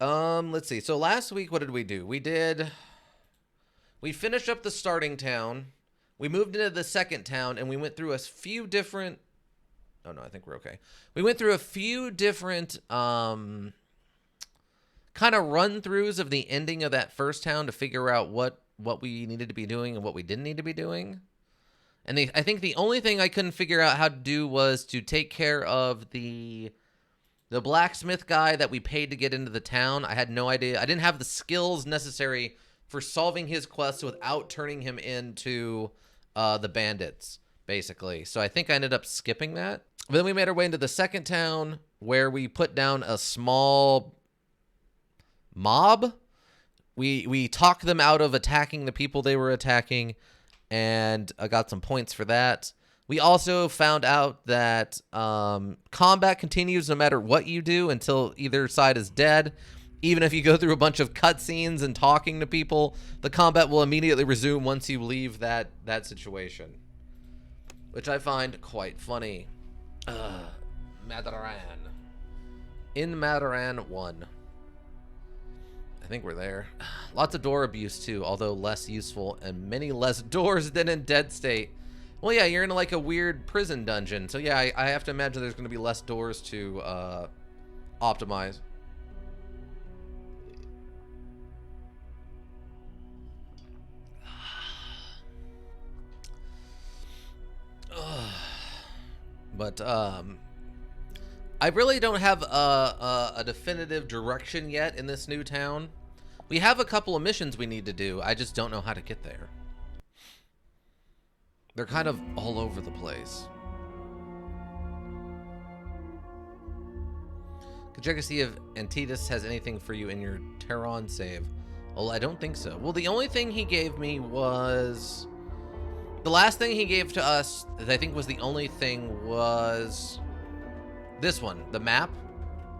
Let's see. So last week, what did we do? We finished up the starting town. We moved into the second town, and we went through a few different. Oh no, I think we're okay. We went through a few different kind of run-throughs of the ending of that first town to figure out what we needed to be doing and what we didn't need to be doing. And I think the only thing I couldn't figure out how to do was to take care of the blacksmith guy that we paid to get into the town. I had no idea. I didn't have the skills necessary for solving his quest without turning him into the bandits, basically. So I think I ended up skipping that. But then we made our way into the second town where we put down a small mob. We talked them out of attacking the people they were attacking, and I got some points for that. We also found out that combat continues no matter what you do until either side is dead. Even if you go through a bunch of cutscenes and talking to people, the combat will immediately resume once you leave that situation, which I find quite funny. Madaran. In Madaran 1. I think we're there. Lots of door abuse too, although less useful, and many less doors than in Dead State. Well, yeah, you're in like a weird prison dungeon, so yeah, I have to imagine there's going to be less doors to optimize. But I really don't have a definitive direction yet in this new town. We have a couple of missions we need to do. I just don't know how to get there. They're kind of all over the place. Could check to see if Antitus has anything for you in your Terran save. Well, I don't think so. Well, the only thing he gave me was... The last thing he gave to us, that I think was the only thing, was this one, the map.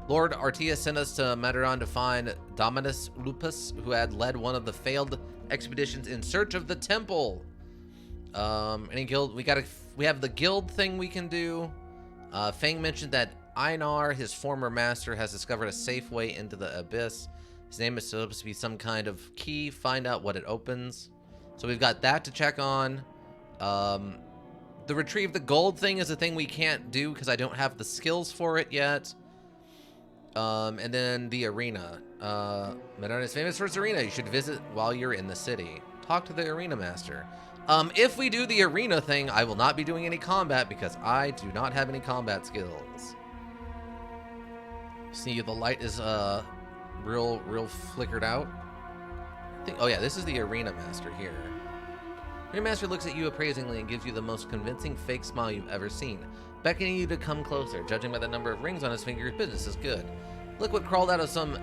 Lord Artias sent us to Madaran to find Dominus Lupus, who had led one of the failed expeditions in search of the temple. Any guild? We have the guild thing we can do. Fang mentioned that Einar, his former master, has discovered a safe way into the abyss. His name is supposed to be some kind of key. Find out what it opens. So we've got that to check on. The retrieve the gold thing is a thing we can't do because I don't have the skills for it yet. And then the arena. Madaran is famous for its arena. You should visit while you're in the city. Talk to the arena master. If we do the arena thing, I will not be doing any combat because I do not have any combat skills. See, the light is real flickered out. Oh yeah, this is the arena master here. Arena master looks at you appraisingly and gives you the most convincing fake smile you've ever seen, beckoning you to come closer. Judging by the number of rings on his finger, business is good. Look what crawled out of some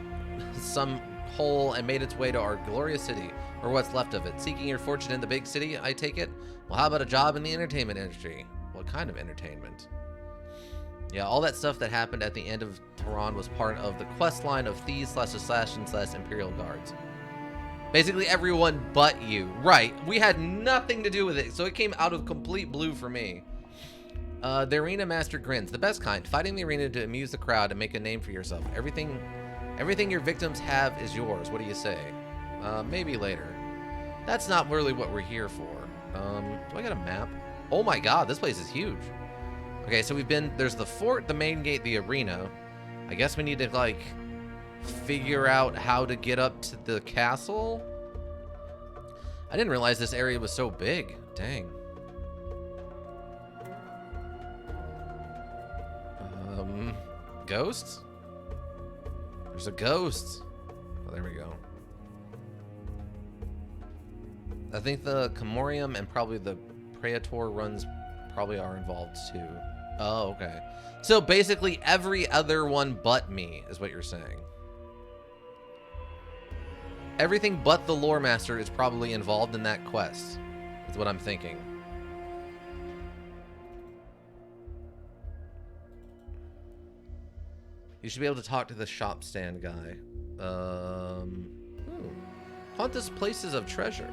hole and made its way to our glorious city, or what's left of it. Seeking your fortune in the big city, I take it? Well, how about a job in the entertainment industry? What kind of entertainment? Yeah, all that stuff that happened at the end of Tehran was part of the quest line of thieves/assassins/Imperial Guards. Basically everyone but you. Right, we had nothing to do with it, so it came out of complete blue for me. The arena master grins. The best kind. Fighting the arena to amuse the crowd and make a name for yourself. Everything your victims have is yours. What do you say? Maybe later. That's not really what we're here for. Do I got a map? Oh my god, this place is huge. Okay, so there's the fort, the main gate, the arena. I guess we need to, like, figure out how to get up to the castle. I didn't realize this area was so big. Dang. Ghosts? There's a ghost. Oh, there we go. I think the Comorium and probably the Praetor runs probably are involved too. Oh, okay. So basically every other one but me is what you're saying. Everything but the lore master is probably involved in that quest, is what I'm thinking. You should be able to talk to the shop stand guy. Haunt places of treasure.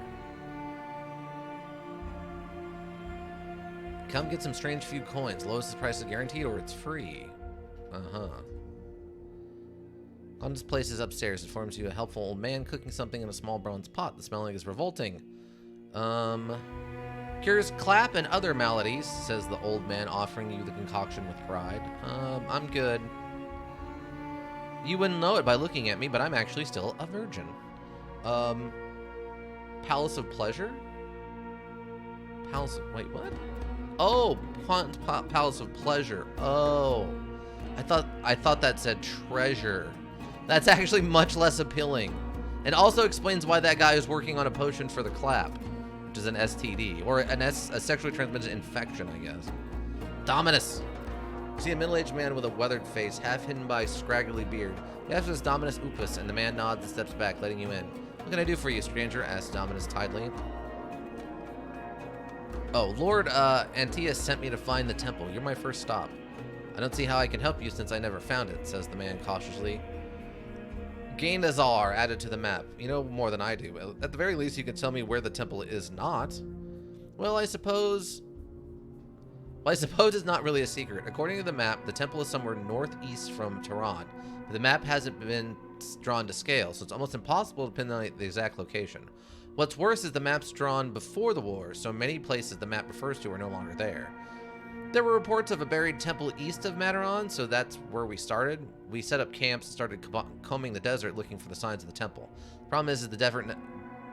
Come get some strange few coins. Lowest price is guaranteed or it's free. Uh-huh. Gonda's place is upstairs. It informs you a helpful old man cooking something in a small bronze pot. The smelling is revolting. Cures clap and other maladies, says the old man, offering you the concoction with pride. I'm good. You wouldn't know it by looking at me, but I'm actually still a virgin. Palace of Pleasure? Wait, what? Oh, Palace of Pleasure. Oh. I thought that said treasure. That's actually much less appealing. And also explains why that guy is working on a potion for the clap, which is an STD, or a sexually transmitted infection, I guess. Dominus. See a middle-aged man with a weathered face, half hidden by scraggly beard. He asks us Dominus Upus, and the man nods and steps back, letting you in. What can I do for you, stranger? Asks Dominus tidily. Oh, Lord Antaeus sent me to find the temple. You're my first stop. I don't see how I can help you since I never found it, says the man cautiously. Gainazar added to the map. You know more than I do. At the very least, you can tell me where the temple is not. Well, I suppose it's not really a secret. According to the map, the temple is somewhere northeast from Tehran. But the map hasn't been drawn to scale, so it's almost impossible to pin the exact location. What's worse is the map's drawn before the war, so many places the map refers to are no longer there. There were reports of a buried temple east of Mataron, so that's where we started. We set up camps and started combing the desert looking for the signs of the temple. Problem is the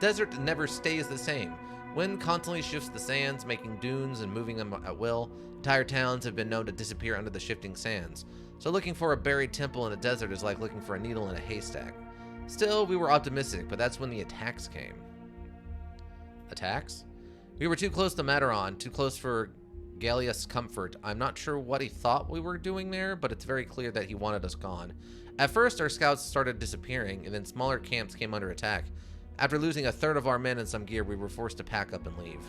desert never stays the same. Wind constantly shifts the sands, making dunes and moving them at will. Entire towns have been known to disappear under the shifting sands. So looking for a buried temple in a desert is like looking for a needle in a haystack. Still, we were optimistic, but that's when the attacks came. Attacks? We were too close to Mataron, too close for Gallius' comfort. I'm not sure what he thought we were doing there, but it's very clear that he wanted us gone. At first, our scouts started disappearing, and then smaller camps came under attack. After losing a third of our men and some gear, we were forced to pack up and leave.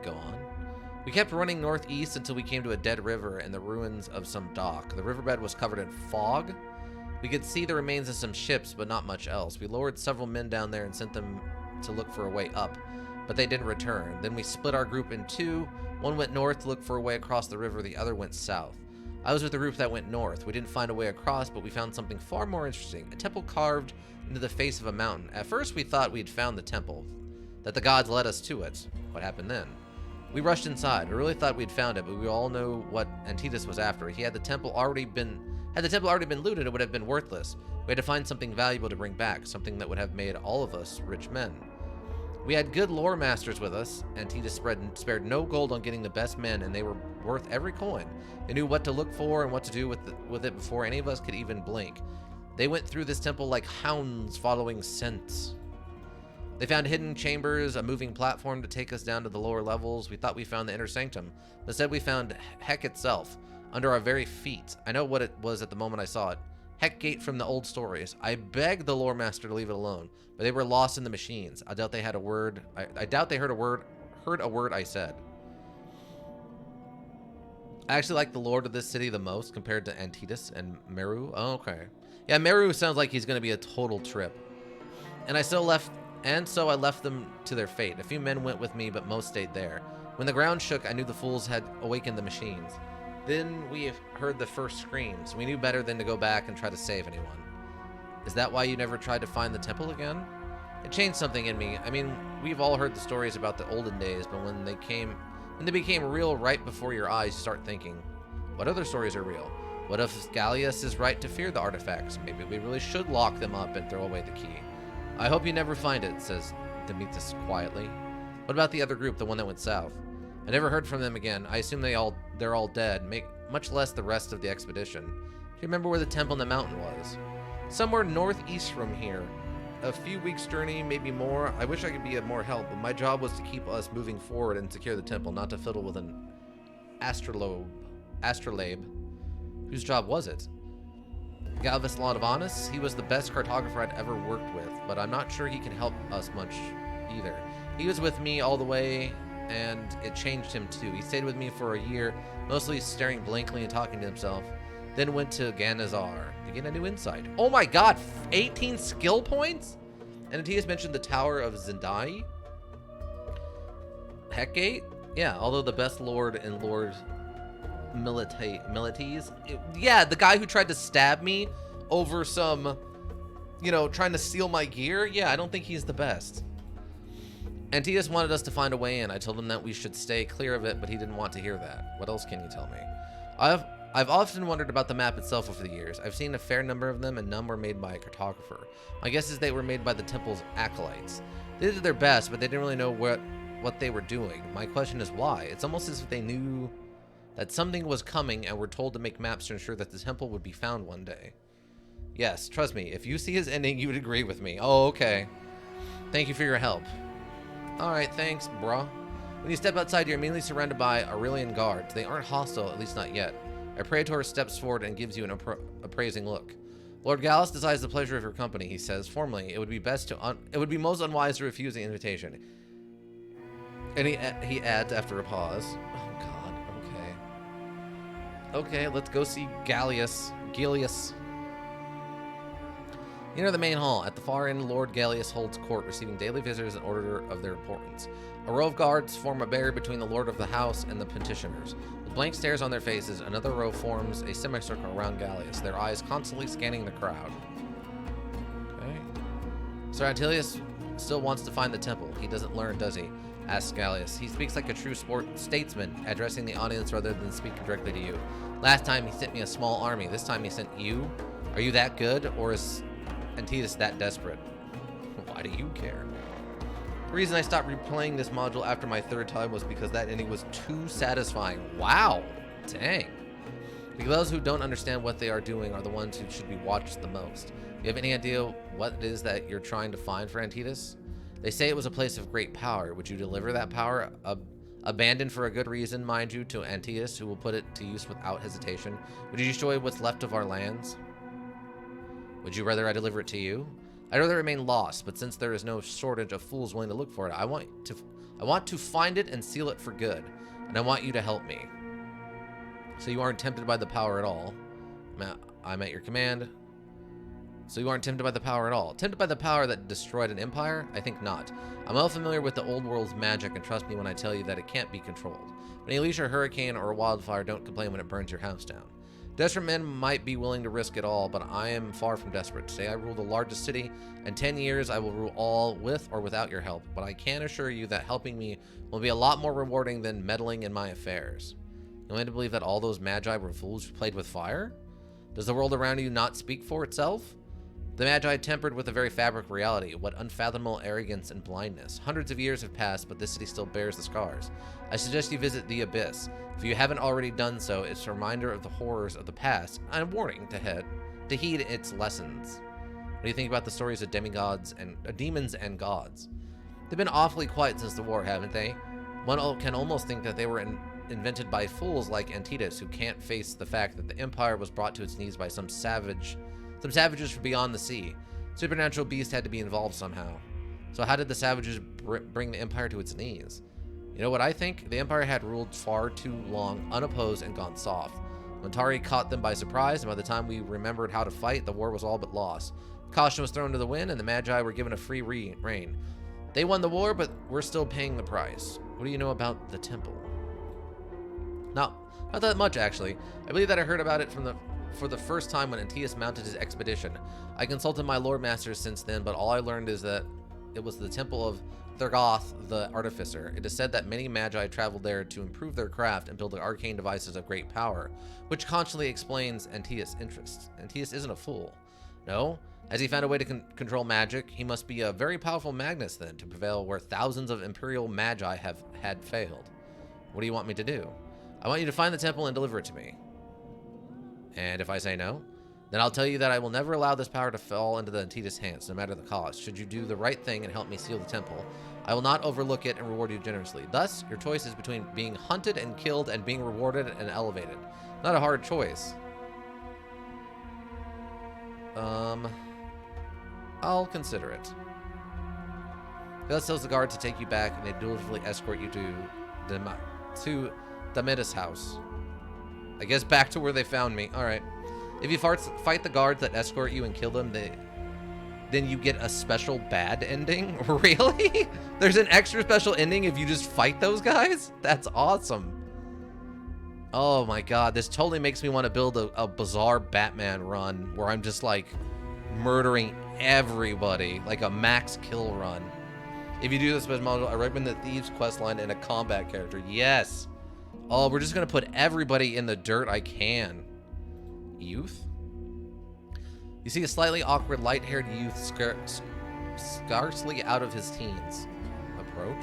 Go on. We kept running northeast until we came to a dead river and the ruins of some dock. The riverbed was covered in fog. We could see the remains of some ships, but not much else. We lowered several men down there and sent them to look for a way up, but they didn't return. Then we split our group in two. One went north to look for a way across the river, the other went south. I was with the group that went north. We didn't find a way across, but we found something far more interesting. A temple carved into the face of a mountain. At first we thought we'd found the temple, that the gods led us to it. What happened then? We rushed inside. We really thought we'd found it, but we all know what Antaeus was after. Had the temple already been looted, it would have been worthless. We had to find something valuable to bring back, something that would have made all of us rich men. We had good lore masters with us. Antaeus spared no gold on getting the best men, and they were worth every coin. They knew what to look for and what to do with it before any of us could even blink. They went through this temple like hounds following scents. They found hidden chambers, a moving platform to take us down to the lower levels. We thought we found the inner sanctum. Instead, we found Heck itself, under our very feet. I know what it was at the moment I saw it. Heck Gate from the old stories. I begged the lore master to leave it alone, but they were lost in the machines. I doubt they had a word. I doubt they heard a word I said. I actually like the lord of this city the most compared to Antaeus and Meru. Oh, okay. Yeah, Meru sounds like he's going to be a total trip. And so I left them to their fate. A few men went with me, but most stayed there. When the ground shook, I knew the fools had awakened the machines. Then we heard the first screams. We knew better than to go back and try to save anyone. Is that why you never tried to find the temple again? It changed something in me. I mean, we've all heard the stories about the olden days, but when they became real right before your eyes, you start thinking, what other stories are real? What if Gallius is right to fear the artifacts? Maybe we really should lock them up and throw away the key. I hope you never find it, says Demetrius quietly. What about the other group, the one that went south? I never heard from them again. I assume they're all dead, much less the rest of the expedition. Do you remember where the temple in the mountain was? Somewhere northeast from here. A few weeks' journey, maybe more. I wish I could be of more help, but my job was to keep us moving forward and secure the temple, not to fiddle with an astrolabe. Whose job was it? Galvus Laudovanus? He was the best cartographer I'd ever worked with, but I'm not sure he can help us much either. He was with me all the way, and it changed him too. He stayed with me for a year, mostly staring blankly and talking to himself, then went to Ganazar to get a new insight. Oh my god, 18 skill points? And Antaeus mentioned the Tower of Zendai? Heckgate? Yeah, although the best lord Milites. Yeah, the guy who tried to stab me over some, you know, trying to steal my gear. Yeah, I don't think he's the best. Antaeus wanted us to find a way in. I told him that we should stay clear of it, but he didn't want to hear that. What else can you tell me? I've often wondered about the map itself over the years. I've seen a fair number of them, and none were made by a cartographer. My guess is they were made by the temple's acolytes. They did their best, but they didn't really know what they were doing. My question is why? It's almost as if they knew that something was coming and were told to make maps to ensure that the temple would be found one day. Yes, trust me, if you see his ending, you would agree with me. Oh, okay. Thank you for your help. Alright, thanks, bruh. When you step outside, you're immediately surrounded by Aurelian guards. They aren't hostile, at least not yet. A praetor steps forward and gives you an appraising look. Lord Gallus desires the pleasure of your company, he says. Formally, it would be most unwise to refuse the invitation. And he adds after a pause. Oh God, okay. Okay, let's go see Gallius. You enter the main hall. At the far end, Lord Gallius holds court, receiving daily visitors in order of their importance. A row of guards form a barrier between the lord of the house and the petitioners. With blank stares on their faces, another row forms a semicircle around Gallius, their eyes constantly scanning the crowd. Okay. Sir Antaeus still wants to find the temple. He doesn't learn, does he? Asks Gallius. He speaks like a true statesman, addressing the audience rather than speaking directly to you. Last time he sent me a small army. This time he sent you? Are you that good, or is Antaeus that desperate? Why do you care? The reason I stopped replaying this module after my third time was because that ending was too satisfying. Wow. Dang. Because those who don't understand what they are doing are the ones who should be watched the most. Do you have any idea what it is that you're trying to find for Antaeus? They say it was a place of great power. Would you deliver that power? Abandoned for a good reason, mind you, to Antaeus, who will put it to use without hesitation? Would you destroy what's left of our lands? Would you rather I deliver it to you? I'd rather remain lost, but since there is no shortage of fools willing to look for it, I want to find it and seal it for good, and I want you to help me. So you aren't tempted by the power at all. I'm at your command. So you aren't tempted by the power at all. Tempted by the power that destroyed an empire? I think not. I'm well familiar with the old world's magic, and trust me when I tell you that it can't be controlled. When you unleash a hurricane or a wildfire, don't complain when it burns your house down. Desperate men might be willing to risk it all, but I am far from desperate. Today I rule the largest city. In 10 years, I will rule all with or without your help, but I can assure you that helping me will be a lot more rewarding than meddling in my affairs. You want me to believe that all those magi were fools who played with fire? Does the world around you not speak for itself? The magi tempered with the very fabric of reality. What unfathomable arrogance and blindness. Hundreds of years have passed, but this city still bears the scars. I suggest you visit the Abyss. If you haven't already done so, it's a reminder of the horrors of the past, and a warning to heed its lessons. What do you think about the stories of demigods and demons and gods? They've been awfully quiet since the war, haven't they? One can almost think that they were invented by fools like Antaeus, who can't face the fact that the empire was brought to its knees by some savages from beyond the sea. Supernatural beast had to be involved somehow. So how did the savages bring the empire to its knees? You know what I think? The empire had ruled far too long, unopposed, and gone soft. Montari caught them by surprise, and by the time we remembered how to fight, the war was all but lost. Caution was thrown to the wind, and the Magi were given a free reign. They won the war, but we're still paying the price. What do you know about the temple? Not that much, actually. I believe that I heard about it for the first time when Antaeus mounted his expedition. I consulted my Lord Masters since then, but all I learned is that it was the temple of Thurgoth the Artificer. It is said that many magi traveled there to improve their craft and build arcane devices of great power, which constantly explains Antaeus' interests. Antaeus isn't a fool. No? Has he found a way to control magic? He must be a very powerful Magnus, then, to prevail where thousands of imperial magi have had failed. What do you want me to do? I want you to find the temple and deliver it to me. And if I say no, then I'll tell you that I will never allow this power to fall into the Antaeus' hands, no matter the cost. Should you do the right thing and help me seal the temple, I will not overlook it and reward you generously. Thus, your choice is between being hunted and killed and being rewarded and elevated. Not a hard choice. I'll consider it. Gus tells the guard to take you back, and they dutifully escort you to Damidas' house. I guess back to where they found me. Alright. If you fight the guards that escort you and kill them, then you get a special bad ending? Really? There's an extra special ending if you just fight those guys? That's awesome. Oh my god, this totally makes me want to build a bizarre Batman run where I'm just like murdering everybody, like a max kill run. If you do this with model, I recommend the Thieves questline and a combat character. Yes. Oh, we're just gonna put everybody in the dirt I can. Youth? You see a slightly awkward, light-haired youth scarcely out of his teens. Approach?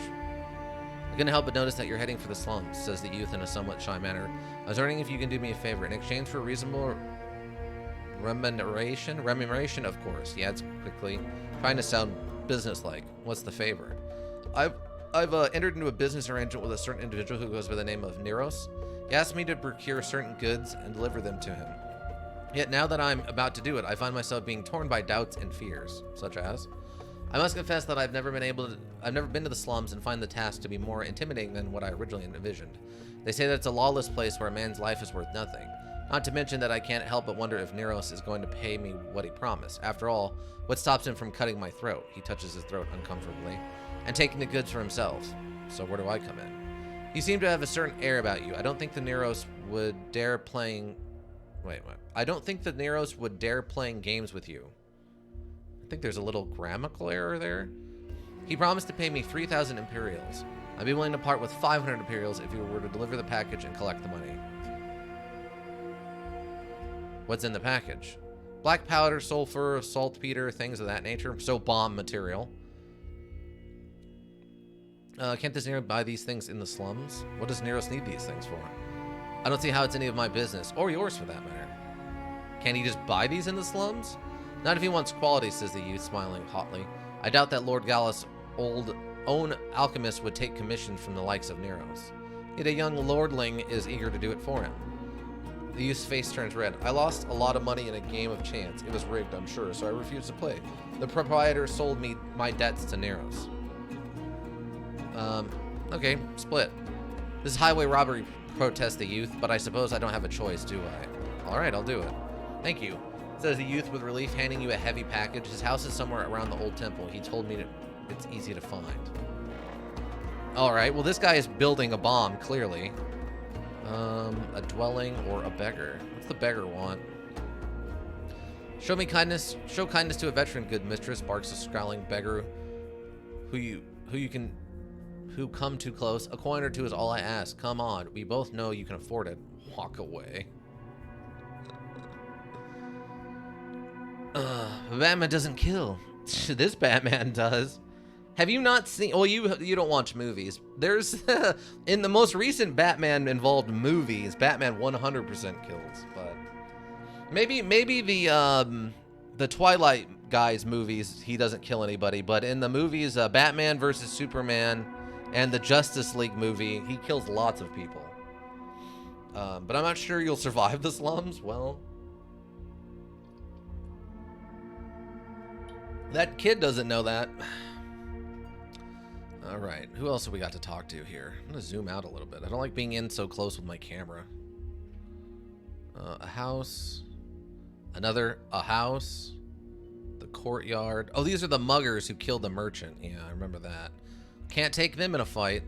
I couldn't help but notice that you're heading for the slums, says the youth in a somewhat shy manner. I was wondering if you can do me a favor. In exchange for a reasonable remuneration, of course, he adds quickly, trying to sound businesslike. What's the favor? I've entered into a business arrangement with a certain individual who goes by the name of Neros. He asked me to procure certain goods and deliver them to him. Yet now that I'm about to do it, I find myself being torn by doubts and fears, such as, I must confess that I've never been to the slums and find the task to be more intimidating than what I originally envisioned. They say that it's a lawless place where a man's life is worth nothing. Not to mention that I can't help but wonder if Neros is going to pay me what he promised. After all, what stops him from cutting my throat? He touches his throat uncomfortably. And taking the goods for himself. So where do I come in? You seem to have a certain air about you. I don't think the Neros would dare playing... I don't think the Neros would dare playing games with you. I think there's a little grammatical error there. He promised to pay me 3,000 Imperials. I'd be willing to part with 500 Imperials if you were to deliver the package and collect the money. What's in the package? Black powder, sulfur, saltpeter, things of that nature. So bomb material. Can't this Nero buy these things in the slums? What does Neros need these things for? I don't see how it's any of my business, or yours for that matter. Can he just buy these in the slums? Not if he wants quality, says the youth, smiling hotly. I doubt that Lord Gallus' own alchemist would take commissions from the likes of Neros. Yet a young lordling is eager to do it for him. The youth's face turns red. I lost a lot of money in a game of chance. It was rigged, I'm sure, so I refused to play. The proprietor sold me my debts to Neros. Okay, split. This is highway robbery, protests the youth, but I suppose I don't have a choice, do I? Alright, I'll do it. Thank you, says the youth with relief, handing you a heavy package. His house is somewhere around the old temple. He told me it's easy to find. Alright, well this guy is building a bomb, clearly. A dwelling or a beggar. What's the beggar want? Show kindness to a veteran, good mistress, barks a scowling beggar who come too close. A coin or two is all I ask. Come on, we both know you can afford it. Walk away. Batman doesn't kill. This Batman does. Have you not seen... Well, you don't watch movies. There's... in the most recent Batman-involved movies, Batman 100% kills, but... Maybe the Twilight guys movies, he doesn't kill anybody, but in the movies, Batman versus Superman and the Justice League movie, he kills lots of people. But I'm not sure you'll survive the slums. Well... That kid doesn't know that. All right, who else have we got to talk to here? I'm gonna zoom out a little bit. I don't like being in so close with my camera. A house. A house. The courtyard. Oh, these are the muggers who killed the merchant. Yeah, I remember that. Can't take them in a fight.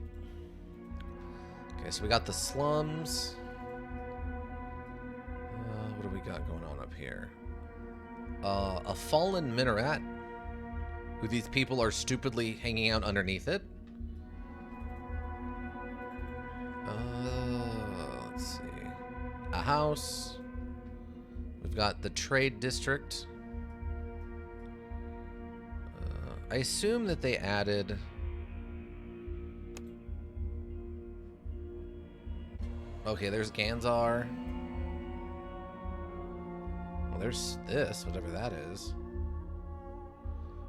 Okay, so we got the slums. What do we got going on up here? A fallen minaret. Who these people are stupidly hanging out underneath it. Let's see. A house. We've got the trade district. I assume that they added... Okay, there's Ganzar. Well, there's this, whatever that is.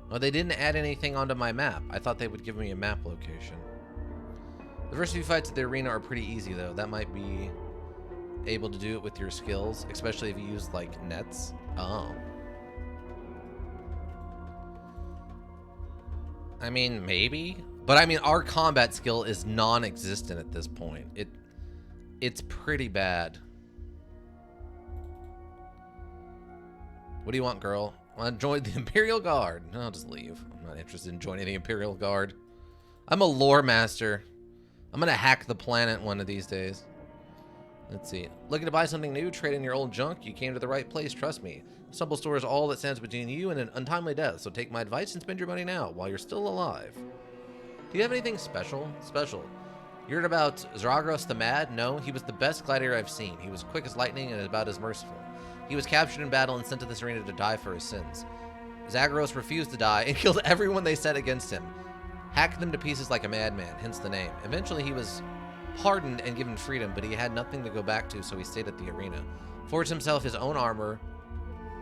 Oh, they didn't add anything onto my map. I thought they would give me a map location. The first few fights at the arena are pretty easy, though. That might be able to do it with your skills, especially if you use, like, nets. Oh. I mean, maybe. But, I mean, our combat skill is non-existent at this point. It's pretty bad. What do you want, girl? Want to join the Imperial Guard? No, I'll just leave. I'm not interested in joining the Imperial Guard. I'm a lore master. I'm gonna hack the planet one of these days. Let's see. Looking to buy something new, trade in your old junk? You came to the right place, trust me. Simple store is all that stands between you and an untimely death, so take my advice and spend your money now, while you're still alive. Do you have anything special? Special. You heard about Zagros the Mad? No, he was the best gladiator I've seen. He was quick as lightning and about as merciful. He was captured in battle and sent to this arena to die for his sins. Zagros refused to die and killed everyone they set against him. Hacked them to pieces like a madman, hence the name. Eventually he was pardoned and given freedom, but he had nothing to go back to, so he stayed at the arena. Forged himself his own armor,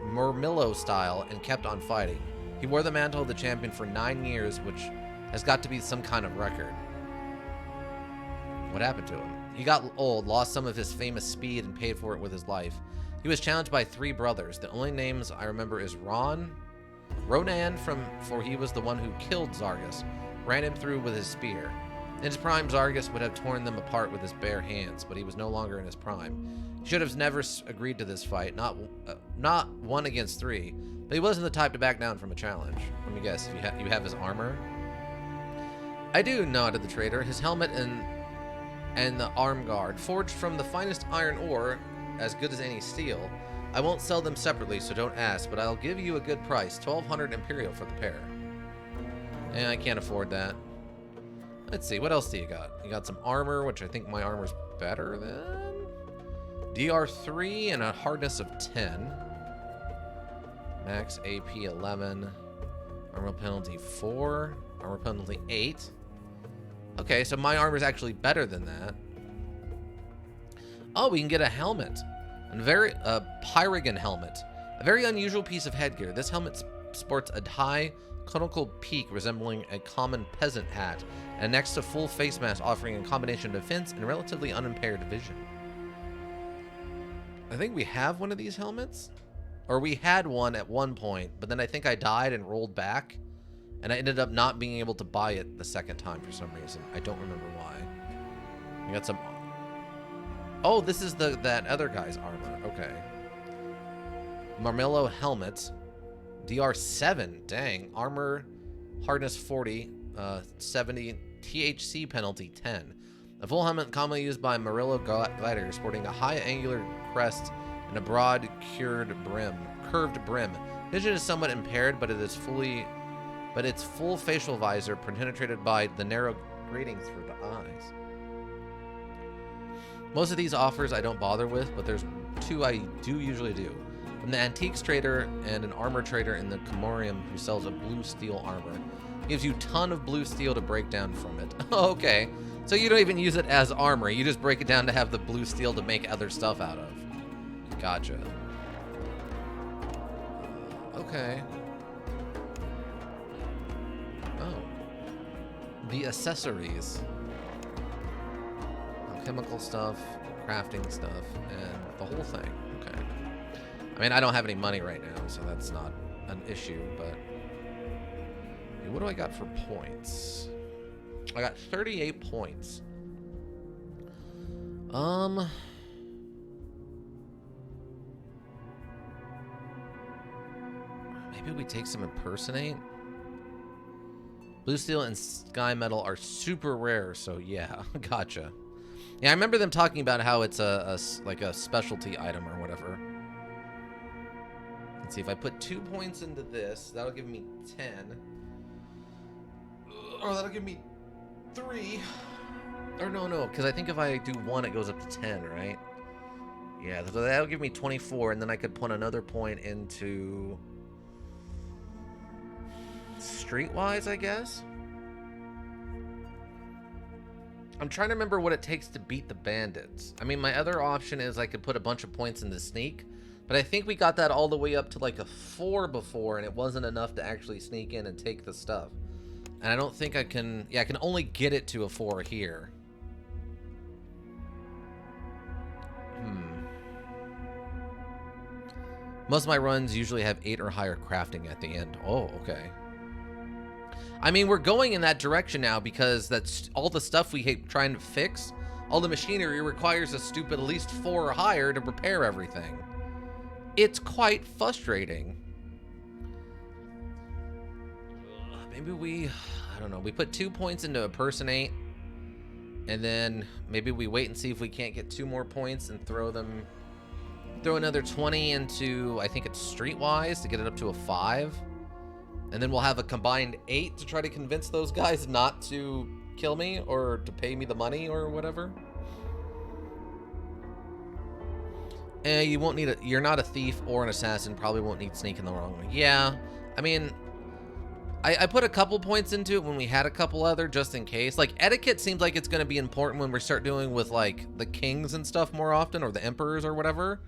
Murmillo style, and kept on fighting. He wore the mantle of the champion for 9 years, which has got to be some kind of record. What happened to him? He got old, lost some of his famous speed, and paid for it with his life. He was challenged by 3 brothers. The only names I remember is Ronan, for he was the one who killed Zargus, ran him through with his spear. In his prime, Zargus would have torn them apart with his bare hands, but he was no longer in his prime. He should have never agreed to this fight, not 1 against 3, but he wasn't the type to back down from a challenge. Let me guess, you have his armor? I do, nodded the trader. His helmet and the arm guard, forged from the finest iron ore, as good as any steel. I won't sell them separately, so don't ask, but I'll give you a good price, 1,200 Imperial for the pair. And I can't afford that. Let's see, what else do you got? You got some armor, which I think my armor's better than. DR3 and a hardness of 10. Max AP 11. Armor penalty 4. Armor penalty 8. Okay, so my armor's actually better than that. Oh, we can get a helmet. A Pyrigan helmet. A very unusual piece of headgear. This helmet sports a high conical peak resembling a common peasant hat, and next to full face mask offering a combination of defense and relatively unimpaired vision. I think we have one of these helmets. Or we had one at one point, but then I think I died and rolled back. And I ended up not being able to buy it the second time for some reason. I don't remember why. We got some... Oh, this is that other guy's armor. Okay. Marmillo helmet. DR7. Dang. Armor hardness 40. 70. THC penalty 10. A full helmet commonly used by Murillo gliders, sporting a high angular crest and a broad curved brim. Vision is somewhat impaired, but its full facial visor penetrated by the narrow gratings for the eyes. Most of these offers I don't bother with, but there's 2 I do usually do. From the antiques trader and an armor trader in the Comorium who sells a blue steel armor. Gives you a ton of blue steel to break down from it. Okay, so you don't even use it as armor. You just break it down to have the blue steel to make other stuff out of. Gotcha. Okay. Oh. The accessories. Alchemical stuff, crafting stuff, and the whole thing. Okay. I mean, I don't have any money right now, so that's not an issue, but... What do I got for points? I got 38 points. Maybe we take some impersonate? Blue steel and sky metal are super rare, so yeah, gotcha. Yeah, I remember them talking about how it's like a specialty item or whatever. Let's see, if I put 2 points into this, that'll give me 10. Or that'll give me 3. Or no, because I think if I do 1, it goes up to 10, right? Yeah, so that'll give me 24, and then I could put another point into Streetwise, I guess? I'm trying to remember what it takes to beat the bandits. I mean, my other option is I could put a bunch of points into sneak, but I think we got that all the way up to like a 4 before, and it wasn't enough to actually sneak in and take the stuff. And I don't think I can... Yeah, I can only get it to a 4 here. Most of my runs usually have 8 or higher crafting at the end. Oh, okay. I mean, we're going in that direction now because that's all the stuff we keep trying to fix. All the machinery requires a stupid at least 4 or higher to repair everything. It's quite frustrating. Maybe we... I don't know. We put 2 points into impersonate. And then maybe we wait and see if we can't get 2 more points and throw another 20 into, I think it's Streetwise to get it up to a 5. And then we'll have a combined 8 to try to convince those guys not to kill me or to pay me the money or whatever. You won't need you're not a thief or an assassin, probably won't need sneak in the wrong way. Yeah, I mean, I put a couple points into it when we had a couple other, just in case. Like, etiquette seems like it's going to be important when we start doing with, like, the kings and stuff more often, or the emperors or whatever.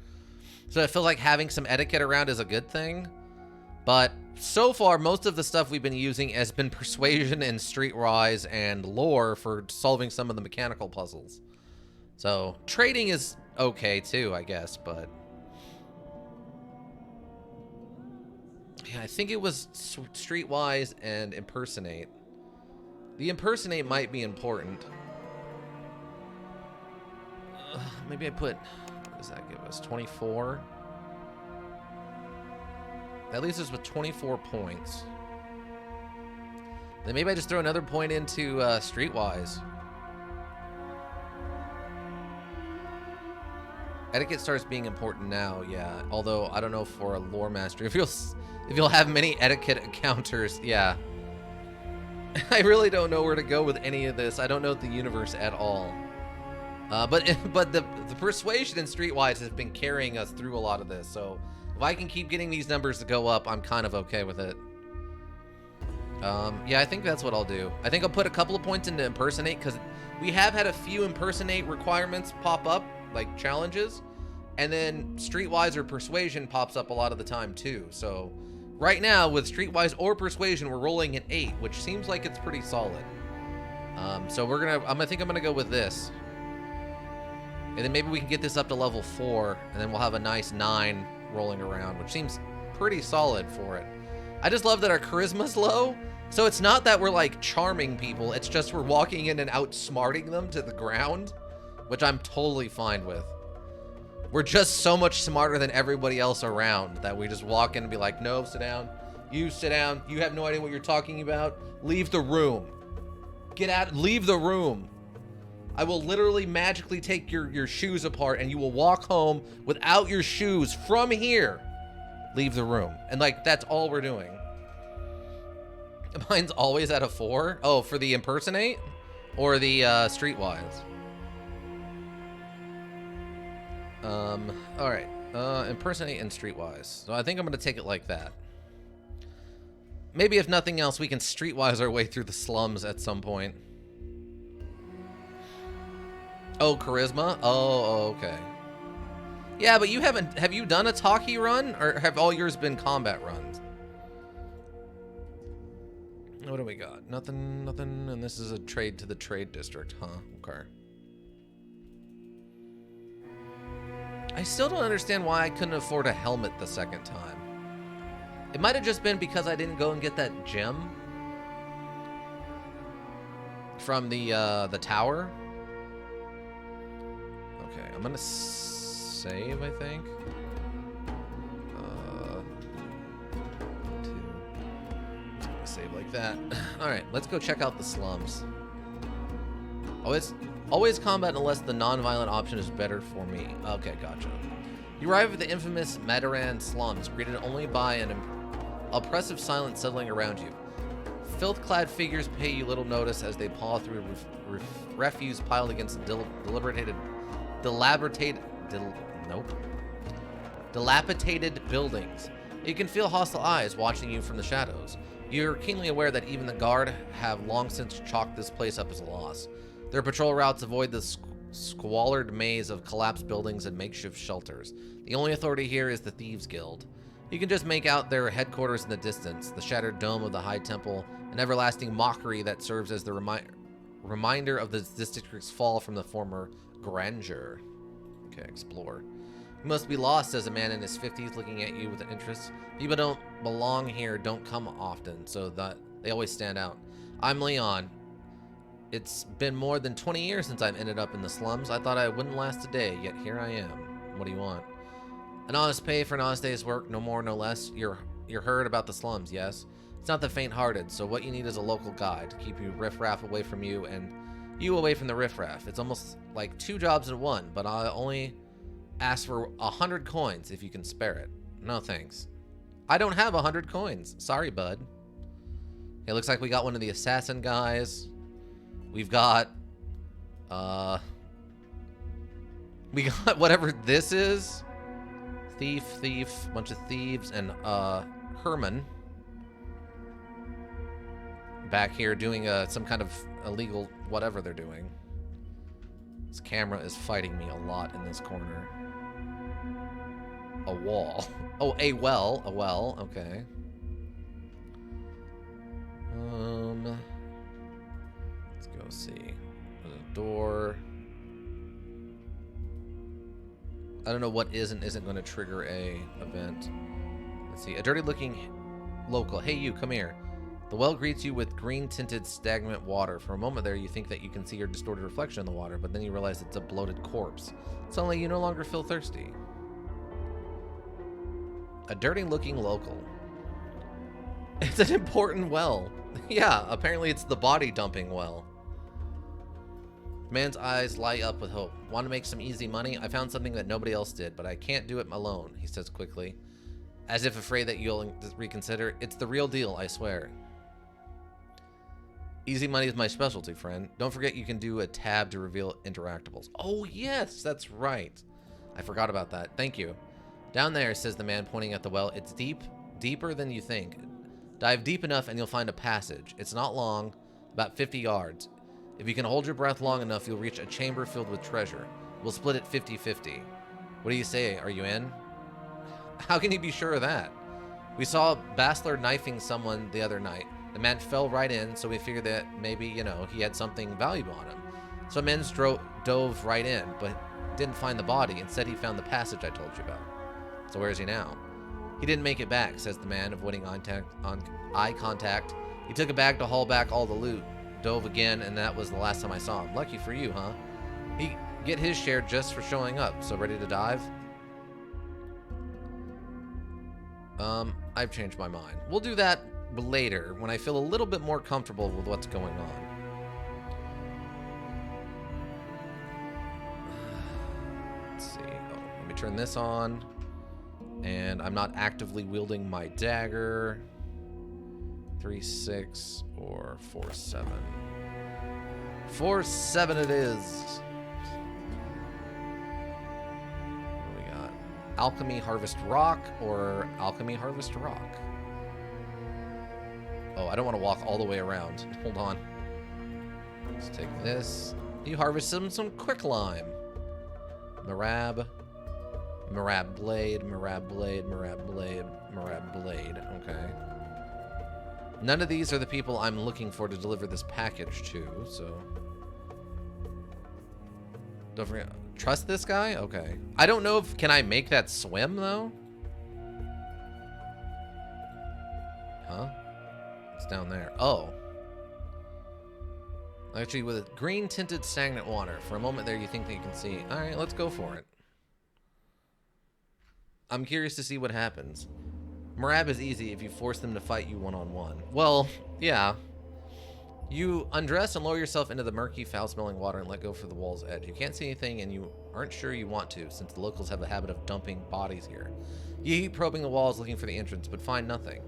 So I feel like having some etiquette around is a good thing. But so far, most of the stuff we've been using has been persuasion and streetwise and lore for solving some of the mechanical puzzles. So trading is okay too, I guess, but yeah, I think it was streetwise and impersonate. The impersonate might be important. Maybe I put, what does that give us? 24. That leaves us with 24 points. Then maybe I just throw another point into streetwise. Etiquette starts being important now, yeah. Although I don't know for a lore master if you'll have many etiquette encounters, yeah. I really don't know where to go with any of this. I don't know the universe at all. But the persuasion in streetwise has been carrying us through a lot of this. So if I can keep getting these numbers to go up, I'm kind of okay with it. Yeah, I think that's what I'll do. I think I'll put a couple of points into impersonate because we have had a few impersonate requirements pop up, like challenges, and then streetwise or persuasion pops up a lot of the time too. So right now with streetwise or persuasion, we're rolling an 8, which seems like it's pretty solid. So I think I'm gonna go with this, and then maybe we can get this up to level 4, and then we'll have a nice 9 rolling around, which seems pretty solid for it. I just love that our charisma's low, so it's not that we're like charming people, it's just we're walking in and outsmarting them to the ground, which I'm totally fine with. We're just so much smarter than everybody else around that we just walk in and be like, no, sit down, you have no idea what you're talking about, leave the room. Get out, leave the room. I will literally magically take your shoes apart and you will walk home without your shoes from here. Leave the room. And like, that's all we're doing. Mine's always at a 4. Oh, for the impersonate or the streetwise? All right, impersonate and streetwise. So I think I'm gonna take it like that. Maybe if nothing else, we can streetwise our way through the slums at some point. Oh, charisma? Oh, okay. Yeah, but have you done a talkie run, or have all yours been combat runs? What do we got? Nothing, and this is a trade to the trade district, huh? Okay. I still don't understand why I couldn't afford a helmet the second time. It might have just been because I didn't go and get that gem from the tower. Okay, I'm gonna save, I think. 2. Just gonna save like that. All right, let's go check out the slums. Always combat unless the non-violent option is better for me. Okay, gotcha. You arrive at the infamous Madaran slums, greeted only by an oppressive silence settling around you. Filth-clad figures pay you little notice as they paw through refuse piled against dilapidated buildings. You can feel hostile eyes watching you from the shadows. You're keenly aware that even the guard have long since chalked this place up as a loss. Their patrol routes avoid the squalid maze of collapsed buildings and makeshift shelters. The only authority here is the Thieves Guild. You can just make out their headquarters in the distance, the shattered dome of the High Temple, an everlasting mockery that serves as the reminder of this district's fall from the former grandeur. Okay, explore. You must be lost, says a man in his 50s looking at you with an interest. People don't belong here, don't come often, so that they always stand out. I'm Leon. It's been more than 20 years since I've ended up in the slums. I thought I wouldn't last a day, yet here I am. What do you want? An honest pay for an honest day's work, no more, no less. You're heard about the slums, yes? It's not the faint-hearted, so what you need is a local guide to keep you riff-raff away from you and You away from the riffraff. It's almost like 2 jobs in one, but I only ask for 100 coins if you can spare it. No thanks. I don't have 100 coins. Sorry, bud. It looks like we got one of the assassin guys. We've got, we got whatever this is. Thief, bunch of thieves, and, Herman. Back here doing, some kind of illegal whatever they're doing. This camera is fighting me a lot in this corner. A wall. Oh, a well, okay. Let's go see. There's a door. I don't know what isn't going to trigger a event. Let's see. A dirty-looking local. Hey, you, come here. The well greets you with green-tinted, stagnant water. For a moment there, you think that you can see your distorted reflection in the water, but then you realize it's a bloated corpse. Suddenly, you no longer feel thirsty. A dirty-looking local. It's an important well. Yeah, apparently it's the body-dumping well. The man's eyes light up with hope. Want to make some easy money? I found something that nobody else did, but I can't do it alone, he says quickly. As if afraid that you'll reconsider. It's the real deal, I swear. Easy money is my specialty, friend. Don't forget you can do a tab to reveal interactables. Oh, yes, that's right. I forgot about that. Thank you. Down there, says the man, pointing at the well. It's deep, deeper than you think. Dive deep enough and you'll find a passage. It's not long, about 50 yards. If you can hold your breath long enough, you'll reach a chamber filled with treasure. We'll split it 50-50. What do you say? Are you in? How can you be sure of that? We saw Bassler knifing someone the other night. The man fell right in, so we figured that maybe, you know, he had something valuable on him. So men dove right in, but didn't find the body. Instead, he found the passage I told you about. So where is he now? He didn't make it back, says the man, avoiding eye contact. He took a bag to haul back all the loot, dove again, and that was the last time I saw him. Lucky for you, huh? He get his share just for showing up. So ready to dive? I've changed my mind. We'll do that later when I feel a little bit more comfortable with what's going on. Let's see. Oh, let me turn this on. And I'm not actively wielding my dagger. 3-6 or 4-7. 4-7 it is. What do we got? Alchemy Harvest Rock or Alchemy Harvest Rock? Oh, I don't want to walk all the way around. Hold on. Let's take this. You harvest some quicklime. Marab blade. Okay. None of these are the people I'm looking for to deliver this package to, so... Don't forget... Trust this guy? Okay. I don't know if... Can I make that swim, though? Huh? It's down there. Oh. Actually, with green-tinted stagnant water. For a moment there, you think that you can see. Alright, let's go for it. I'm curious to see what happens. Marab is easy if you force them to fight you one-on-one. Well, yeah. You undress and lower yourself into the murky, foul-smelling water and let go for the wall's edge. You can't see anything and you aren't sure you want to, since the locals have a habit of dumping bodies here. You keep probing the walls looking for the entrance, but find nothing.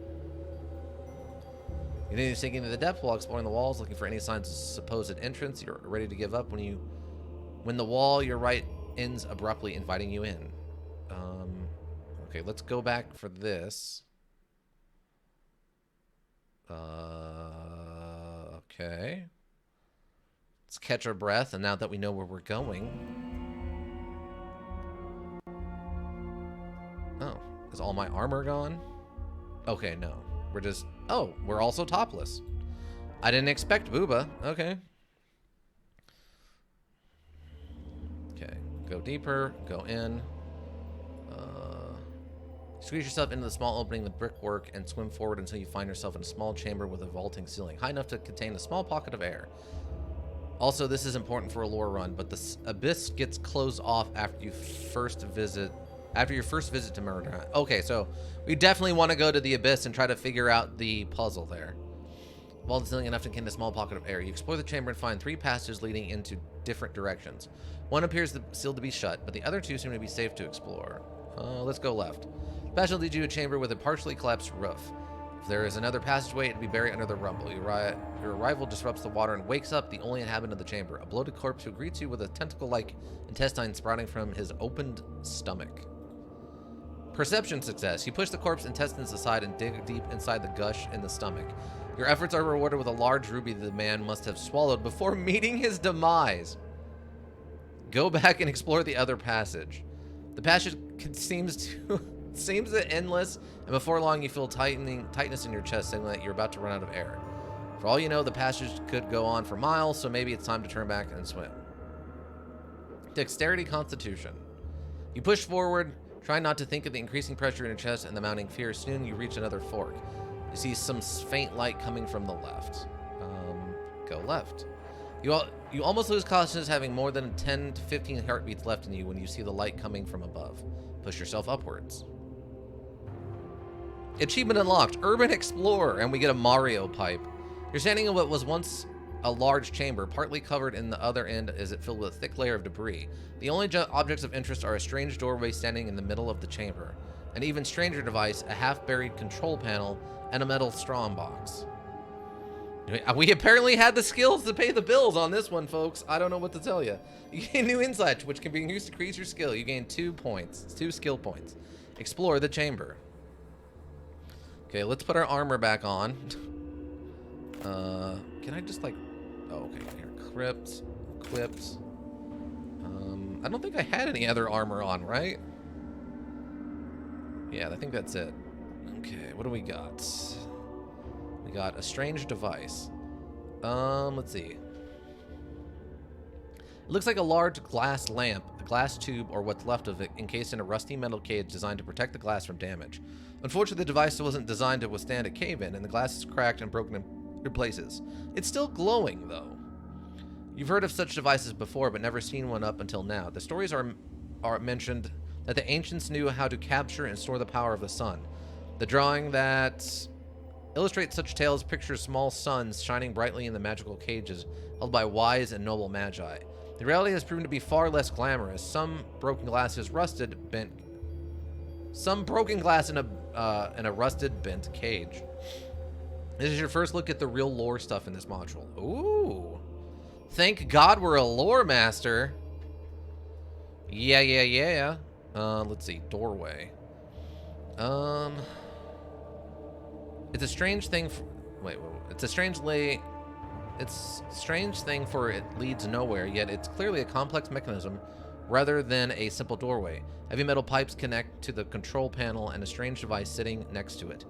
You continue sinking into the depth while exploring the walls, looking for any signs of supposed entrance. You're ready to give up when the wall your right ends abruptly, inviting you in. Okay, let's go back for this. Okay. Let's catch our breath, and now that we know where we're going... Oh, is all my armor gone? Okay, no. We're just... Oh, we're also topless. I didn't expect booba. Okay. Okay, go deeper, go in. Squeeze yourself into the small opening in the brickwork and swim forward until you find yourself in a small chamber with a vaulting ceiling, high enough to contain a small pocket of air. Also, this is important for a lore run, but the abyss gets closed off after your first visit to Murder. Okay, so we definitely want to go to the abyss and try to figure out the puzzle there. while distilling enough to contain a small pocket of air. You explore the chamber and find 3 passages leading into different directions. One appears sealed to be shut, but the other 2 seem to be safe to explore. Let's go left. The passage leads you to a chamber with a partially collapsed roof. If there is another passageway, it'd be buried under the rubble. Your arrival disrupts the water and wakes up the only inhabitant of the chamber, a bloated corpse who greets you with a tentacle-like intestine sprouting from his opened stomach. Perception success. You push the corpse intestines aside and dig deep inside the gush in the stomach. Your efforts are rewarded with a large ruby the man must have swallowed before meeting his demise. Go back and explore the other passage. The passage seems endless, and before long you feel tightness in your chest, signaling that you're about to run out of air. For all you know, the passage could go on for miles, so maybe it's time to turn back and swim. Dexterity Constitution. You push forward, trying not to think of the increasing pressure in your chest and the mounting fear. Soon you reach another fork. You see some faint light coming from the left. Go left. You almost lose consciousness, having more than 10 to 15 heartbeats left in you when you see the light coming from above. Push yourself upwards. Achievement unlocked, Urban Explorer, and we get a Mario pipe. You're standing in what was once a large chamber, partly covered in the other end as it filled with a thick layer of debris. The only objects of interest are a strange doorway standing in the middle of the chamber, an even stranger device, a half-buried control panel, and a metal strong box. We apparently had the skills to pay the bills on this one, folks. I don't know what to tell you. You gain new insight, which can be used to increase your skill. You gain 2 points. It's 2 skill points. Explore the chamber. Okay, let's put our armor back on. Can I just like... Oh, okay, here. Equipped. I don't think I had any other armor on, right? Yeah, I think that's it. Okay, what do we got? We got a strange device. Let's see. It looks like a large glass lamp, a glass tube, or what's left of it, encased in a rusty metal cage designed to protect the glass from damage. Unfortunately, the device wasn't designed to withstand a cave-in, and the glass is cracked and broken in places. It's still glowing, though. You've heard of such devices before, but never seen one up until now. The stories are mentioned that the ancients knew how to capture and store the power of the sun. The drawing that illustrates such tales pictures small suns shining brightly in the magical cages held by wise and noble magi. The reality has proven to be far less glamorous. Some broken glass is rusted, bent. Some broken glass in a rusted, bent cage. This is your first look at the real lore stuff in this module. Ooh. Thank God we're a lore master. Yeah. Let's see. Doorway. It's a strange thing. It's a strange thing for it leads nowhere, yet it's clearly a complex mechanism rather than a simple doorway. Heavy metal pipes connect to the control panel, and a strange device sitting next to it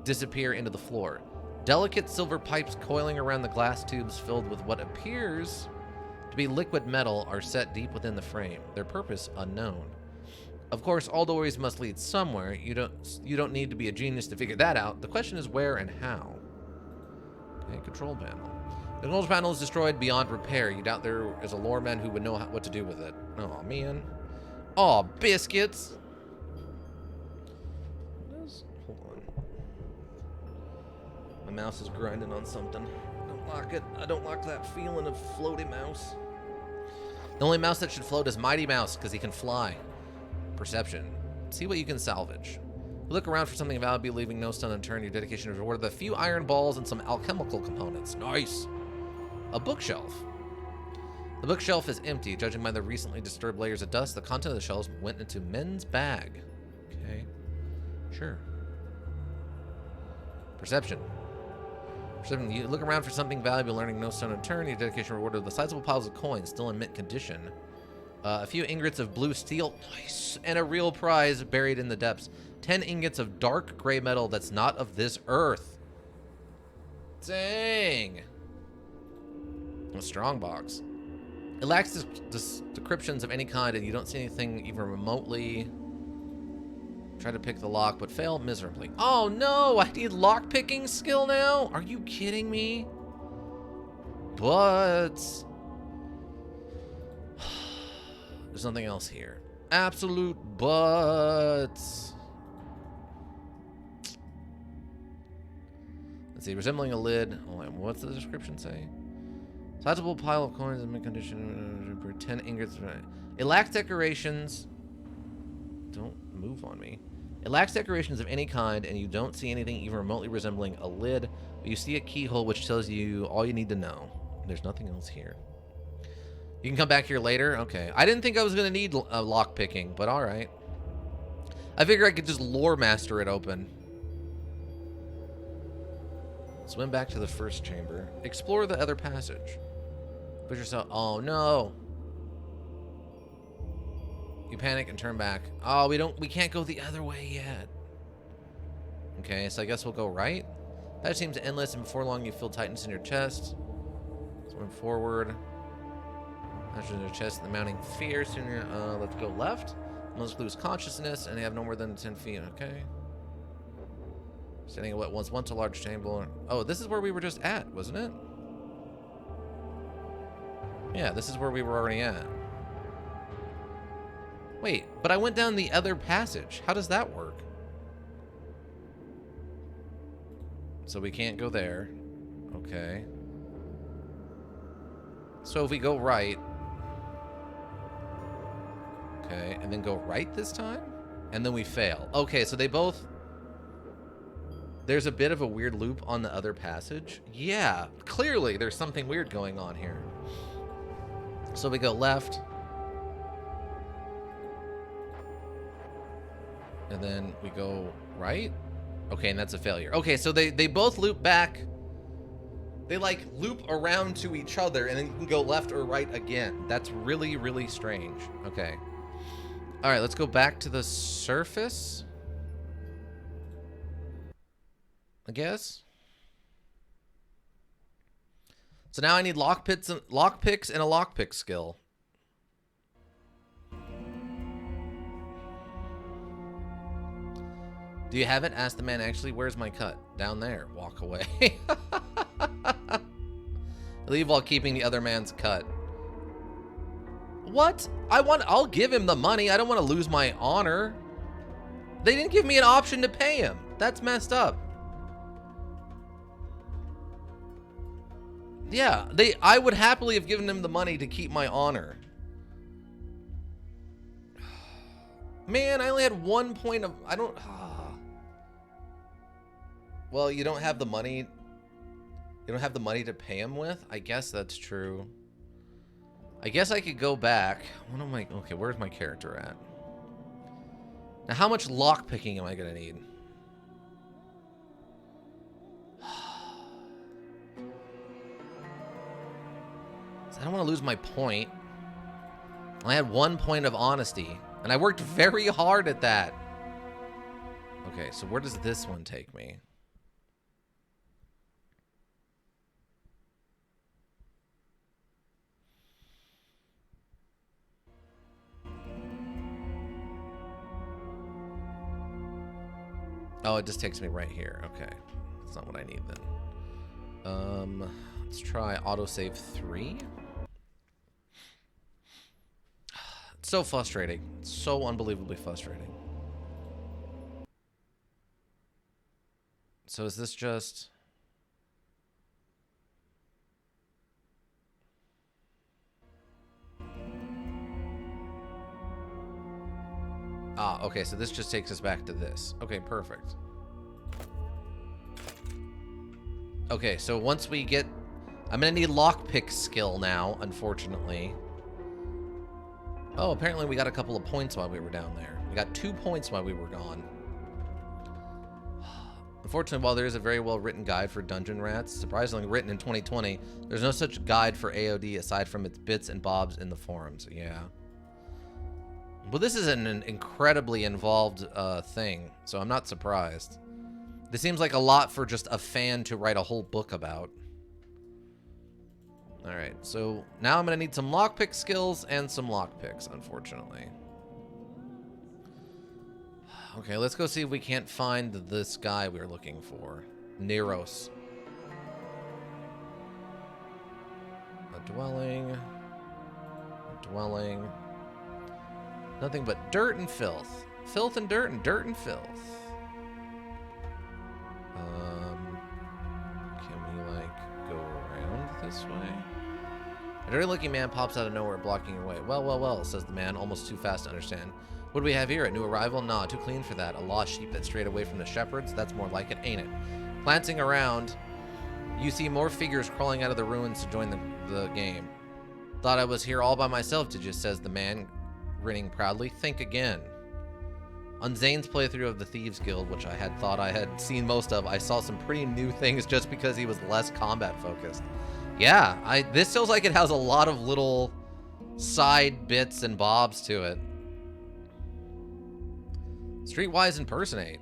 disappear into the floor. Delicate silver pipes coiling around the glass tubes filled with what appears to be liquid metal are set deep within the frame, their purpose unknown. Of course, all doorways must lead somewhere. You don't need to be a genius to figure that out. The question is where and how. Okay, control panel. The control panel is destroyed beyond repair. You doubt there is a lore man who would know what to do with it. Oh man. Oh, biscuits. Hold on. My mouse is grinding on something. Don't lock it. I don't like that feeling of floaty mouse. The only mouse that should float is Mighty Mouse, because he can fly. Perception. See what you can salvage. Look around for something valuable, leaving no stone unturned. Your dedication is rewarded with a few iron balls and some alchemical components. Nice. A bookshelf. The bookshelf is empty. Judging by the recently disturbed layers of dust, the content of the shelves went into men's bag. Okay. Sure. Perception. You look around for something valuable, learning no stone unturned. Your dedication rewarded with the sizable piles of coins, still in mint condition. A few ingots of blue steel, nice, and a real prize buried in the depths. 10 ingots of dark gray metal that's not of this earth. Dang. A strong box. It lacks descriptions of any kind, and you don't see anything even remotely. Try to pick the lock, but fail miserably. Oh no, I need lock picking skill now? Are you kidding me? But there's something else here. Absolute but. Let's Let's see, resembling a lid. Oh, wait, what's the description say? Sizable pile of coins in mint condition. 10 ingots. It lacks decorations. Don't move on me. It lacks decorations of any kind, and you don't see anything even remotely resembling a lid, but you see a keyhole which tells you all you need to know. There's nothing else here. You can come back here later? Okay. I didn't think I was going to need lock picking, but alright. I figure I could just lore master it open. Swim back to the first chamber. Explore the other passage. Put yourself... Oh, no. You panic and turn back. Oh, we can't go the other way yet. Okay, so I guess we'll go right. That seems endless, and before long you feel tightness in your chest. Swim forward. Imagine your chest and the mounting fear. Sooner, let's go left. Most lose consciousness, and they have no more than 10 feet. Okay. Standing at what was once a large chamber. Oh, this is where we were just at, wasn't it? Yeah, this is where we were already at. Wait, but I went down the other passage. How does that work? So we can't go there. Okay. So if we go right... Okay, and then go right this time? And then we fail. Okay, so they both... There's a bit of a weird loop on the other passage. Yeah, clearly there's something weird going on here. So we go left. And then we go right. Okay, and that's a failure. Okay, so they both loop back. They like loop around to each other, and then you can go left or right again. That's really, really strange. Okay. All right, let's go back to the surface, I guess. So now I need lockpicks and a lockpick skill. Do you have it? Ask the man. Actually, where's my cut? Down there. Walk away. Leave while keeping the other man's cut. What? I'll give him the money. I don't want to lose my honor. They didn't give me an option to pay him. That's messed up. Yeah, I would happily have given him the money to keep my honor. Man, I only had 1 point of... I don't... Well, you don't have the money... You don't have the money to pay him with? I guess that's true. I guess I could go back. What am I... Okay, where's my character at? Now, how much lockpicking am I going to need? I don't want to lose my point. I had 1 point of honesty, and I worked very hard at that. Okay, so where does this one take me? Oh, it just takes me right here. Okay, that's not what I need then. Let's try autosave 3. It's so frustrating. It's so unbelievably frustrating. So is this just... Ah, okay, so this just takes us back to this. Okay, perfect. Okay, so once we get... I'm gonna need lockpick skill now, unfortunately. Oh, apparently we got a couple of points while we were down there. We got 2 points while we were gone. Unfortunately, while there is a very well-written guide for dungeon rats, surprisingly written in 2020, there's no such guide for AOD aside from its bits and bobs in the forums. Yeah. Well, this is an incredibly involved thing, so I'm not surprised. This seems like a lot for just a fan to write a whole book about. Alright, so now I'm going to need some lockpick skills and some lockpicks, unfortunately. Okay, let's go see if we can't find this guy we were looking for. Neros. A dwelling. A dwelling. Nothing but dirt and filth. Filth and dirt and filth. this way? A dirty-looking man pops out of nowhere, blocking your way. Well, well, well, says the man, almost too fast to understand. What do we have here? A new arrival? Nah, too clean for that. A lost sheep that strayed away from the shepherds? That's more like it, ain't it? Glancing around, you see more figures crawling out of the ruins to join the game. Thought I was here all by myself, did you? Says the man, grinning proudly. Think again. On Zane's playthrough of the Thieves Guild, which I had thought I had seen most of, I saw some pretty new things just because he was less combat focused. Yeah, this feels like it has a lot of little side bits and bobs to it. Streetwise impersonate.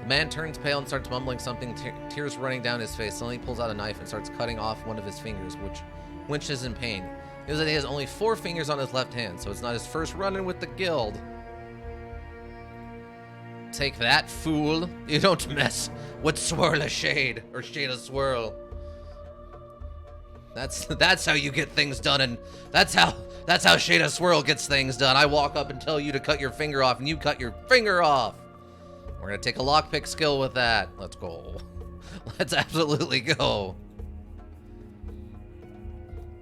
The man turns pale and starts mumbling something, tears running down his face. Suddenly he pulls out a knife and starts cutting off one of his fingers, which winches in pain. He knows that he has only 4 fingers on his left hand, so it's not his first run-in with the guild. Take that, fool. You don't mess with Swirl of Shade, or Shade of Swirl. That's how you get things done, and that's how Shade of Swirl gets things done. I walk up and tell you to cut your finger off, and you cut your finger off. We're gonna take a lockpick skill with that. Let's go. Let's absolutely go.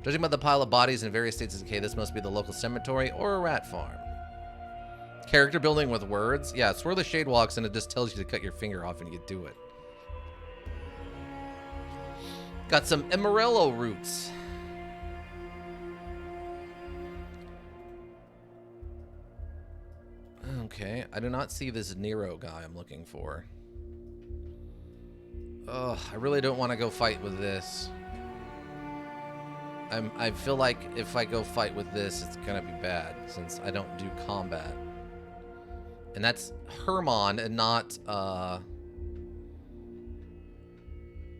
Judging by the pile of bodies in various states of decay, this must be the local cemetery or a rat farm. Character building with words? Yeah, Swirl the Shade walks and it just tells you to cut your finger off and you do it. Got some Emerello roots. Okay, I do not see this Nero guy I'm looking for. Ugh, I really don't want to go fight with this. I feel like if I go fight with this, it's gonna be bad since I don't do combat. And that's Hermon and not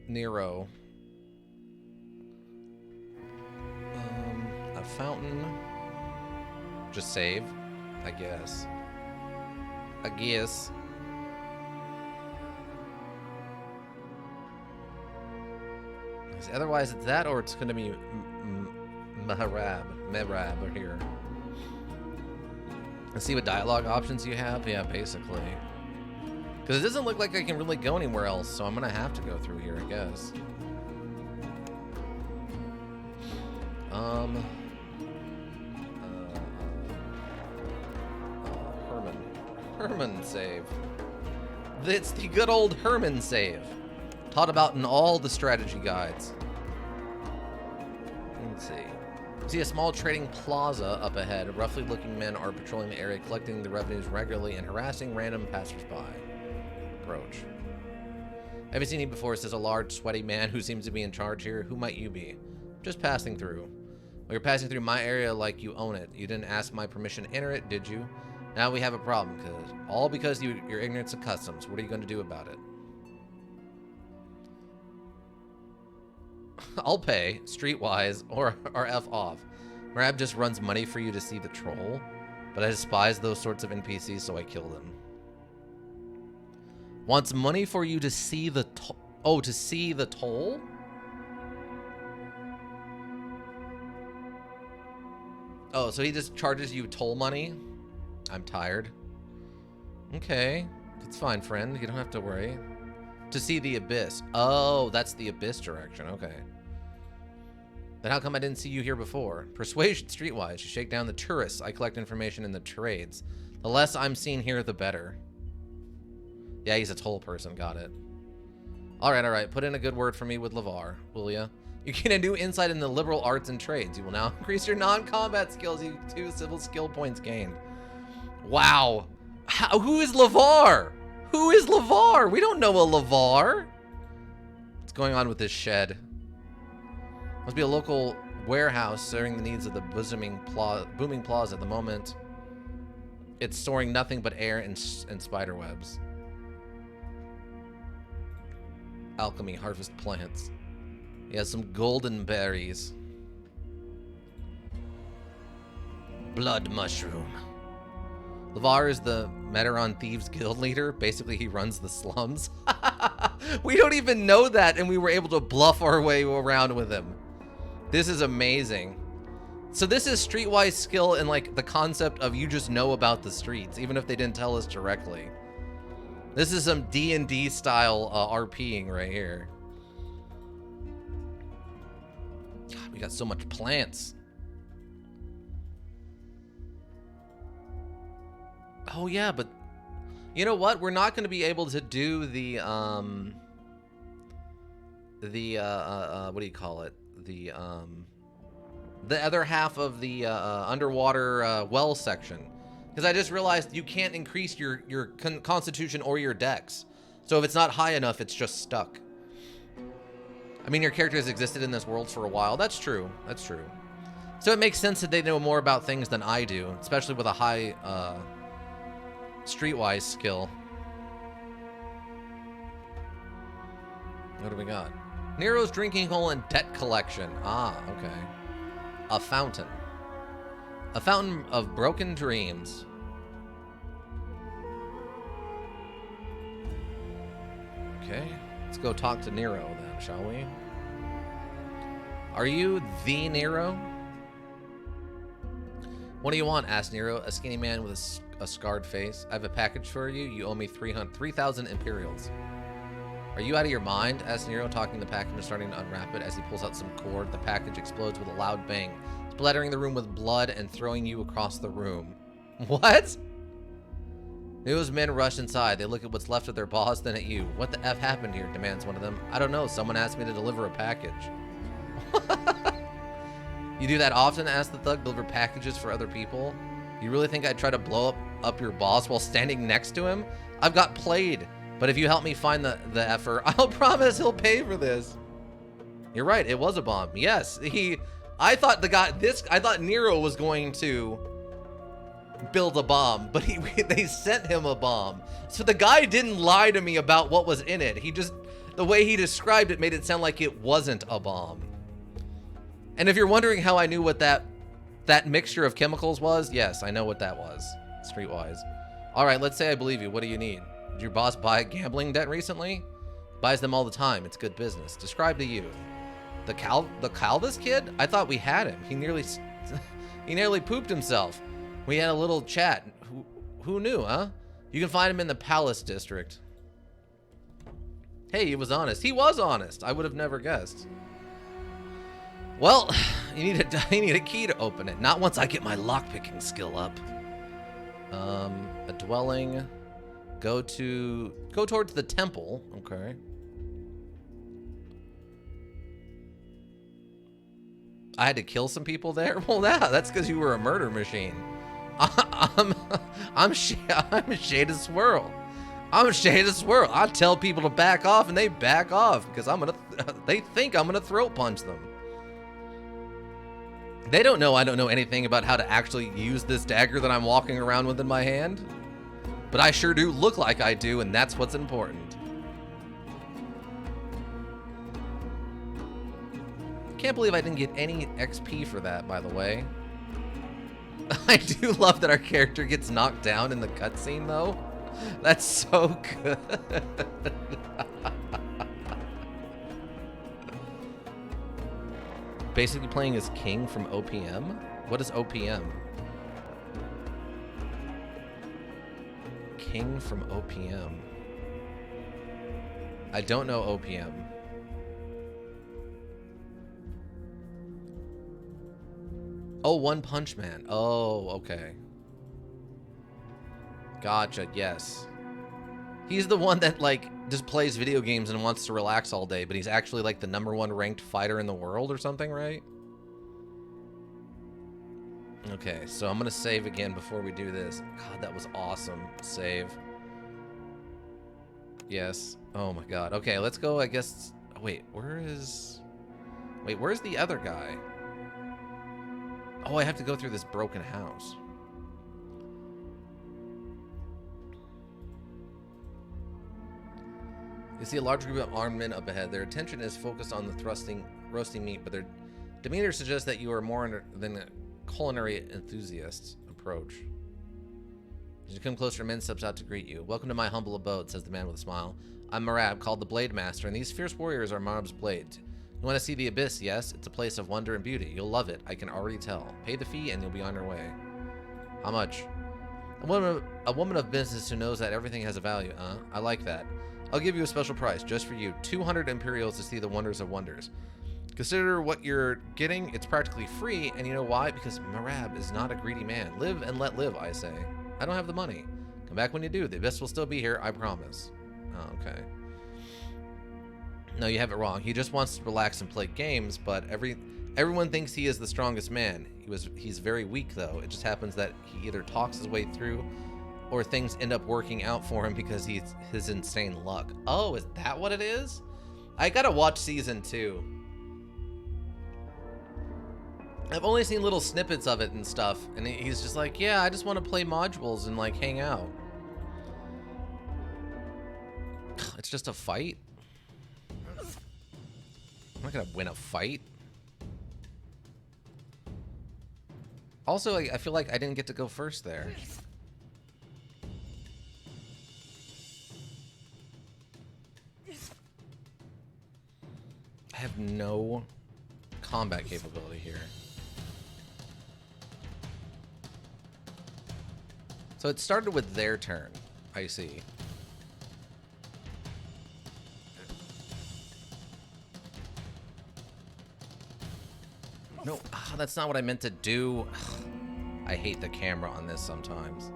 Nero. A fountain. Just save, I guess. Otherwise, it's that, or it's gonna be Merab or here. Let's see what dialogue options you have. Yeah, basically. Because it doesn't look like I can really go anywhere else, so I'm gonna have to go through here, I guess. Herman save. It's the good old Herman save. Taught about in all the strategy guides. Let's see. See a small trading plaza up ahead. Roughly looking men are patrolling the area, collecting the revenues regularly and harassing random passersby. Approach. I haven't seen you before, says a large, sweaty man who seems to be in charge here. Who might you be? Just passing through. Well, you're passing through my area like you own it. You didn't ask my permission to enter it, did you? Now we have a problem, all because your ignorance of customs. What are you going to do about it? I'll pay, streetwise, or F off. Merab just runs money for you to see the troll, but I despise those sorts of NPCs, so I kill them. Wants money for you to see the to see the toll? Oh, so he just charges you toll money? I'm tired. Okay, it's fine, friend. You don't have to worry. To see the abyss. Oh, that's the abyss direction. Okay. Then how come I didn't see you here before? Persuasion, streetwise. You shake down the tourists. I collect information in the trades. The less I'm seen here, the better. Yeah, he's a toll person. Got it. All right. Put in a good word for me with LeVar, will ya? You gain a new insight in the liberal arts and trades. You will now increase your non-combat skills. You 2 civil skill points gained. Wow. Who is LeVar? Who is LeVar? We don't know a LeVar. What's going on with this shed? Must be a local warehouse serving the needs of the booming plaza at the moment. It's storing nothing but air and spider webs. Alchemy, harvest plants. He has some golden berries. Blood mushroom. LeVar is the Meteron Thieves Guild leader. Basically, he runs the slums. We don't even know that, and we were able to bluff our way around with him. This is amazing. So this is streetwise skill and like the concept of you just know about the streets, even if they didn't tell us directly. This is some D&D style RPing right here. We got so much plants. Oh yeah, but you know what? We're not going to be able to do the what do you call it? The other half of the underwater well section, because I just realized you can't increase your constitution or your dex. So if it's not high enough, it's just stuck. I mean, your character has existed in this world for a while. That's true. That's true. So it makes sense that they know more about things than I do, especially with a high streetwise skill. What do we got? Nero's drinking hole and debt collection. Ah, okay. A fountain. A fountain of broken dreams. Okay, let's go talk to Nero then, shall we? Are you the Nero? What do you want? Asked Nero, a skinny man with a scarred face. I have a package for you. You owe me 3,000 Imperials. Are you out of your mind? Asked Nero, talking the package and starting to unwrap it. As he pulls out some cord, the package explodes with a loud bang, splattering the room with blood and throwing you across the room. What? Nero's men rush inside. They look at what's left of their boss, then at you. What the F happened here? Demands one of them. I don't know. Someone asked me to deliver a package. You do that often? Asked the thug. Deliver packages for other people? You really think I'd try to blow up your boss while standing next to him? I've got played. But if you help me find the effer, I'll promise he'll pay for this. You're right, it was a bomb. Yes, I thought Nero was going to build a bomb, but they sent him a bomb. So the guy didn't lie to me about what was in it. He just, the way he described it made it sound like it wasn't a bomb. And if you're wondering how I knew what that mixture of chemicals was, yes, I know what that was, streetwise. All right, let's say I believe you. What do you need? Did your boss buy gambling debt recently? Buys them all the time. It's good business. Describe the youth. The Calvis kid? I thought we had him. He nearly pooped himself. We had a little chat. Who knew, huh? You can find him in the Palace District. Hey, he was honest. He was honest. I would have never guessed. Well, you need a key to open it. Not once I get my lockpicking skill up. A dwelling. Go towards the temple. Okay. I had to kill some people there? Well, yeah, that's because you were a murder machine. I'm Shade of Swirl. I'm Shade of Swirl. I tell people to back off and they back off because they think I'm gonna throat punch them. They don't know I don't know anything about how to actually use this dagger that I'm walking around with in my hand. But I sure do look like I do, and that's what's important. Can't believe I didn't get any XP for that, by the way. I do love that our character gets knocked down in the cutscene, though. That's so good. Basically playing as King from OPM? What is OPM? King from OPM. I don't know OPM. Oh, One Punch Man. Oh, okay. Gotcha, yes. He's the one that, like, just plays video games and wants to relax all day, but he's actually, like, the #1 ranked fighter in the world or something, right? Okay, so I'm gonna save again before we do this. God, that was awesome. Save. Yes. Oh my god. Okay, let's go, I guess. Wait, where's the other guy? Oh, I have to go through this broken house. You see a large group of armed men up ahead. Their attention is focused on the roasting meat, but their demeanor suggests that you are more than a culinary enthusiast's approach. As you come closer, a man steps out to greet you. Welcome to my humble abode, says the man with a smile. I'm Marab, called the Blade Master, and these fierce warriors are Marab's blade. You want to see the Abyss? Yes, it's a place of wonder and beauty. You'll love it, I can already tell. Pay the fee and you'll be on your way. How much? A woman of business who knows that everything has a value, huh? I like that. I'll give you a special price, just for you. 200 Imperials to see the wonders of wonders. Consider what you're getting. It's practically free, and you know why? Because Marab is not a greedy man. Live and let live, I say. I don't have the money. Come back when you do. The abyss will still be here, I promise. Oh, okay. No, you have it wrong. He just wants to relax and play games, but everyone thinks he is the strongest man. He's very weak, though. It just happens that he either talks his way through, or things end up working out for him because he's his insane luck. Oh, is that what it is? I gotta watch season 2. I've only seen little snippets of it and stuff, and he's just like, yeah, I just want to play modules and like hang out. It's just a fight. I'm not gonna win a fight. Also, I feel like I didn't get to go first there. I have no combat capability here. So it started with their turn, I see. No, that's not what I meant to do. I hate the camera on this sometimes.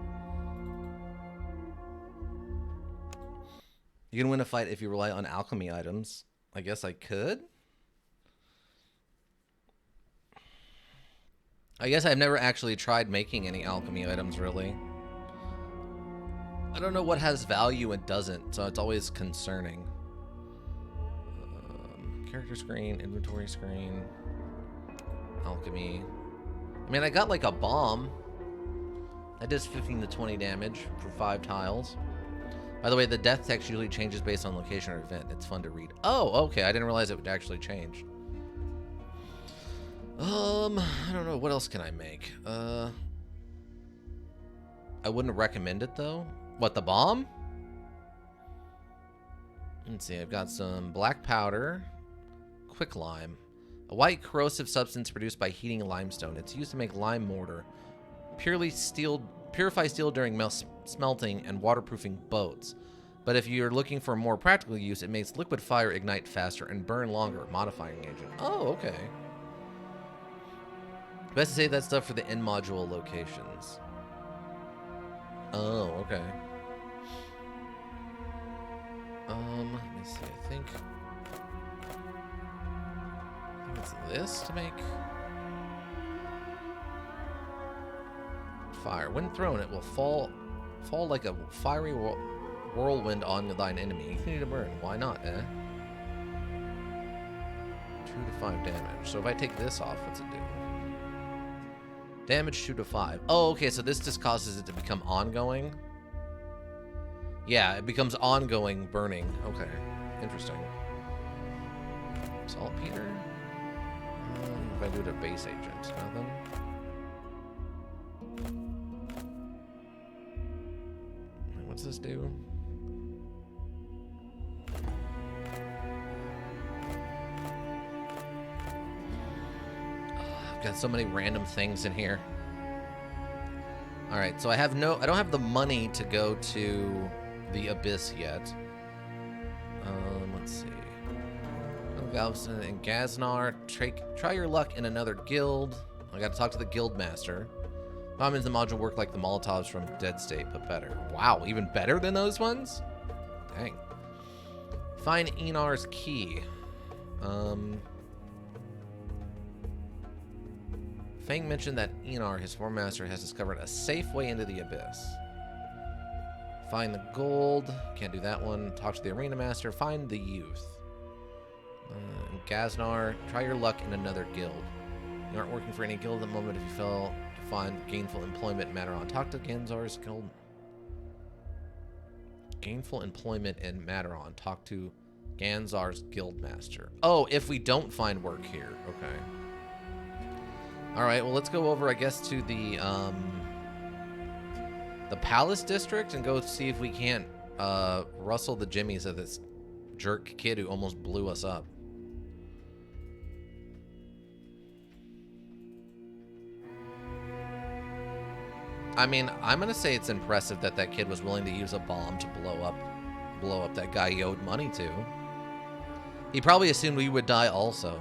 You can win a fight if you rely on alchemy items. I guess I could. I guess I've never actually tried making any alchemy items, really. I don't know what has value and doesn't, so it's always concerning. Character screen, inventory screen, alchemy. I mean, I got like a bomb. That does 15 to 20 damage for 5 tiles. By the way, the death text usually changes based on location or event. It's fun to read. Oh, okay. I didn't realize it would actually change. I don't know. What else can I make? I wouldn't recommend it, though. What, the bomb? Let's see. I've got some black powder, quicklime, a white corrosive substance produced by heating limestone. It's used to make lime mortar. Purify steel during smelting and waterproofing boats. But if you're looking for a more practical use, it makes liquid fire ignite faster and burn longer, modifying agent. Oh, okay. Best to save that stuff for the in-module locations. Oh, okay. Let me see, I think it's this to make fire. When thrown, it will fall like a fiery whirlwind on thine enemy. You continue to burn. Why not, eh? 2 to 5 damage. So if I take this off, what's it do? Damage 2 to 5. Oh, okay, so this just causes it to become ongoing. Yeah, it becomes ongoing burning. Okay, interesting. Saltpeter? If I do it at base agent, nothing. What's this do? I've got so many random things in here. All right, so I don't have the money to go to the Abyss yet. Let's see. Galveston and Gaznar, try your luck in another guild. I got to talk to the guild master. Bombs in the module work like the Molotovs from Dead State, but better. Wow, even better than those ones? Dang. Find Enar's key. Fang mentioned that Enar, his former master, has discovered a safe way into the Abyss. Find the gold. Can't do that one. Talk to the arena master. Find the youth. Gaznar, try your luck in another guild. You aren't working for any guild at the moment. If you fail to find gainful employment in Matteron, talk to Ganzar's guild. Gainful employment in Matteron. Talk to Ganzar's guild master. Oh, if we don't find work here. Okay. All right, well, let's go over, I guess, to the Palace District and go see if we can't rustle the jimmies of this jerk kid who almost blew us up. I mean, I'm gonna say it's impressive that that kid was willing to use a bomb to blow up that guy he owed money to. He probably assumed we would die also.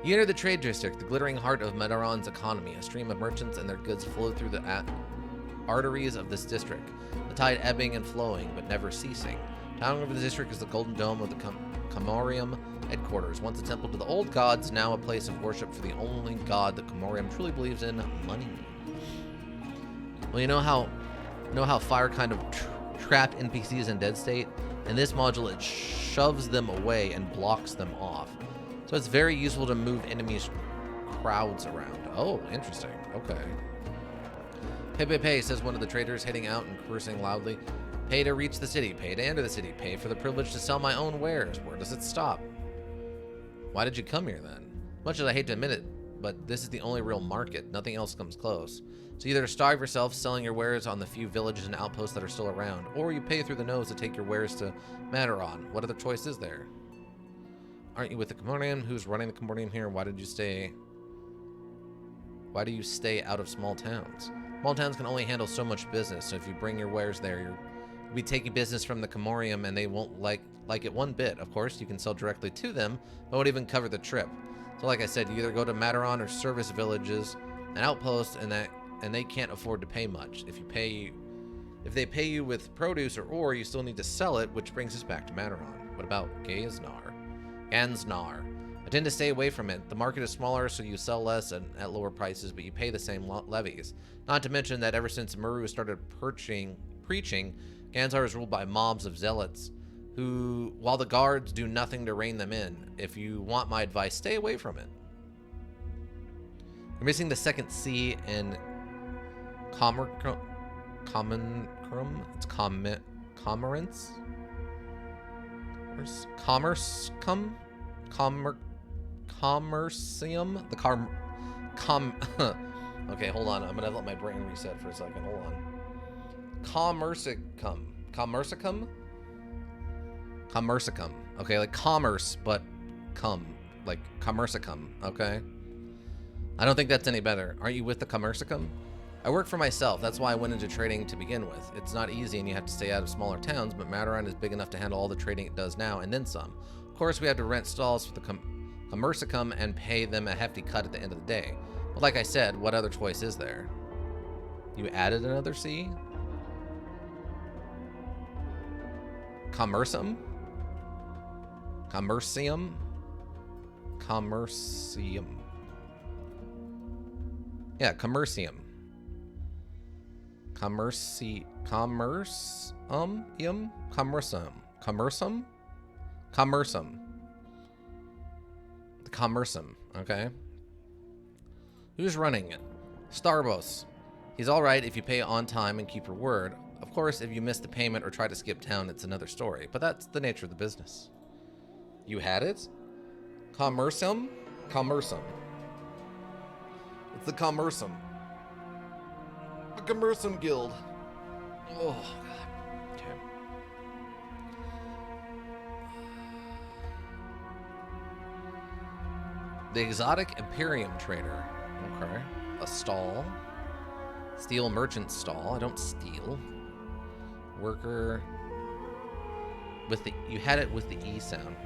You enter the trade district, the glittering heart of Medaron's economy. A stream of merchants and their goods flow through the arteries of this district, the tide ebbing and flowing, but never ceasing. Towering over the district is the golden dome of the Comorium headquarters, once a temple to the old gods, now a place of worship for the only god that Comorium truly believes in, money. Well, you know how fire kind of trapped NPCs in dead state? In this module, it shoves them away and blocks them off. So it's very useful to move enemies' crowds around. Oh, interesting. Okay. Pay, says one of the traders, heading out and cursing loudly. Pay to reach the city. Pay to enter the city. Pay for the privilege to sell my own wares. Where does it stop? Why did you come here then? Much as I hate to admit it, but this is the only real market. Nothing else comes close. So either starve yourself selling your wares on the few villages and outposts that are still around, or you pay through the nose to take your wares to Madaron. What other choice is there? Aren't you with the Comorium? Who's running the Comorium here? Why do you stay out of small towns? Small towns can only handle so much business, so if you bring your wares there, you'll be taking business from the Comorium and they won't like it one bit. Of course, you can sell directly to them, but won't even cover the trip. So like I said, you either go to Madaron or service villages and outposts, and they can't afford to pay much. If they pay you with produce or ore, you still need to sell it, which brings us back to Madaron. What about Gansnar? I tend to stay away from it. The market is smaller, so you sell less and at lower prices, but you pay the same levies. Not to mention that ever since Muru started preaching, Gansar is ruled by mobs of zealots, who, while the guards do nothing to rein them in. If you want my advice, stay away from it. We're missing the second C in Commercrum. It's Commerance? Commercum? Commercium? Okay, hold on. I'm gonna let my brain reset for a second. Hold on. Commercicum? Okay, like commerce, but like commercicum, okay? I don't think that's any better. Aren't you with the commercicum? I work for myself. That's why I went into trading to begin with. It's not easy and you have to stay out of smaller towns, but Madaron is big enough to handle all the trading it does now and then some. Of course, we have to rent stalls for the commercicum and pay them a hefty cut at the end of the day. But like I said, what other choice is there? You added another C? Commercium? Commercium? Commercium. Yeah, commercium. Commercium? The commercium, okay. Who's running it? Starbos. He's alright if you pay on time and keep your word. Of course, if you miss the payment or try to skip town, it's another story. But that's the nature of the business. You had it? Commercium? Commercium. It's the commercium. The commercium guild. Oh, God. Okay. The exotic Imperium trader. Okay. A stall. Steel merchant stall. I don't steal. Worker. With the, you had it with the E sound.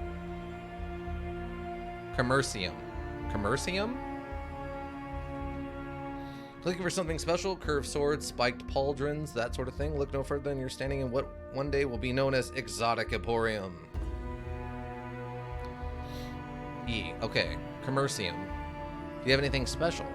Commercium. Commercium? Looking for something special? Curved swords, spiked pauldrons, that sort of thing? Look no further than you're standing in what one day will be known as Exotic Emporium. E. Okay. Commercium. Do you have anything special?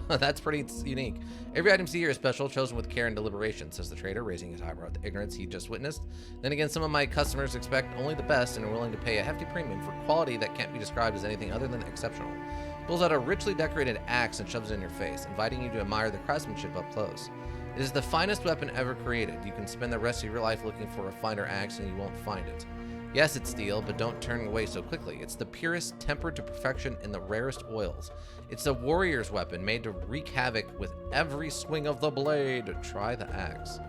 That's pretty unique. Every item see here is special, chosen with care and deliberation, says the trader, raising his eyebrow at the ignorance he just witnessed. Then again, some of my customers expect only the best and are willing to pay a hefty premium for quality that can't be described as anything other than exceptional. Pulls out a richly decorated axe and shoves it in your face, inviting you to admire the craftsmanship up close. It is the finest weapon ever created. You can spend the rest of your life looking for a finer axe and you won't find it. Yes, it's steel, but don't turn away so quickly. It's the purest, tempered to perfection in the rarest oils. It's a warrior's weapon made to wreak havoc with every swing of the blade. Try the axe.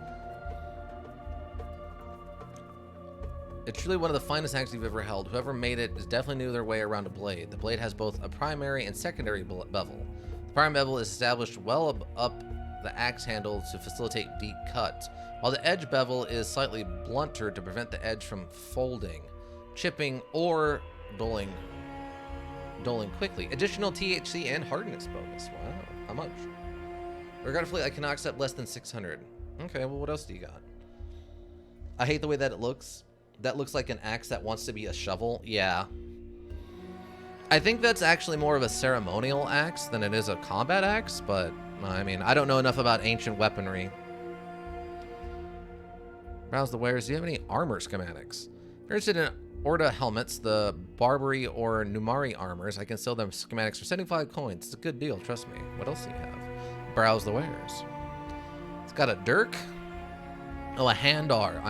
It's truly one of the finest axes you've ever held. Whoever made it is definitely knew their way around a blade. The blade has both a primary and secondary bevel. The primary bevel is established well up the axe handle to facilitate deep cuts, while the edge bevel is slightly blunter to prevent the edge from folding, chipping, or dulling doling quickly. Additional THC and hardness bonus. Wow. How much? Regretfully, I cannot accept less than 600. Okay, well, what else do you got? I hate the way that it looks. That looks like an axe that wants to be a shovel. Yeah. I think that's actually more of a ceremonial axe than it is a combat axe, but, I mean, I don't know enough about ancient weaponry. Browse the wares. Do you have any armor schematics? If you're interested in Orda helmets, the Barbary or Numari armors, I can sell them schematics for 75 coins. It's a good deal, trust me. What else do you have? Browse the wares. It's got a dirk. Oh, a handar.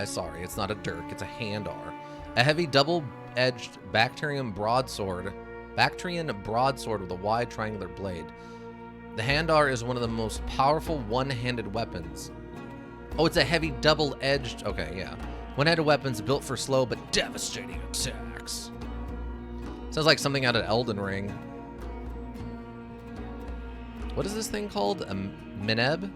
Sorry, it's not a dirk, it's a handar. A heavy double-edged Bactrian broadsword with a wide triangular blade. The handar is one of the most powerful one-handed weapons. Oh, it's a heavy double-edged, okay, yeah. One-handed weapons built for slow but devastating attacks. Sounds like something out of Elden Ring. What is this thing called? A mineb?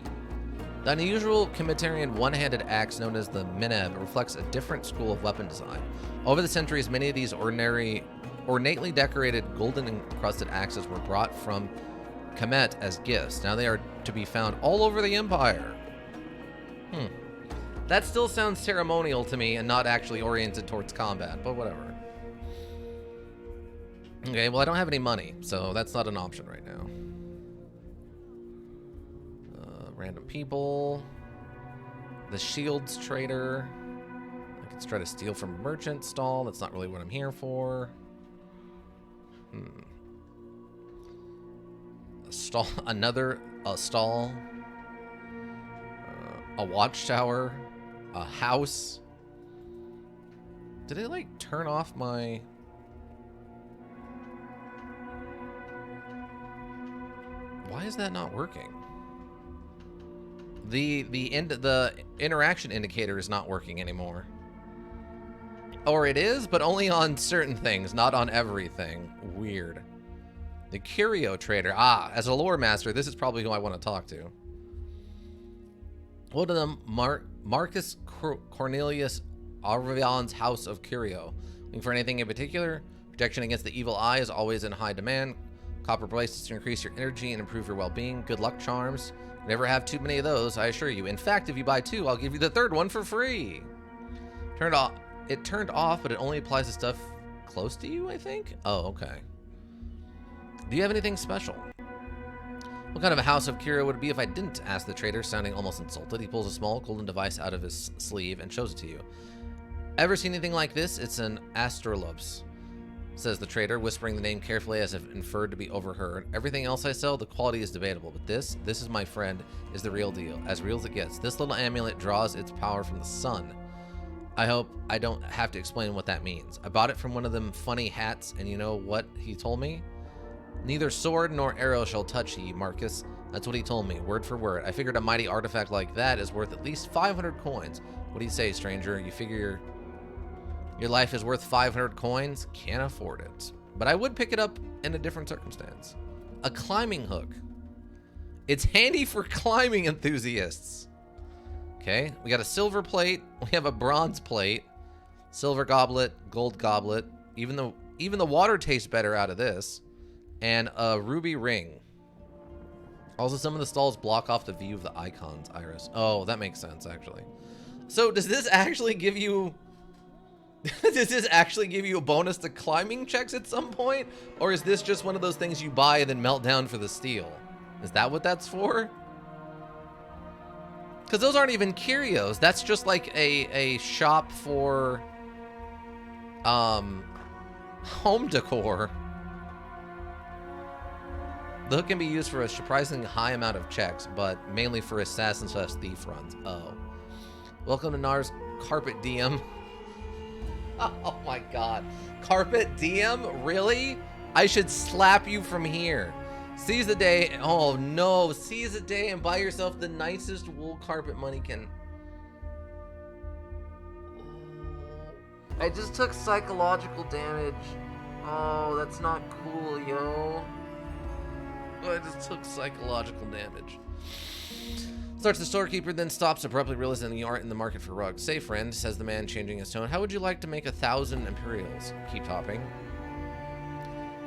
The unusual Cimitarian one-handed axe known as the mineb reflects a different school of weapon design. Over the centuries, many of these ornately decorated golden encrusted axes were brought from Kemet as gifts. Now they are to be found all over the Empire. That still sounds ceremonial to me and not actually oriented towards combat, but whatever. Okay, well, I don't have any money, so that's not an option right now. Random people. The shields trader. I could try to steal from a merchant stall. That's not really what I'm here for. A stall. A stall. A watchtower. A house. Did it like turn off my... Why is that not working? The interaction indicator is not working anymore. Or it is, but only on certain things, not on everything. Weird. The curio trader. Ah, as a lore master, this is probably who I want to talk to. What of them? Marcus Cornelius Arvion's House of Curio. Looking for anything in particular? Protection against the evil eye is always in high demand. Copper bracelets to increase your energy and improve your well-being. Good luck charms. Never have too many of those, I assure you. In fact, if you buy 2, I'll give you the 3rd one for free. It turned off, but it only applies to stuff close to you, I think? Oh, okay. Do you have anything special? What kind of a house of Curio would it be if I didn't? Asked the trader, sounding almost insulted. He pulls a small golden device out of his sleeve and shows it to you. Ever seen anything like this? It's an astrolabe, says the trader, whispering the name carefully as if inferred to be overheard. Everything else I sell, the quality is debatable, but this is my friend, is the real deal, as real as it gets. This little amulet draws its power from the sun. I hope I don't have to explain what that means. I bought it from one of them funny hats, and you know what he told me? Neither sword nor arrow shall touch ye, Marcus. That's what he told me, word for word. I figured a mighty artifact like that is worth at least 500 coins. What do you say, stranger? You figure your life is worth 500 coins? Can't afford it. But I would pick it up in a different circumstance. A climbing hook. It's handy for climbing enthusiasts. Okay, we got a silver plate. We have a bronze plate. Silver goblet, gold goblet. Even the water tastes better out of this. And a ruby ring. Also, some of the stalls block off the view of the icon's iris. Oh, that makes sense, actually. So, does this actually give you... Does this actually give you a bonus to climbing checks at some point? Or is this just one of those things you buy and then melt down for the steel? Is that what that's for? Because those aren't even curios. That's just like a shop for home decor. The hook can be used for a surprisingly high amount of checks, but mainly for assassin/thief runs. Oh. Welcome to Nar's Carpet Diem. Oh my god. Carpet Diem? Really? I should slap you from here. Seize the day. Oh no. Seize the day and buy yourself the nicest wool carpet money can. I just took psychological damage. Oh, that's not cool, yo. I just took psychological damage. Starts the storekeeper, then stops abruptly, realizing you aren't in the market for rugs. Say, friend, says the man, changing his tone. How would you like to make 1,000 Imperials? Keep topping.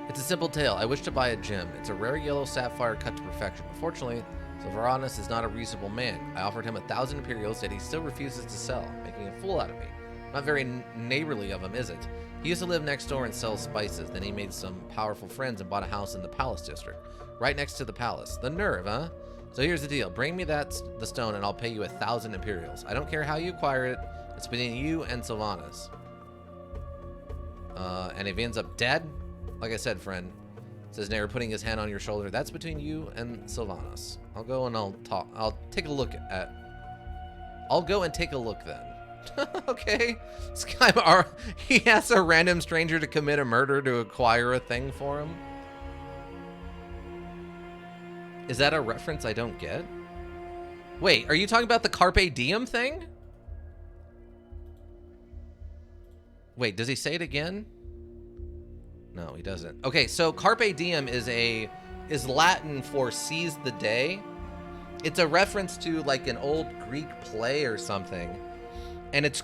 It's a simple tale. I wish to buy a gem. It's a rare yellow sapphire cut to perfection. Unfortunately, Silveranos is not a reasonable man. I offered him 1,000 imperials, yet he still refuses to sell, making a fool out of me. Not very neighborly of him, is it? He used to live next door and sell spices. Then he made some powerful friends and bought a house in the palace district, right next to the palace. The nerve, huh? So here's the deal. Bring me the stone and I'll pay you 1,000 imperials. I don't care how you acquire it. It's between you and Silvanas. And if he ends up dead, like I said, friend, says Nair, putting his hand on your shoulder, that's between you and Silvanas. I'll go and I'll take a look at. I'll go and take a look then. Okay. This guy, he asks a random stranger to commit a murder to acquire a thing for him. Is that a reference I don't get? Wait, are you talking about the Carpe Diem thing? Wait, does he say it again? No, he doesn't. Okay, so Carpe Diem is Latin for seize the day. It's a reference to like an old Greek play or something. And it's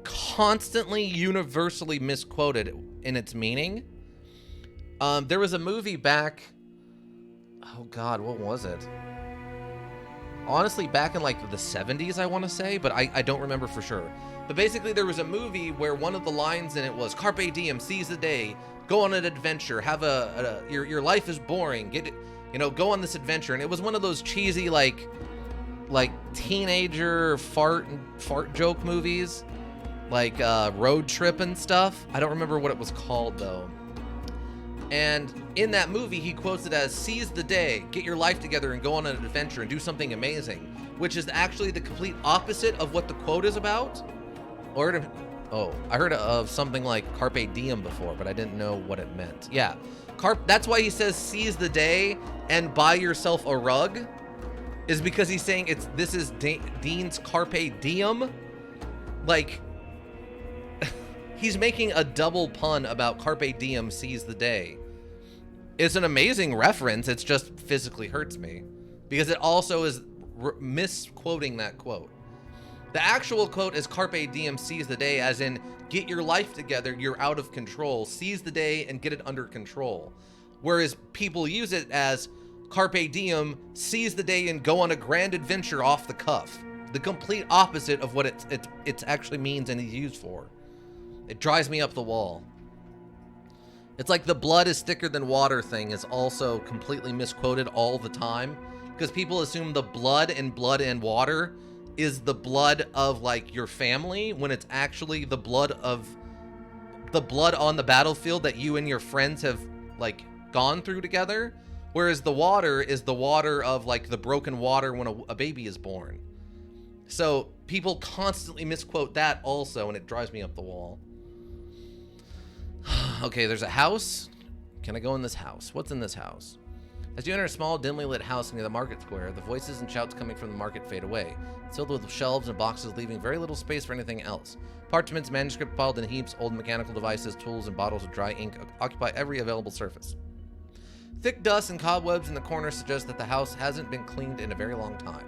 constantly universally misquoted in its meaning. There was a movie back, oh God, what was it? Honestly, back in like the 70s, I want to say, but I don't remember for sure. But basically, there was a movie where one of the lines in it was "Carpe diem, seize the day, go on an adventure, have your life is boring, get it, go on this adventure." And it was one of those cheesy like teenager fart joke movies, like Road Trip and stuff. I don't remember what it was called though. And in that movie, he quotes it as "seize the day, get your life together, and go on an adventure and do something amazing," which is actually the complete opposite of what the quote is about. I heard of something like Carpe Diem before, but I didn't know what it meant. Yeah, that's why he says "seize the day and buy yourself a rug," is because he's saying this is Dean's Carpe Diem. Like, he's making a double pun about Carpe Diem, seize the day. It's an amazing reference. It's just physically hurts me because it also is misquoting that quote. The actual quote is Carpe Diem, seize the day, as in get your life together, you're out of control, seize the day and get it under control. Whereas people use it as Carpe Diem, seize the day and go on a grand adventure off the cuff. The complete opposite of what it actually means and is used for. It drives me up the wall. It's like the blood is thicker than water thing is also completely misquoted all the time because people assume the blood and water is the blood of like your family when it's actually the blood on the battlefield that you and your friends have like gone through together, whereas the water is the water of like the broken water when a baby is born. So people constantly misquote that also, and it drives me up the wall. Okay, there's a house. Can I go in this house? What's in this house? As you enter a small, dimly lit house near the market square, the voices and shouts coming from the market fade away. It's filled with shelves and boxes, leaving very little space for anything else. Parchments, manuscript piled in heaps, old mechanical devices, tools, and bottles of dry ink occupy every available surface. Thick dust and cobwebs in the corners suggest that the house hasn't been cleaned in a very long time.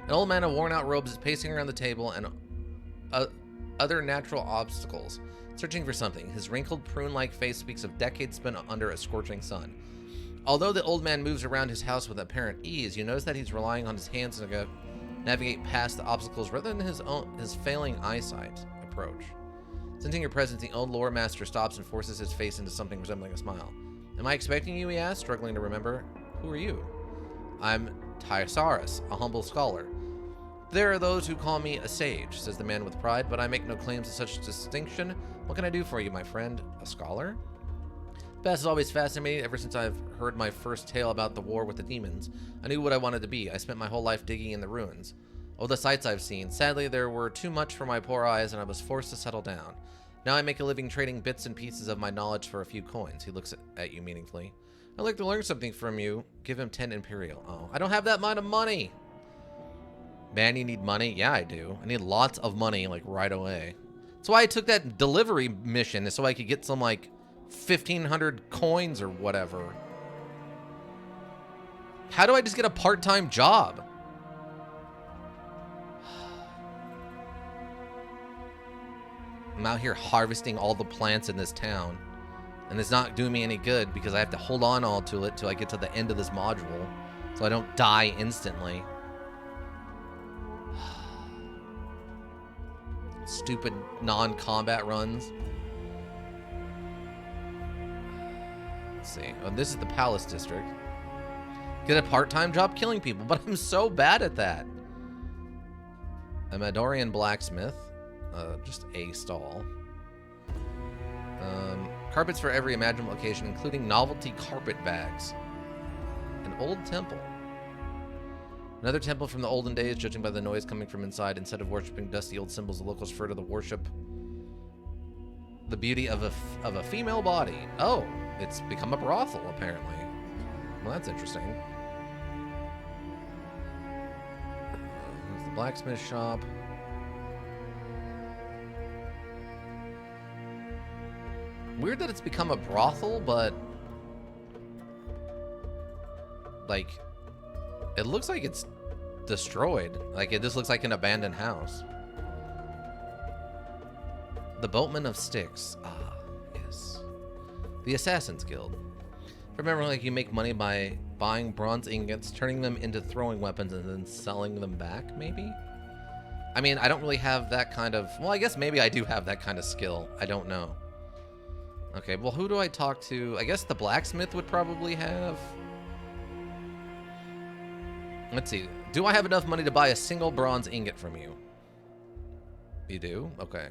An old man in worn-out robes is pacing around the table and other natural obstacles, searching for something. His wrinkled, prune-like face speaks of decades spent under a scorching sun. Although the old man moves around his house with apparent ease, you notice that he's relying on his hands to navigate past the obstacles rather than his failing eyesight approach. Sensing your presence, the old lore master stops and forces his face into something resembling a smile. "Am I expecting you?" he asks, struggling to remember. "Who are you?" "I'm Tyosaurus, a humble scholar." "There are those who call me a sage," says the man with pride, "but I make no claims to such distinction. What can I do for you, my friend? A scholar?" The past has always fascinated me ever since I've heard my first tale about the war with the demons. I knew what I wanted to be. I spent my whole life digging in the ruins. Oh, the sights I've seen. Sadly, there were too much for my poor eyes, and I was forced to settle down. Now I make a living trading bits and pieces of my knowledge for a few coins. He looks at you meaningfully. "I'd like to learn something from you." Give him 10 imperial. Oh, I don't have that amount of money. Man, you need money? Yeah, I do. I need lots of money, like, right away. That's why I took that delivery mission, is so I could get some, like, 1,500 coins or whatever. How do I just get a part-time job? I'm out here harvesting all the plants in this town. And it's not doing me any good because I have to hold on all to it till I get to the end of this module so I don't die instantly. Stupid non-combat runs. Let's see. Oh, this is the Palace District. Get a part-time job killing people, but I'm so bad at that. A Madorian blacksmith. Just a stall. Carpets for every imaginable occasion, including novelty carpet bags. An old temple. Another temple from the olden days, judging by the noise coming from inside. Instead of worshipping dusty old symbols, the locals refer to the worship the beauty of a female body. Oh, it's become a brothel, apparently. Well, that's interesting. There's the blacksmith shop. Weird that it's become a brothel, but like it looks like it's destroyed. Like this looks like an abandoned house. The Boatman of Styx. Ah, yes. The Assassin's Guild. Remember, like you make money by buying bronze ingots, turning them into throwing weapons, and then selling them back, maybe? I mean, I don't really have that kind of... Well, I guess maybe I do have that kind of skill. I don't know. Okay, well, who do I talk to? I guess the blacksmith would probably have... Let's see. Do I have enough money to buy a single bronze ingot from you? You do? Okay.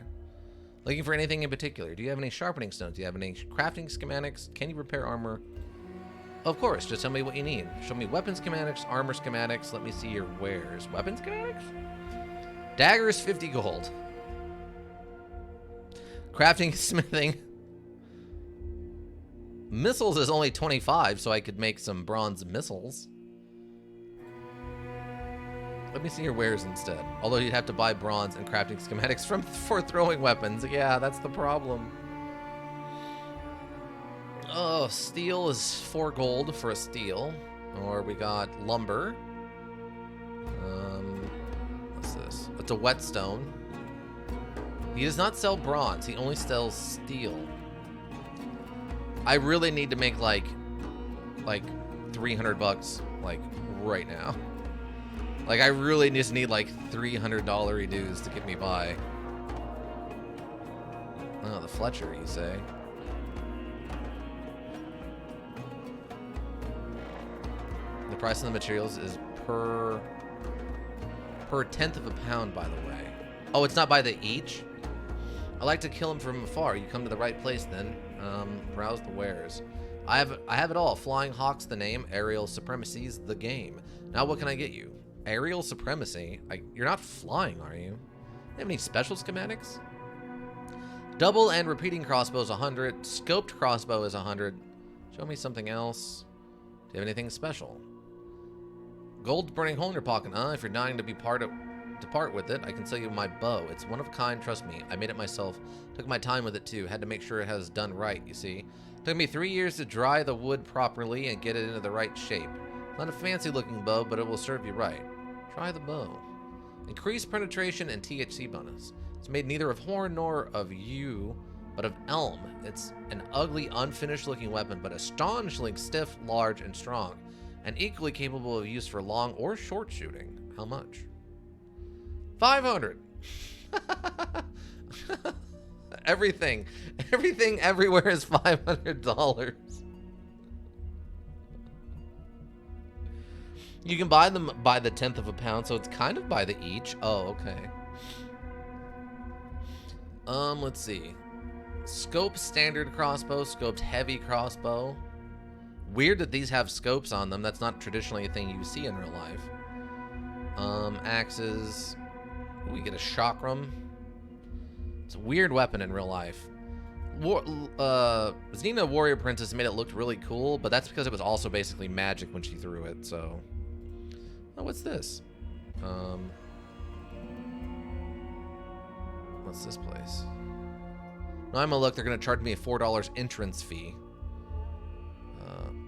Looking for anything in particular? Do you have any sharpening stones? Do you have any crafting schematics? Can you repair armor? Of course, just tell me what you need. Show me weapon schematics, armor schematics. Let me see your wares. Weapon schematics? Daggers, 50 gold. Crafting, smithing. Missiles is only 25, so I could make some bronze missiles. Let me see your wares instead. Although you'd have to buy bronze and crafting schematics for throwing weapons. Yeah, that's the problem. Oh, steel is 4 gold for a steel. Or we got lumber. What's this? It's a whetstone. He does not sell bronze. He only sells steel. I really need to make like 300 bucks like right now. Like I really just need like $300 dues to get me by. Oh, the Fletcher, you say? The price of the materials is per tenth of a pound, by the way. Oh, it's not by the each? I like to kill him from afar. You come to the right place then. Browse the wares. I have it all. Flying Hawk's the name. Aerial Supremacy's the game. Now what can I get you? Aerial Supremacy? You're not flying, are you? Have any special schematics? Double and repeating crossbow is 100. Scoped crossbow is 100. Show me something else. Do you have anything special? Gold burning hole in your pocket, huh? If you're dying to part with it, I can sell you my bow. It's one of a kind, trust me. I made it myself. Took my time with it too. Had to make sure it has done right, you see. Took me 3 years to dry the wood properly and get it into the right shape. Not a fancy looking bow, but it will serve you right. Try the bow. Increased penetration and THC bonus. It's made neither of horn nor of yew, but of elm. It's an ugly, unfinished looking weapon, but astonishingly stiff, large, and strong, and equally capable of use for long or short shooting. How much? 500. Everything everywhere is $500. You can buy them by the tenth of a pound, so it's kind of by the each. Oh, okay. Let's see. Scope standard crossbow, scoped heavy crossbow. Weird that these have scopes on them. That's not traditionally a thing you see in real life. Axes. We get a chakram. It's a weird weapon in real life. Xena Warrior Princess made it look really cool, but that's because it was also basically magic when she threw it, so... Oh, what's this? What's this place? No, I'm gonna look. They're gonna charge me a $4 entrance fee.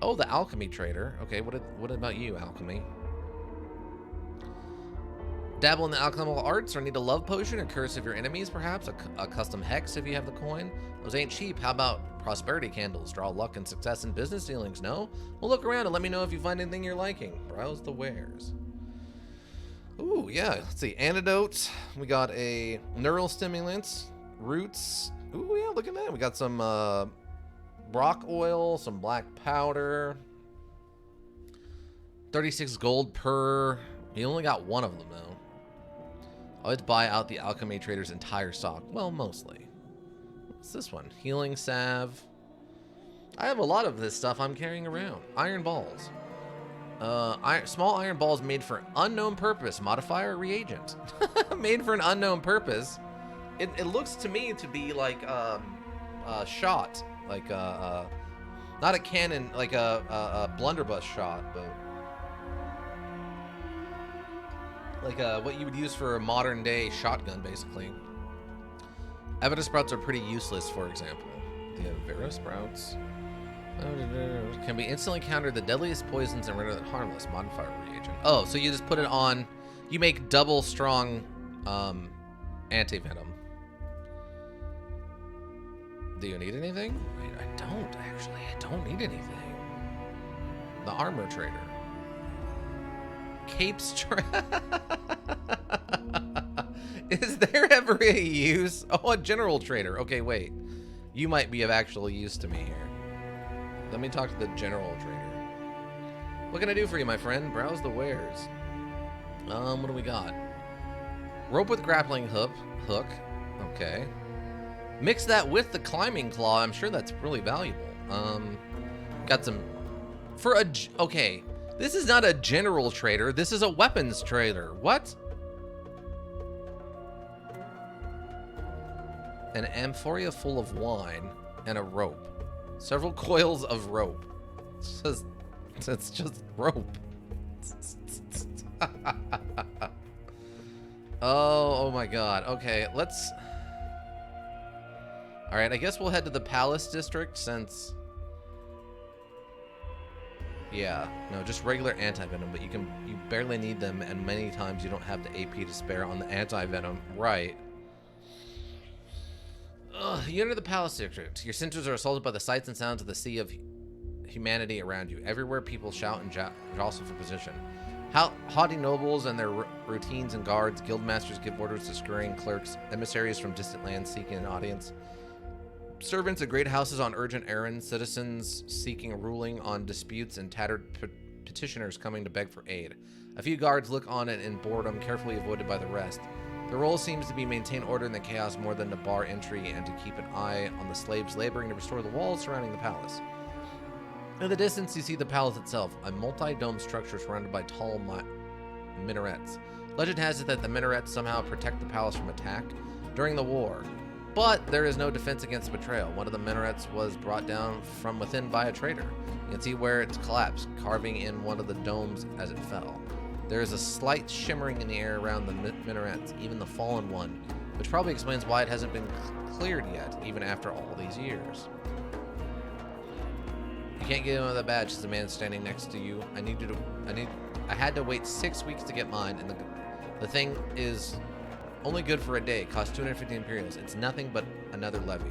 Oh, the alchemy trader. Okay, what about you, alchemy? Dabble in the alchemical arts or need a love potion or curse of your enemies, perhaps? A custom hex if you have the coin? Those ain't cheap. How about prosperity candles? Draw luck and success in business dealings, no? Well, look around and let me know if you find anything you're liking. Browse the wares. Ooh, yeah. Let's see. Antidotes. We got a neural stimulants. Roots. Ooh, yeah, look at that. We got some rock oil, some black powder. 36 gold per. You only got one of them, though. Always buy out the alchemy trader's entire stock. Well, mostly. What's this one? Healing salve. I have a lot of this stuff I'm carrying around. Iron balls. Small iron balls made for unknown purpose. Modifier reagent. Made for an unknown purpose. It looks to me to be like a shot. Like not a cannon, like a blunderbuss shot, but like what you would use for a modern day shotgun, basically. Avada sprouts are pretty useless, for example. The Avada sprouts can be instantly counter the deadliest poisons and render them harmless. Modifier reagent. Oh, so you just put it on. You make double strong anti-venom. Do you need anything? Wait, I don't actually. I don't need anything. The armor trader. Capes Is there ever a use? Oh, a general trader. Okay, wait. You might be of actual use to me here. Let me talk to the general trader. What can I do for you, my friend? Browse the wares. What do we got? Rope with grappling hook. Okay. Mix that with the climbing claw. I'm sure that's really valuable. Got some okay. This is not a general trader. This is a weapons trader. What? An amphoria full of wine and a rope. Several coils of rope. It's just rope. Oh my god. Okay, let's... Alright, I guess we'll head to the Palace District since... Yeah, no, just regular anti-venom, but you barely need them, and many times you don't have the AP to spare on the anti-venom. Right. Ugh, you enter the Palace District. Your senses are assaulted by the sights and sounds of the sea of humanity around you. Everywhere people shout and jostle for position. Haughty nobles and their routines and guards, guildmasters give orders to scurrying clerks, emissaries from distant lands seeking an audience. Servants at great houses on urgent errands, citizens seeking a ruling on disputes, and tattered petitioners coming to beg for aid. A few guards look on it in boredom, carefully avoided by the rest. The role seems to be maintain order in the chaos more than to bar entry and to keep an eye on the slaves laboring to restore the walls surrounding the palace. In the distance, you see the palace itself, a multi-dome structure surrounded by tall minarets. Legend has it that the minarets somehow protect the palace from attack during the war. But there is no defense against betrayal. One of the minarets was brought down from within by a traitor. You can see where it's collapsed, carving in one of the domes as it fell. There is a slight shimmering in the air around the minarets, even the fallen one, which probably explains why it hasn't been cleared yet, even after all these years. You can't get him with a badge, says the man standing next to you. I had to wait 6 weeks to get mine, and the thing is only good for a day. It costs 250 Imperials. It's nothing but another levy.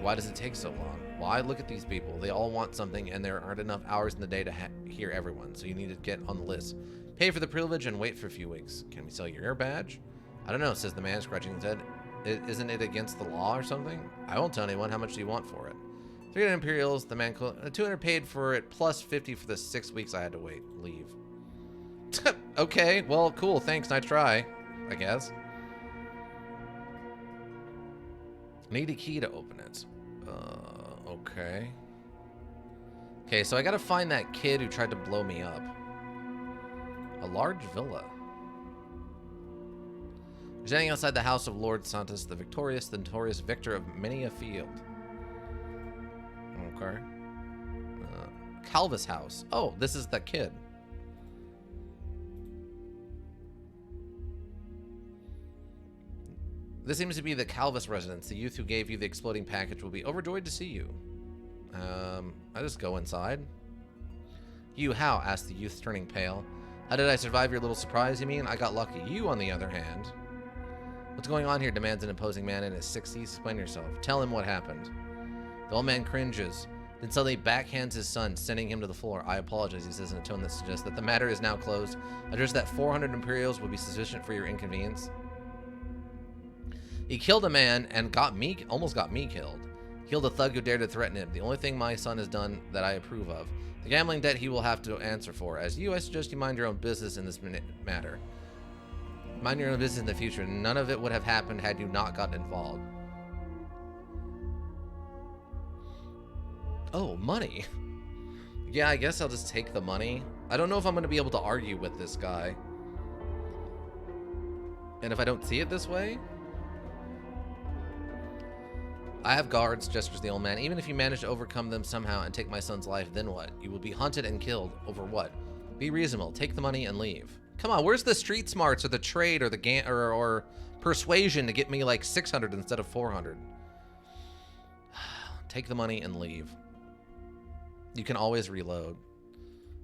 Why does it take so long? Why? Look at these people. They all want something, and there aren't enough hours in the day to hear everyone, so you need to get on the list. Pay for the privilege and wait for a few weeks. Can we sell your badge? I don't know, says the man, scratching his head. Isn't it against the law or something? I won't tell anyone. How much do you want for it? 300 Imperials, the man... 200 paid for it, plus 50 for the 6 weeks I had to wait. Leave. Okay, well, cool. Thanks. Nice try, I guess. Need a key to open it. Okay. Okay, so I gotta find that kid who tried to blow me up. A large villa. You're standing outside the house of Lord Santos, the notorious victor of many a field. Okay. Calvis house. Oh, this is the kid. This seems to be the Calvis residence. The youth who gave you the exploding package will be overjoyed to see you. I just go inside. You how? Asked the youth, turning pale. How did I survive your little surprise, you mean? I got lucky. You, on the other hand. What's going on here, demands an imposing man in his 60s. Explain yourself. Tell him what happened. The old man cringes, then suddenly backhands his son, sending him to the floor. I apologize, he says in a tone that suggests that the matter is now closed. Address that 400 Imperials will be sufficient for your inconvenience. He killed a man and almost got me killed. Killed a thug who dared to threaten him. The only thing my son has done that I approve of. The gambling debt he will have to answer for. As you, I suggest you mind your own business in this matter. Mind your own business in the future. None of it would have happened had you not gotten involved. Oh, money. Yeah, I guess I'll just take the money. I don't know if I'm going to be able to argue with this guy. And if I don't see it this way... I have guards, gestures the old man. Even if you manage to overcome them somehow and take my son's life, then what? You will be hunted and killed. Over what? Be reasonable. Take the money and leave. Come on, where's the street smarts or the trade or the or persuasion to get me like 600 instead of 400? Take the money and leave. You can always reload.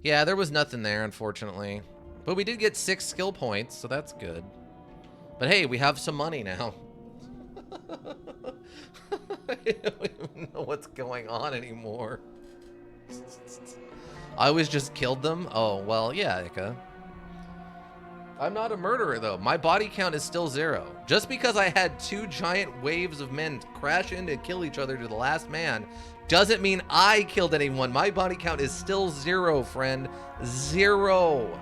Yeah, there was nothing there, unfortunately. But we did get 6 skill points, so that's good. But hey, we have some money now. I don't even know what's going on anymore. I always just killed them? Oh, well, yeah, Ika. I'm not a murderer, though. My body count is still 0. Just because I had 2 giant waves of men crash in and kill each other to the last man doesn't mean I killed anyone. My body count is still 0, friend. 0.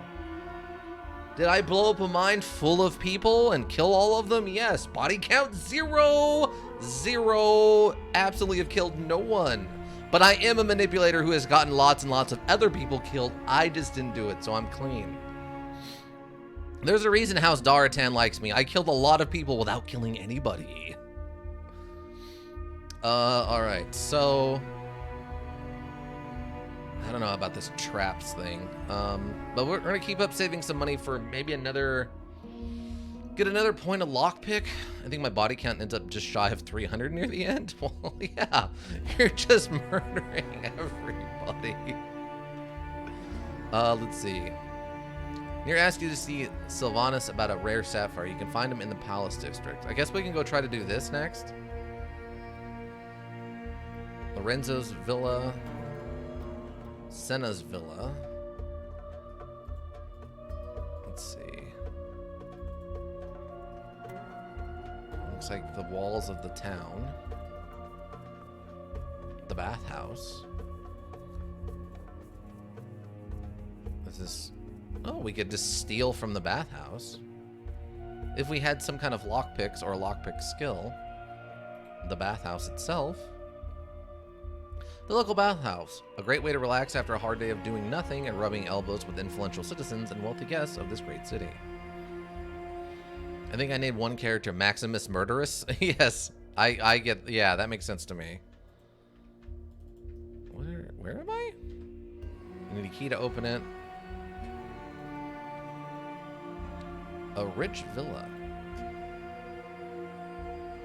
Did I blow up a mine full of people and kill all of them? Yes. Body count 0. 0. Absolutely have killed no one. But I am a manipulator who has gotten lots and lots of other people killed. I just didn't do it, so I'm clean. There's a reason House Daratan likes me. I killed a lot of people without killing anybody. Alright, so... I don't know about this traps thing. But we're gonna keep up saving some money for maybe another... Get another point of lockpick. I think my body count ends up just shy of 300 near the end. Well, yeah, you're just murdering everybody. Let's see. Near asked you to see Sylvanus about a rare sapphire. You can find him in the Palace District. I guess we can go try to do this next. Lorenzo's Villa. Senna's Villa. Let's see. Looks like the walls of the town. The bathhouse. Is this... Oh, we could just steal from the bathhouse. If we had some kind of lockpicks or lockpick skill. The bathhouse itself. The local bathhouse. A great way to relax after a hard day of doing nothing and rubbing elbows with influential citizens and wealthy guests of this great city. I think I named one character Maximus Murderous. Yes, I get... Yeah, that makes sense to me. Where am I? I need a key to open it. A rich villa.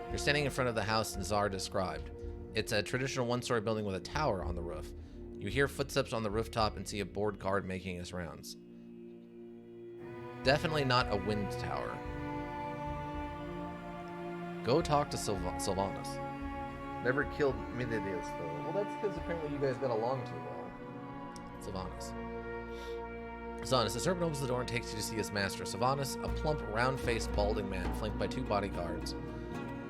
You're standing in front of the house Nazar described. It's a traditional one-story building with a tower on the roof. You hear footsteps on the rooftop and see a bored guard making his rounds. Definitely not a wind tower. Go talk to Sylvanus. Never killed Minidius, though. Well, that's because apparently you guys got along too well. Sylvanus. Sylvanus, the servant opens the door and takes you to see his master. Sylvanus, a plump, round-faced, balding man, flanked by 2 bodyguards,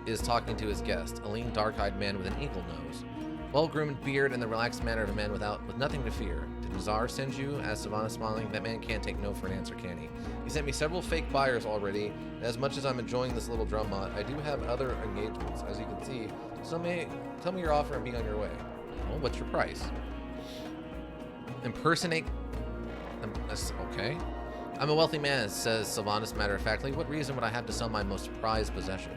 is talking to his guest, a lean, dark-eyed man with an eagle nose. Well-groomed beard and the relaxed manner of a man with nothing to fear. Did Nazar send you? Asked Sylvanus, smiling. That man can't take no for an answer, can he? He sent me several fake buyers already, and as much as I'm enjoying this little drum mod, I do have other engagements, as you can see. So tell me your offer and be on your way. Well, what's your price? Impersonate... Okay. I'm a wealthy man, says Sylvanus matter-of-factly. What reason would I have to sell my most prized possession?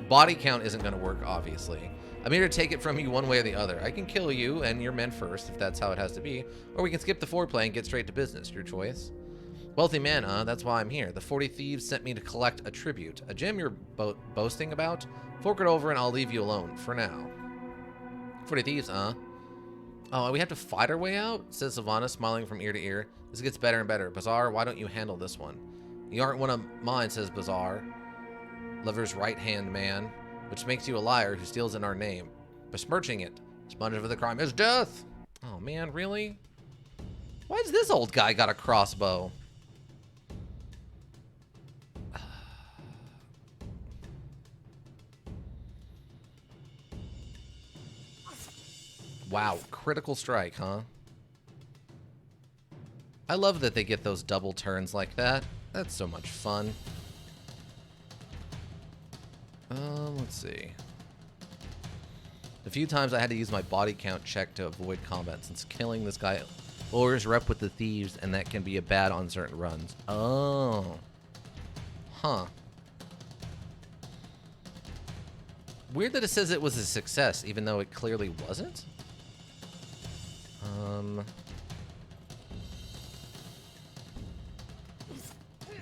Body count isn't going to work, obviously. I'm here to take it from you one way or the other. I can kill you and your men first, if that's how it has to be, or we can skip the foreplay and get straight to business. Your choice. Wealthy man, that's why I'm here. The 40 thieves sent me to collect a tribute. A gem you're boasting about? Fork it over and I'll leave you alone, for now. 40 thieves, Oh, we have to fight our way out? Says Savannah, smiling from ear to ear. This gets better and better. Bazaar, why don't you handle this one? You aren't one of mine, says Bazaar, Lover's right-hand man, which makes you a liar who steals in our name. Besmirching it. Sponge of the crime is death. Oh, man, really? Why's this old guy got a crossbow? Wow, critical strike, huh? I love that they get those double turns like that. That's so much fun. Let's see. A few times I had to use my body count check to avoid combat, since killing this guy lowers rep with the thieves, and that can be a bad on certain runs. Oh. Huh. Weird that it says it was a success, even though it clearly wasn't.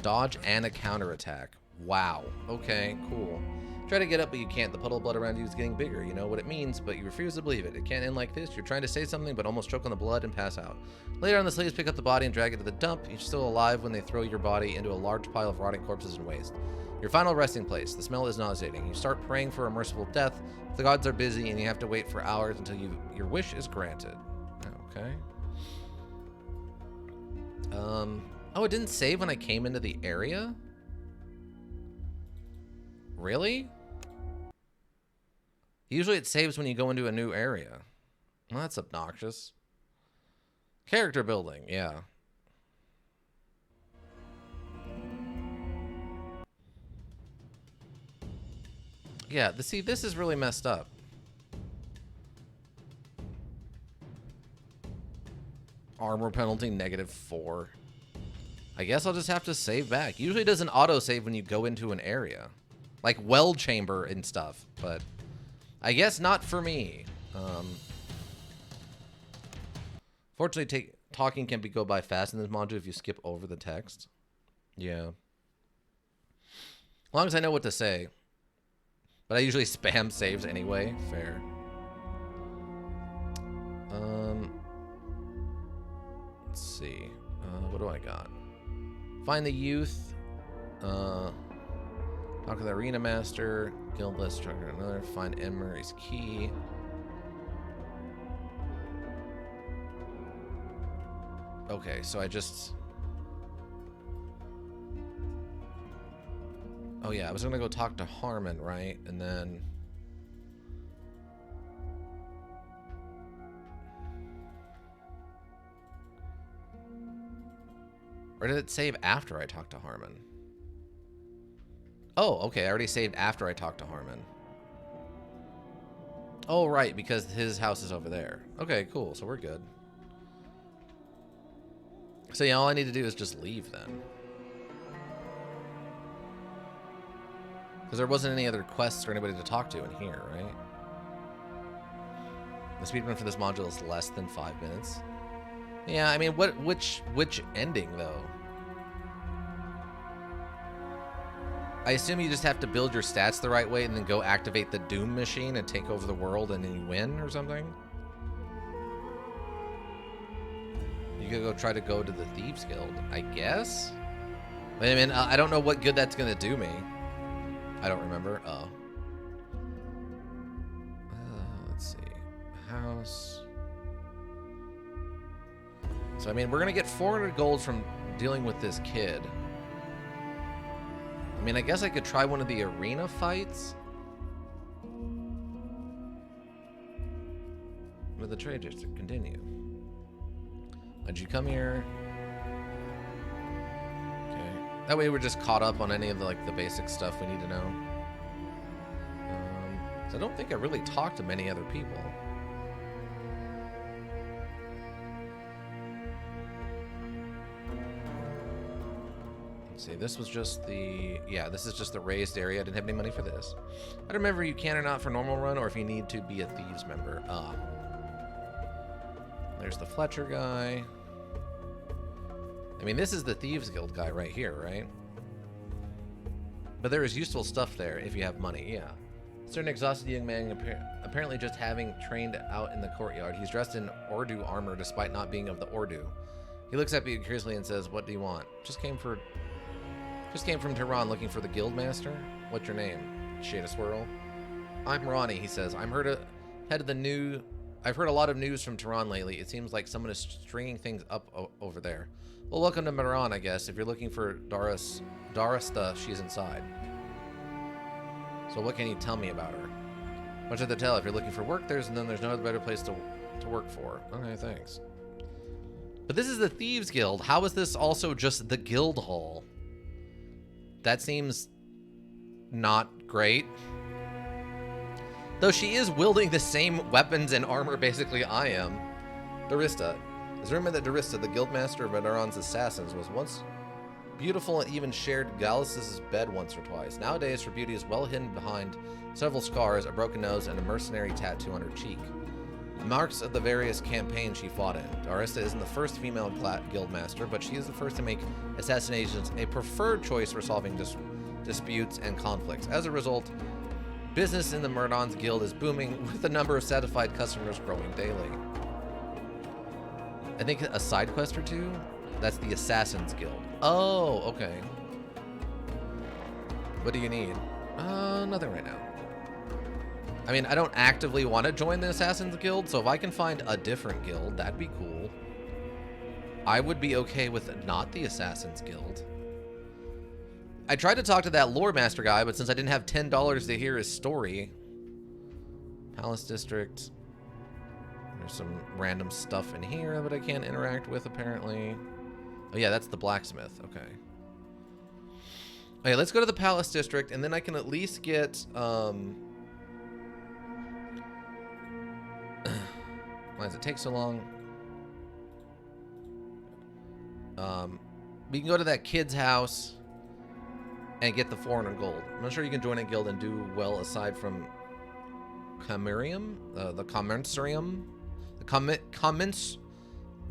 Dodge and a counterattack. Wow. Okay, cool. Try to get up, but you can't. The puddle of blood around you is getting bigger. You know what it means, but you refuse to believe it. It can't end like this. You're trying to say something, but almost choke on the blood and pass out. Later on, the slaves pick up the body and drag it to the dump. You're still alive when they throw your body into a large pile of rotting corpses and waste. Your final resting place. The smell is nauseating. You start praying for a merciful death. The gods are busy, and you have to wait for hours until your wish is granted. Okay. Oh, it didn't save when I came into the area? Really? Usually it saves when you go into a new area. Well, that's obnoxious. Character building, yeah. Yeah, see, this is really messed up. Armor penalty, -4. I guess I'll just have to save back. Usually it doesn't auto-save when you go into an area. Like Weld Chamber and stuff, but I guess not for me. Fortunately, talking can go by fast in this module if you skip over the text. Yeah. As long as I know what to say. But I usually spam saves anyway. Fair. Let's see. What do I got? Find the youth. Talk to the arena master. Guild list. Try another. Find Emery's key. Okay, so I just... Oh yeah, I was gonna go talk to Harmon, right? And then... Or did it save after I talked to Harmon? Oh, okay, I already saved after I talked to Harmon. Oh, right, because his house is over there. Okay, cool, so we're good. So yeah, all I need to do is just leave then. Because there wasn't any other quests or anybody to talk to in here, right? The speedrun for this module is less than 5 minutes. Yeah, I mean, which ending, though? I assume you just have to build your stats the right way and then go activate the Doom machine and take over the world and then you win or something? You could go try to go to the Thieves Guild, I guess? I mean, I don't know what good that's going to do me. I don't remember. Oh. Let's see. House. So, I mean, we're going to get 400 gold from dealing with this kid. I mean, I guess I could try one of the arena fights. With the trade district. Continue. Why'd you come here? Okay. That way we're just caught up on any of the basic stuff we need to know. So I don't think I really talked to many other people. See, this was just the... Yeah, this is just the raised area. I didn't have any money for this. I don't remember you can or not for normal run, or if you need to be a Thieves member. There's the Fletcher guy. I mean, this is the Thieves Guild guy right here, right? But there is useful stuff there if you have money, yeah. Certain exhausted young man, apparently just having trained out in the courtyard. He's dressed in Ordu armor despite not being of the Ordu. He looks at you curiously and says, "What do you want?" Just came from Tehran looking for the guild master. What's your name? Shade of Swirl. I'm Ronnie, he says. I've heard a lot of news from Tehran lately. It seems like someone is stringing things up over there. Well, welcome to Tehran, I guess. If you're looking for Darasta, she's inside. So what can you tell me about her? Much of the tell. If you're looking for work, there's no other better place to work for. Okay, thanks. But this is the Thieves Guild. How is this also just the guild hall? That seems not great. Though she is wielding the same weapons and armor basically I am. Darista. It's rumored that Darista, the guildmaster of Adoran's assassins, was once beautiful and even shared Gallus' bed once or twice. Nowadays, her beauty is well hidden behind several scars, a broken nose, and a mercenary tattoo on her cheek. Marks of the various campaigns she fought in. Darista isn't the first female guildmaster, but she is the first to make assassinations a preferred choice for solving disputes and conflicts. As a result, business in the Murdon's Guild is booming, with the number of satisfied customers growing daily. I think a side quest or two? That's the Assassin's Guild. Oh, okay. What do you need? Nothing right now. I mean, I don't actively want to join the Assassin's Guild, so if I can find a different guild, that'd be cool. I would be okay with not the Assassin's Guild. I tried to talk to that lore master guy, but since I didn't have $10 to hear his story... Palace District. There's some random stuff in here that I can't interact with, apparently. Oh yeah, that's the blacksmith. Okay. Okay, let's go to the Palace District, and then I can at least get... Why does it take so long? We can go to that kid's house and get the 400 gold. I'm not sure you can join a guild and do well aside from Commercium, the Commercium,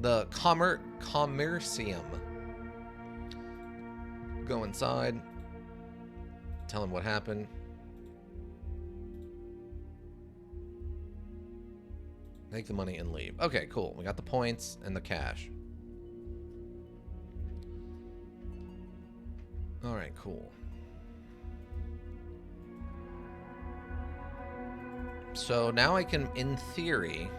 the Commercium. Go inside. Tell him what happened. Take the money and leave. Okay, cool. We got the points and the cash. All right, cool. So now I can, in theory,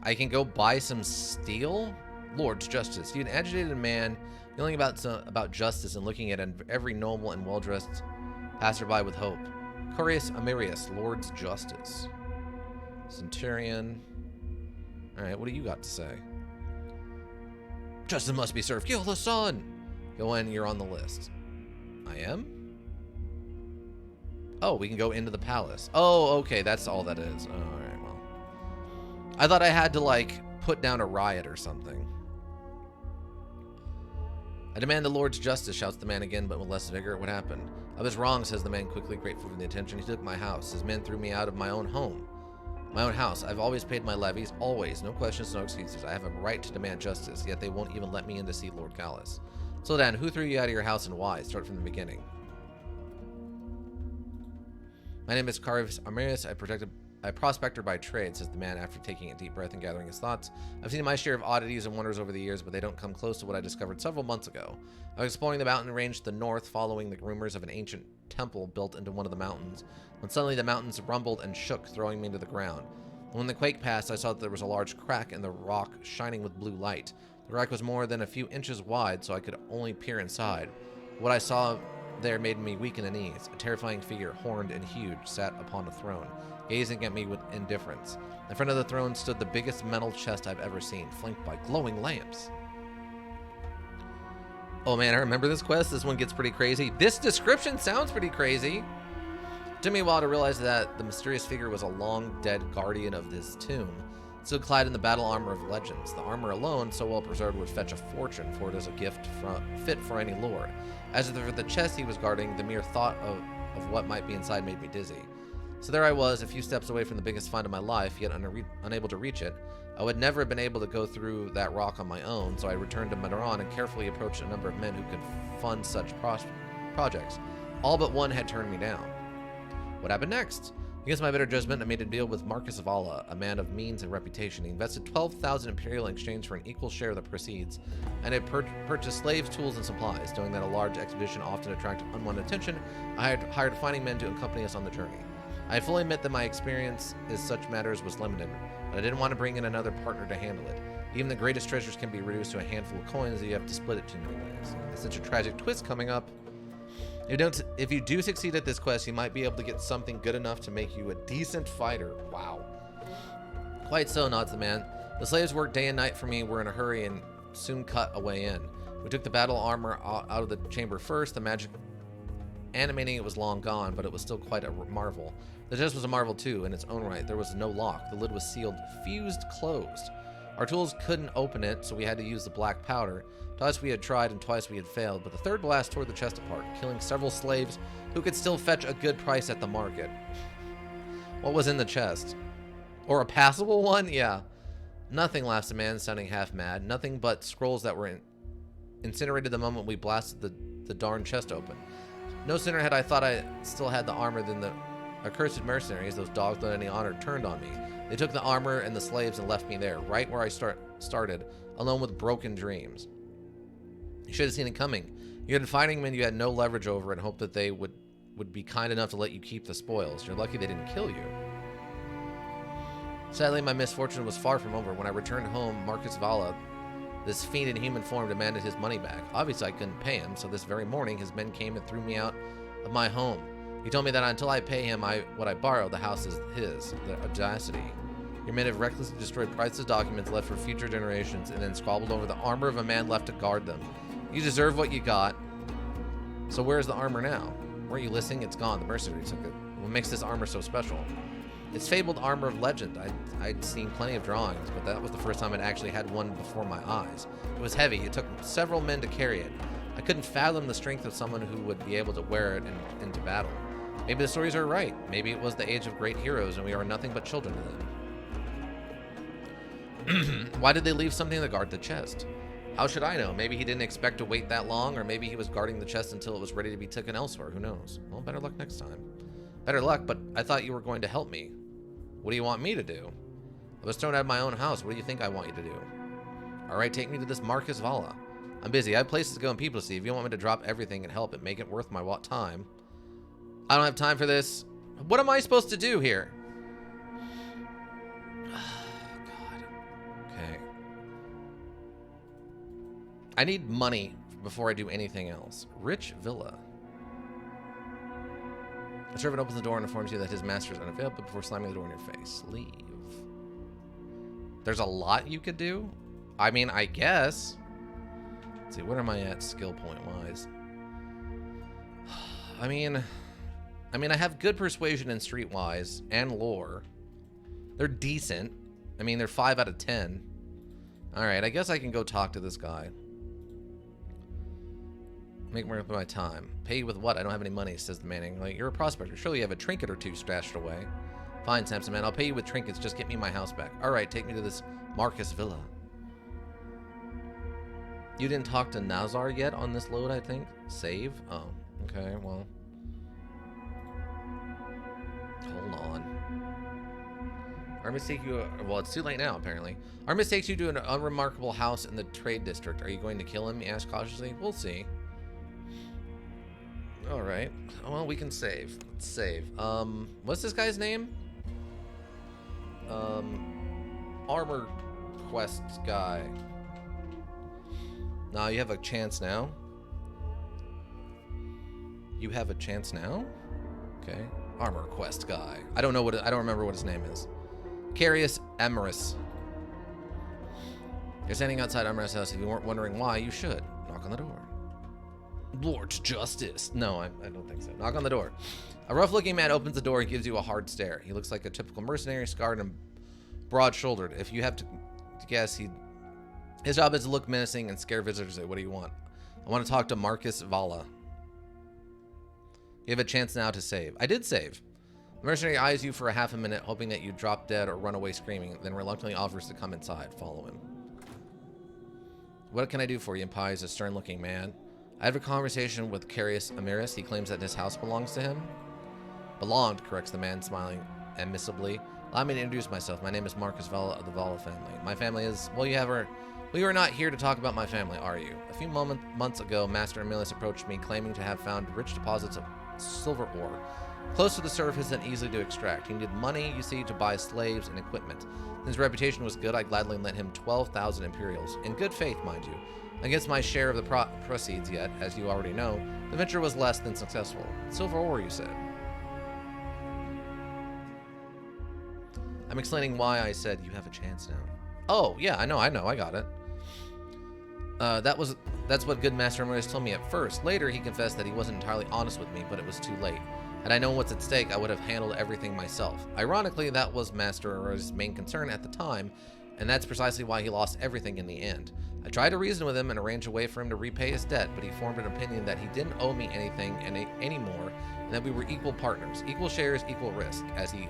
I can go buy some steel. Lord's Justice. You an agitated man yelling about justice and looking at every noble and well-dressed passerby with hope. Curius Amirius, Lord's Justice. Centurion. Alright, what do you got to say? Justice must be served. Kill the sun! Go in, you're on the list. I am? Oh, we can go into the palace. Oh, okay, that's all that is. Alright, well. I thought I had to, like, put down a riot or something. I demand the Lord's justice, shouts the man again, but with less vigor. What happened? I was wrong, says the man quickly, grateful for the attention. He took my house. His men threw me out of my own home. My own house. I've always paid my levies, always. No questions, no excuses. I have a right to demand justice, yet they won't even let me in to see Lord Gallus. Slow down. Who threw you out of your house and why? Start from the beginning. My name is Carius Amirius. I prospector by trade, says the man after taking a deep breath and gathering his thoughts. I've seen my share of oddities and wonders over the years, but they don't come close to what I discovered several months ago. I was exploring the mountain range to the north, following the rumors of an ancient temple built into one of the mountains, when suddenly the mountains rumbled and shook, throwing me to the ground. When the quake passed, I saw that there was a large crack in the rock shining with blue light. The crack was more than a few inches wide, so I could only peer inside. What I saw there made me weak in the knees. A terrifying figure, horned and huge, sat upon a throne, gazing at me with indifference. In front of the throne stood the biggest metal chest I've ever seen, flanked by glowing lamps. Oh man, I remember this quest. This one gets pretty crazy. This description sounds pretty crazy. It took me a while to realize that the mysterious figure was a long-dead guardian of this tomb, still clad in the battle armor of legends. The armor alone, so well preserved, would fetch a fortune, for it is a gift fit for any lord. As for the chest he was guarding, the mere thought of what might be inside made me dizzy. So there I was, a few steps away from the biggest find of my life, yet unable to reach it. I would never have been able to go through that rock on my own, so I returned to Madaran and carefully approached a number of men who could fund such projects. All but one had turned me down. What happened next? Against my better judgment, I made a deal with Marcus Vala, a man of means and reputation. He invested 12,000 Imperial in exchange for an equal share of the proceeds, and had purchased slaves, tools, and supplies. Knowing that a large expedition often attracted unwanted attention, I had hired fighting men to accompany us on the journey. I fully admit that my experience in such matters was limited, but I didn't want to bring in another partner to handle it. Even the greatest treasures can be reduced to a handful of coins, and you have to split it 2 new ways. There's such a tragic twist coming up. If you do succeed at this quest, you might be able to get something good enough to make you a decent fighter. Wow. Quite so, nods the man. The slaves worked day and night for me. Were in a hurry and soon cut a way in. We took the battle armor out of the chamber first. The magic animating it was long gone, but it was still quite a marvel. The chest was a marvel too, in its own right. There was no lock. The lid was sealed, fused closed. Our tools couldn't open it, so we had to use the black powder. Twice we had tried and twice we had failed, but the third blast tore the chest apart, killing several slaves who could still fetch a good price at the market. What was in the chest? Or a passable one? Yeah. Nothing, laughs the man, sounding half mad. Nothing but scrolls that were incinerated the moment we blasted the darn chest open. No sooner had I thought I still had the armor than the accursed mercenaries, those dogs without any honor, turned on me. They took the armor and the slaves and left me there, right where I started, alone with broken dreams. You should have seen it coming. You had fighting men you had no leverage over and hoped that they would be kind enough to let you keep the spoils. You're lucky they didn't kill you. Sadly, my misfortune was far from over. When I returned home, Marcus Vala, this fiend in human form, demanded his money back. Obviously, I couldn't pay him, so this very morning, his men came and threw me out of my home. He told me that until I pay him what I borrowed, the house is his. The audacity. Your men have recklessly destroyed priceless documents left for future generations and then squabbled over the armor of a man left to guard them. You deserve what you got. So where's the armor now? Weren't you listening? It's gone. The mercenaries took it. What makes this armor so special? It's fabled armor of legend. I'd seen plenty of drawings, but that was the first time I'd actually had one before my eyes. It was heavy. It took several men to carry it. I couldn't fathom the strength of someone who would be able to wear it into battle. Maybe the stories are right. Maybe it was the age of great heroes and we are nothing but children to them. Why did they leave something to guard the chest? How should I know? Maybe he didn't expect to wait that long, or maybe he was guarding the chest until it was ready to be taken elsewhere. Who knows? Well, better luck next time. Better luck, but I thought you were going to help me. What do you want me to do? I was thrown out of my own house. What do you think I want you to do? All right, take me to this Marcus Vala. I'm busy. I have places to go and people to see. If you want me to drop everything and help it, make it worth my time. I don't have time for this. What am I supposed to do here? God. Okay. I need money before I do anything else. Rich Villa. A servant opens the door and informs you that his master is unavailable before slamming the door in your face. Leave. There's a lot you could do? I mean, I guess. Let's see, where am I at skill point wise? I mean, I have good persuasion and streetwise and lore. They're decent. I mean, they're 5 out of 10. All right, I guess I can go talk to this guy. Make more of my time. Pay you with what? I don't have any money, says the Manning. Like, you're a prospector. Surely you have a trinket or two stashed away. Fine, Samson, man. I'll pay you with trinkets. Just get me my house back. All right, take me to this Marcus Villa. You didn't talk to Nazar yet on this load, I think? Save? Oh, okay, well. Hold on. Armis takes you... Well, it's too late now, apparently. Armis takes you to an unremarkable house in the trade district. Are you going to kill him? He asked cautiously. We'll see. All right. Well, we can save. Let's save. What's this guy's name? Armor quest guy. Now you have a chance now. You have a chance now? Okay. Armor quest guy. I don't remember what his name is. Carius Amaris. You're standing outside Amaris' house. If you weren't wondering why, you should. Knock on the door. Lord's Justice. No, I don't think so. Knock on the door. A rough-looking man opens the door and gives you a hard stare. He looks like a typical mercenary, scarred and broad-shouldered. If you have to guess, his job is to look menacing and scare visitors. What do you want? I want to talk to Marcus Vala. You have a chance now to save. I did save. The mercenary eyes you for a half a minute, hoping that you drop dead or run away screaming, then reluctantly offers to come inside. Follow him. What can I do for you? Impai is a stern-looking man. I have a conversation with Carius Amaris. He claims that his house belongs to him. Belonged, corrects the man, smiling amicably. Allow me to introduce myself. My name is Marcus Vela of the Vela family. My family is... Well, you are not here to talk about my family, are you? A few months ago, Master Emilius approached me, claiming to have found rich deposits of silver ore, close to the surface and easily to extract. He needed money, you see, to buy slaves and equipment. Since his reputation was good, I gladly lent him 12,000 Imperials. In good faith, mind you. Against my share of the proceeds, yet, as you already know, the venture was less than successful. Silver ore, you said. I'm explaining why I said you have a chance now. Oh, yeah, I know, I got it. That's what good Master Emilius told me at first. Later, he confessed that he wasn't entirely honest with me, but it was too late. Had I known what's at stake, I would have handled everything myself. Ironically, that was Master Emilius' main concern at the time, and that's precisely why he lost everything in the end. I tried to reason with him and arrange a way for him to repay his debt, but he formed an opinion that he didn't owe me anything anymore, and that we were equal partners, equal shares, equal risk, as he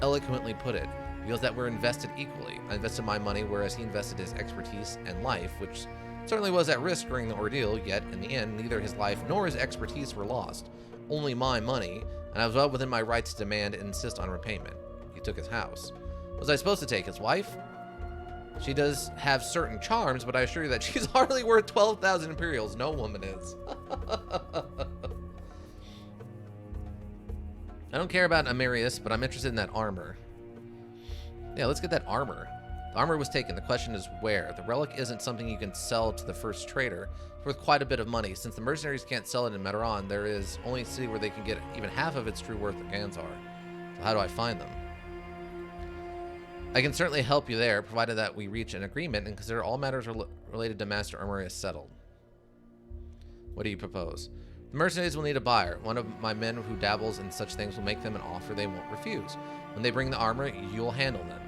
eloquently put it. He feels that we're invested equally. I invested my money, whereas he invested his expertise and life, which certainly was at risk during the ordeal, yet in the end, neither his life nor his expertise were lost. Only my money, and I was well within my rights to demand and insist on repayment. He took his house. Was I supposed to take his wife? She does have certain charms, but I assure you that she's hardly worth 12,000 Imperials. No woman is. I don't care about Emilius, but I'm interested in that armor. Yeah, let's get that armor. The armor was taken. The question is where. The relic isn't something you can sell to the first trader. It's worth quite a bit of money. Since the mercenaries can't sell it in Meteron, there is only a city where they can get even half of its true worth at Ganzar. So how do I find them? I can certainly help you there, provided that we reach an agreement and consider all matters related to Master Emilius settled. What do you propose? The mercenaries will need a buyer. One of my men who dabbles in such things will make them an offer they won't refuse. When they bring the armor, you'll handle them.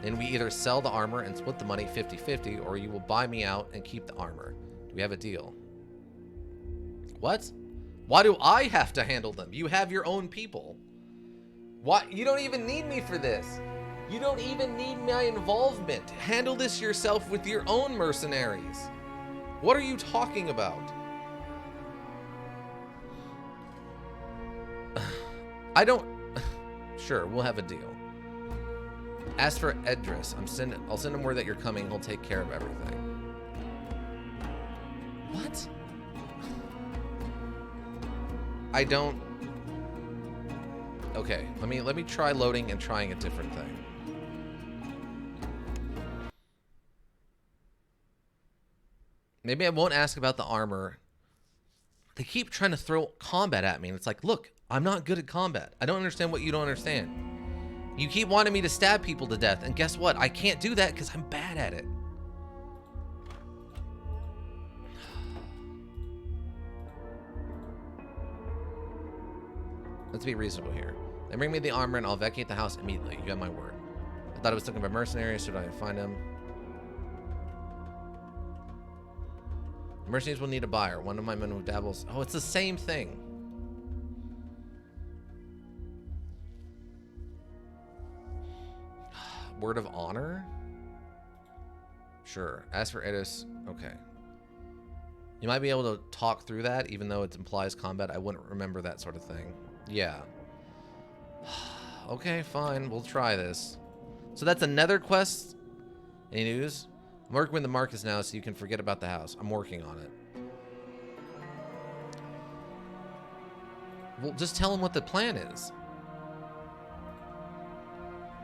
Then we either sell the armor and split the money 50-50, or you will buy me out and keep the armor. Do we have a deal? What? Why do I have to handle them? You have your own people. Why? You don't even need me for this. You don't even need my involvement. Handle this yourself with your own mercenaries. What are you talking about? I don't... Sure, we'll have a deal. As for Edris, I'll send him word that you're coming. He'll take care of everything. What? I don't... Okay, let me try loading and trying a different thing. Maybe I won't ask about the armor. They keep trying to throw combat at me, and it's like, look, I'm not good at combat. I don't understand what you don't understand. You keep wanting me to stab people to death, and guess what? I can't do that because I'm bad at it. Let's be reasonable here. Then bring me the armor and I'll vacate the house immediately. You have my word. I thought I was talking about mercenaries. Should I find them? Mercenaries will need a buyer. One of my men who dabbles... Oh, it's the same thing. Word of honor? Sure. As for Edis, okay. You might be able to talk through that, even though it implies combat. I wouldn't remember that sort of thing. Yeah. Okay, fine. We'll try this. So that's another quest. Any news? I'm working with the Marcus now, so you can forget about the house. I'm working on it. Well, just tell him what the plan is.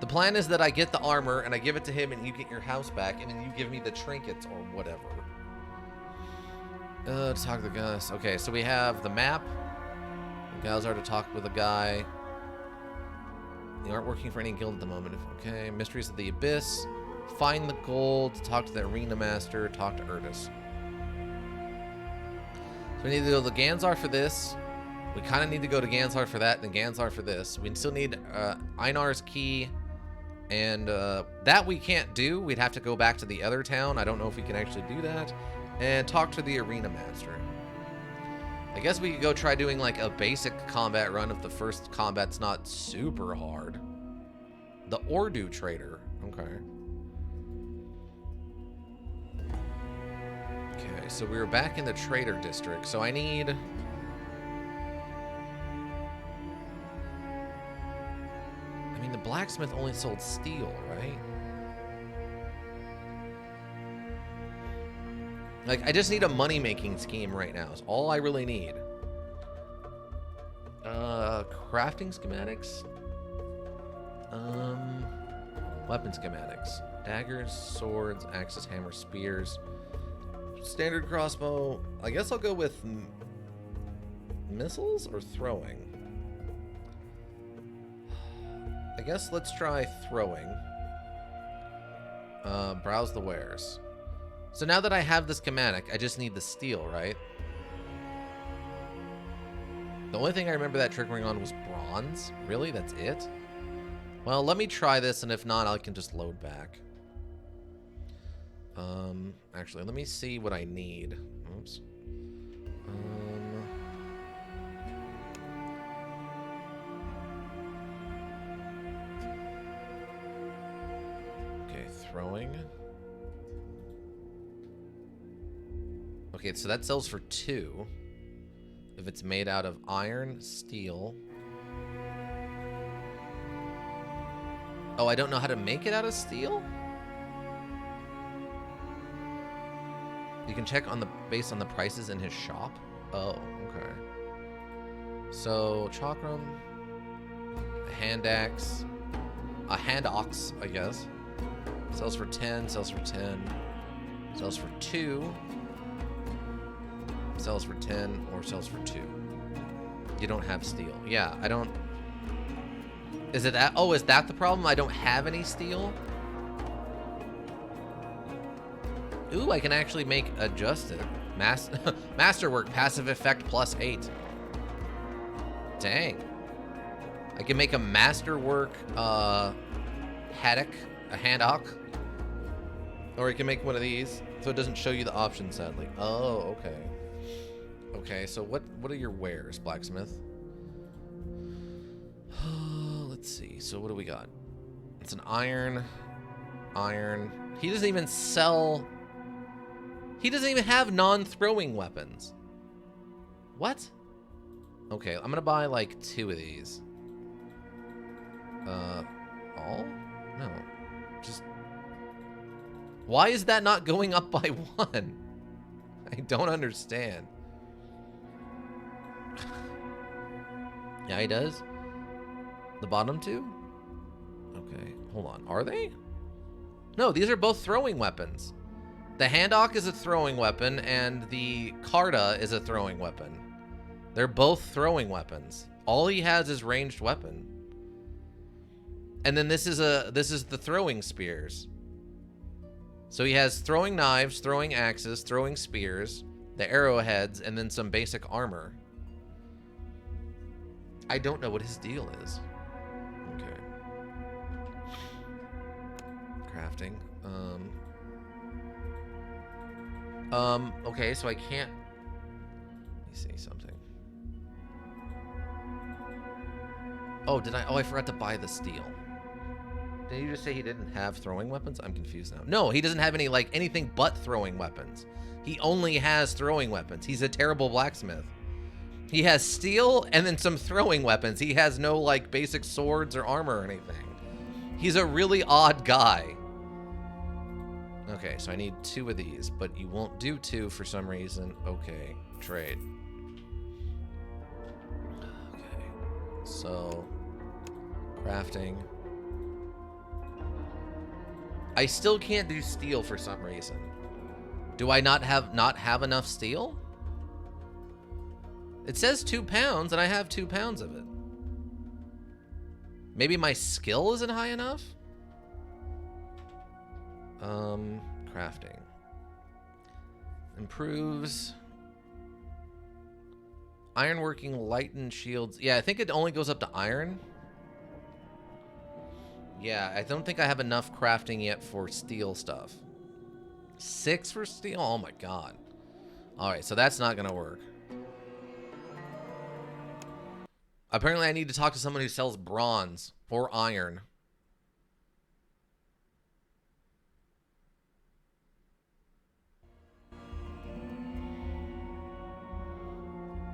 The plan is that I get the armor, and I give it to him, and you get your house back, and then you give me the trinkets or whatever. Talk to the guys. Okay, so we have the map. The guys are to talk with a guy. You aren't working for any guild at the moment. Okay, Mysteries of the Abyss. Find the gold. Talk to the Arena Master. Talk to Erdis. So we need to go to Ganzar for this. We kind of need to go to Ganzar for that, and Ganzar for this. We still need Einar's key. And that we can't do. We'd have to go back to the other town. I don't know if we can actually do that. And talk to the Arena Master. I guess we could go try doing like a basic combat run if the first combat's not super hard. The Ordu Trader. Okay. Okay, so we were back in the Trader District. So I need... blacksmith only sold steel, right? Like, I just need a money-making scheme right now. It's all I really need. Crafting schematics? Weapon schematics. Daggers, swords, axes, hammers, spears. Standard crossbow. I guess I'll go with missiles or throwing. I guess let's try throwing. Browse the wares. So now that I have the schematic, I just need the steel, right? The only thing I remember that triggering on was bronze. Really? That's it? Well, let me try this, and if not, I can just load back. Actually, let me see what I need. Oops. Okay, throwing. Okay, so that sells for 2. If it's made out of iron, steel. Oh, I don't know how to make it out of steel? You can check on the based on the prices in his shop. Oh, okay. So, chakram, a hand axe, a hand ox, I guess. Sells for 10, sells for 10, sells for 2. Sells for 10 or sells for 2. You don't have steel. Yeah, I don't. Is it that? Oh, is that the problem? I don't have any steel? Ooh, I can actually make adjusted. Masterwork, passive effect +8. Dang. I can make a masterwork haddock, a handock. Or I can make one of these. So it doesn't show you the options, sadly. Oh, okay. Okay, so what are your wares, blacksmith? Let's see. So what do we got? It's an iron. Iron. He doesn't even sell. He doesn't even have non-throwing weapons. What? Okay, I'm gonna buy like 2 of these. All? No. Just. Why is that not going up by 1? I don't understand. Yeah, he does. The bottom 2? Okay, hold on. Are they? No, these are both throwing weapons. The Handok is a throwing weapon, and the Carta is a throwing weapon. They're both throwing weapons. All he has is ranged weapon. And then this is the throwing spears. So he has throwing knives, throwing axes, throwing spears, the arrowheads, and then some basic armor. I don't know what his deal is. Okay. Crafting. Okay, so I can't. Let me see something. Oh, did I? Oh, I forgot to buy the steel. Did you just say he didn't have throwing weapons? I'm confused now. No, he doesn't have any, like, anything but throwing weapons. He only has throwing weapons. He's a terrible blacksmith. He has steel and then some throwing weapons. He has no, like, basic swords or armor or anything. He's a really odd guy. Okay, so I need 2 of these, but you won't do 2 for some reason. Okay, trade. Okay, so crafting. I still can't do steel for some reason. Do I not have enough steel? It says 2 pounds, and I have 2 pounds of it. Maybe my skill isn't high enough? Crafting. Improves. Ironworking, lighten shields. Yeah, I think it only goes up to iron. Yeah, I don't think I have enough crafting yet for steel stuff. 6 for steel? Oh my god. Alright, so that's not gonna work. Apparently I need to talk to someone who sells bronze or iron.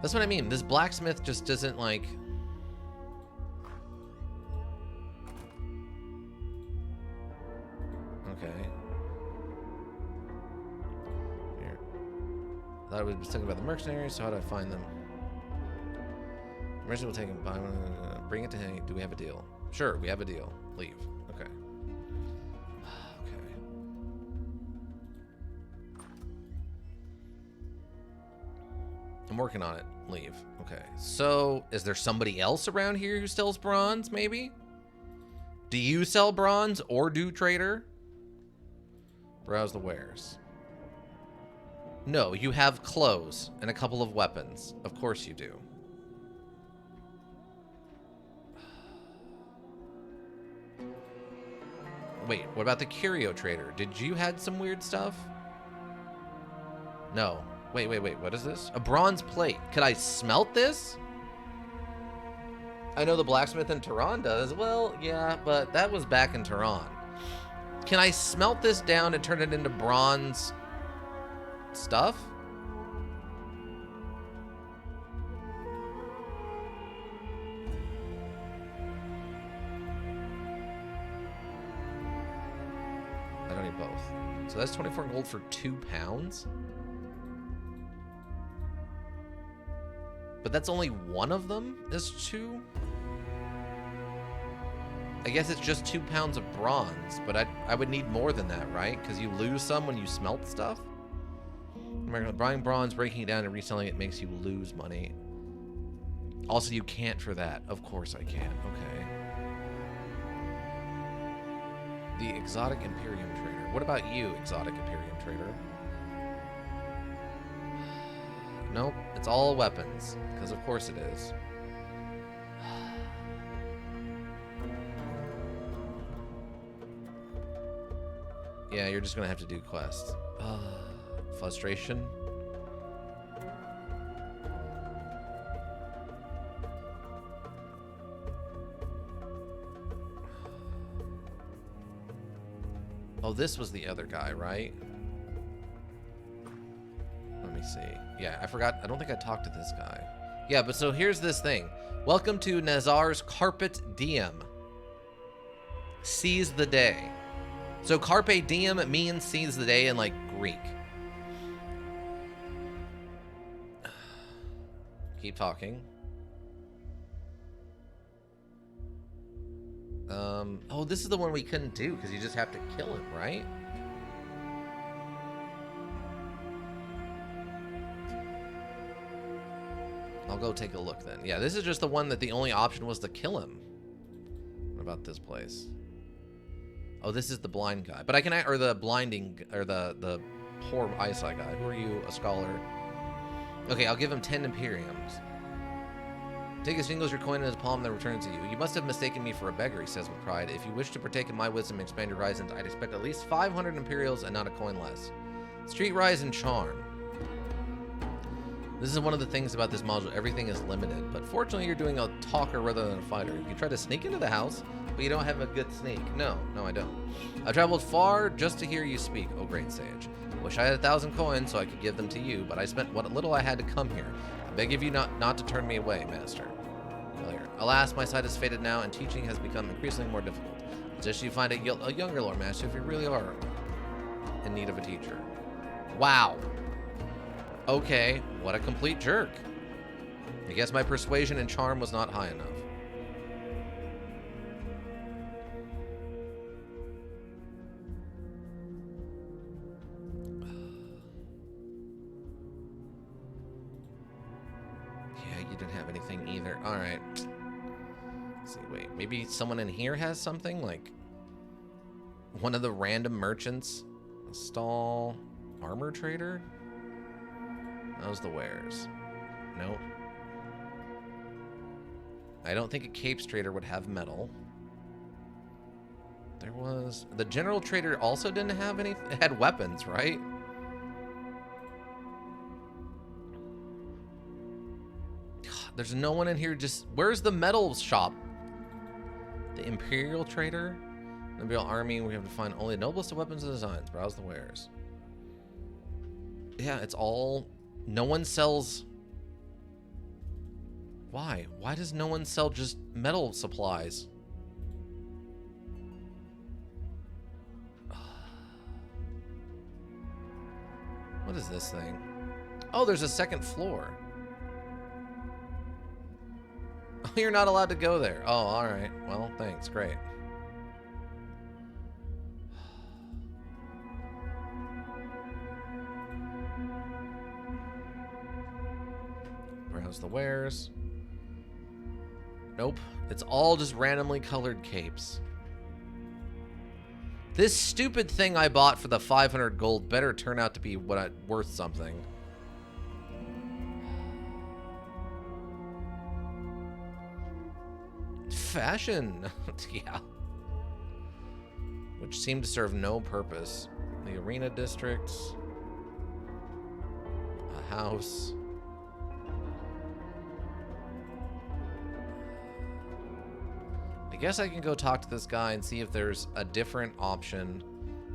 That's what I mean. This blacksmith just doesn't, like... I thought we'd be thinking about the mercenaries, so how do I find them? Mercenary will take him by. Bring it to him. Do we have a deal? Sure, we have a deal. Leave. Okay. Okay. I'm working on it. Leave. Okay. So, is there somebody else around here who sells bronze, maybe? Do you sell bronze or do trader? Browse the wares. No, you have clothes and a couple of weapons. Of course you do. Wait, what about the curio trader? Did you had some weird stuff? No. Wait. What is this? A bronze plate. Could I smelt this? I know the blacksmith in Tehran does. Well, yeah, but that was back in Tehran. Can I smelt this down and turn it into bronze stuff? I don't need both. So that's 24 gold for 2 pounds? But that's only one of them is 2? I guess it's just 2 pounds of bronze, but I would need more than that, right? Because you lose some when you smelt stuff? Buying bronze, breaking it down, and reselling it makes you lose money. Also, you can't for that. Of course I can. Okay. The exotic Imperium trader. What about you, exotic Imperium trader? Nope, it's all weapons, because of course it is. Yeah, you're just gonna have to do quests. Frustration. Oh, this was the other guy, right? Let me see. Yeah, I forgot. I don't think I talked to this guy. Yeah, but so here's this thing. Welcome to Nazar's Carpet Diem. Seize the day. So Carpe Diem means seize the day in, like, Greek. Keep talking. Oh, this is the one we couldn't do because you just have to kill him, right? I'll go take a look then. Yeah, this is just the one that the only option was to kill him. What about this place? Oh, this is the blind guy. But I can, or the blinding, or the poor eyesight guy. Who are you? A scholar? Okay, I'll give him 10 Imperiums. Take his fingers, your coin in his palm, then return it to you. You must have mistaken me for a beggar, he says with pride. If you wish to partake in my wisdom and expand your horizons, I'd expect at least 500 Imperials and not a coin less. Street rise and charm. This is one of the things about this module. Everything is limited, but fortunately you're doing a talker rather than a fighter. You try to sneak into the house, but you don't have a good sneak. No, I don't. I traveled far just to hear you speak, oh great sage. Wish I had 1,000 coins so I could give them to you, but I spent what little I had to come here. I beg of you not to turn me away, master. Failure. Alas, my sight is faded now, and teaching has become increasingly more difficult. Just you find a younger Lord Master if you really are in need of a teacher. Wow. Okay, what a complete jerk. I guess my persuasion and charm was not high enough. Yeah, you didn't have anything either. All right. Let's see, wait. Maybe someone in here has something? Like one of the random merchants? A stall armor trader? How's the wares? Nope. I don't think a capes trader would have metal. There was... The general trader also didn't have any... It had weapons, right? There's no one in here just... Where's the metal shop? The Imperial trader? The Imperial army, we have to find only the noblest of weapons and designs. Browse the wares. Yeah, it's all... No one sells... Why? Why does no one sell just metal supplies? What is this thing? Oh, there's a second floor. Oh, you're not allowed to go there. Oh, all right. Well, thanks. Great. Browse the wares. Nope. It's all just randomly colored capes. This stupid thing I bought for the 500 gold better turn out to be worth something. Fashion. Yeah. Which seemed to serve no purpose. The arena districts. A house. I guess I can go talk to this guy and see if there's a different option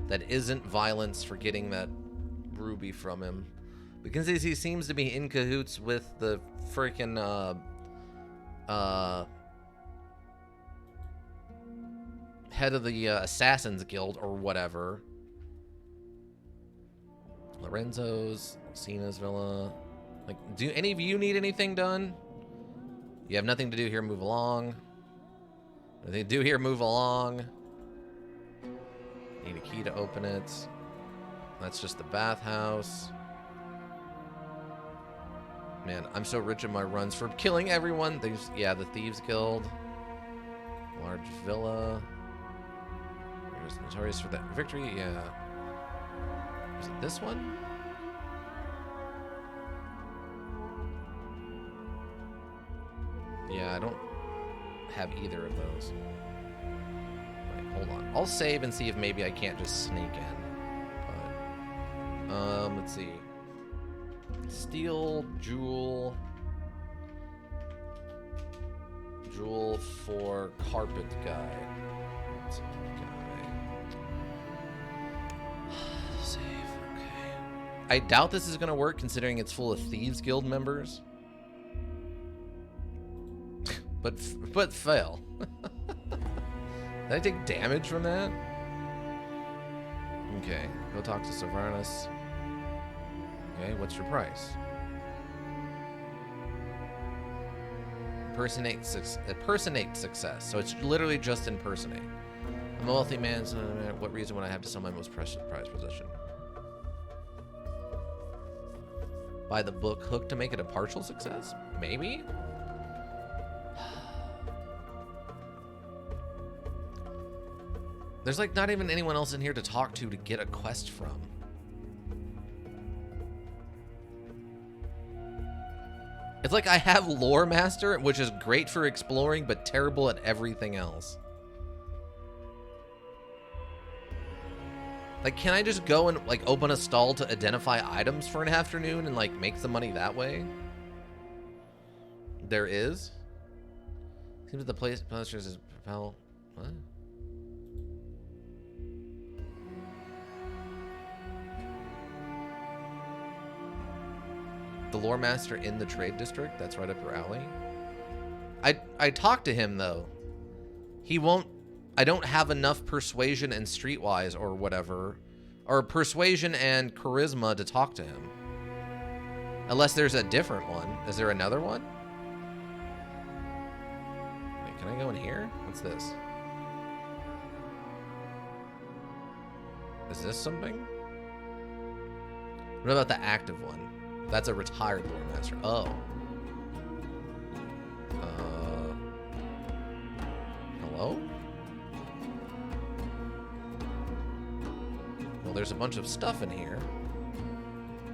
that isn't violence for getting that ruby from him. Because he seems to be in cahoots with the freaking head of the Assassin's Guild or whatever. Lorenzo's, Cena's villa. Like, do any of you need anything done? You have nothing to do here, move along. Nothing to do here, move along. Need a key to open it. That's just the bathhouse. Man, I'm so rich in my runs for killing everyone. Yeah, the Thieves Guild. Large villa. He was notorious for that victory. Yeah. Is it this one? Yeah, I don't have either of those. Wait, hold on. I'll save and see if maybe I can't just sneak in. But, let's see. Steel, jewel. Jewel for carpet guy. Save, okay. I doubt this is gonna work considering it's full of Thieves Guild members. But fail. Did I take damage from that? Okay, go talk to Savernus. Okay, what's your price? Impersonate success. So it's literally just impersonate. I'm a wealthy man, so what reason would I have to sell my most precious prized possession? Buy the book Hook to make it a partial success? Maybe? There's like not even anyone else in here to talk to get a quest from. It's like I have Lore Master, which is great for exploring, but terrible at everything else. Like, can I just go and like open a stall to identify items for an afternoon and like make some money that way? There is. Seems that the place publishers is propel. What? The Lore Master in the Trade District? That's right up your alley. I talked to him, though. He won't... I don't have enough persuasion and streetwise or whatever. Or persuasion and charisma to talk to him. Unless there's a different one. Is there another one? Wait, can I go in here? What's this? Is this something? What about the active one? That's a retired Lore Master. Oh. Hello? Well, there's a bunch of stuff in here.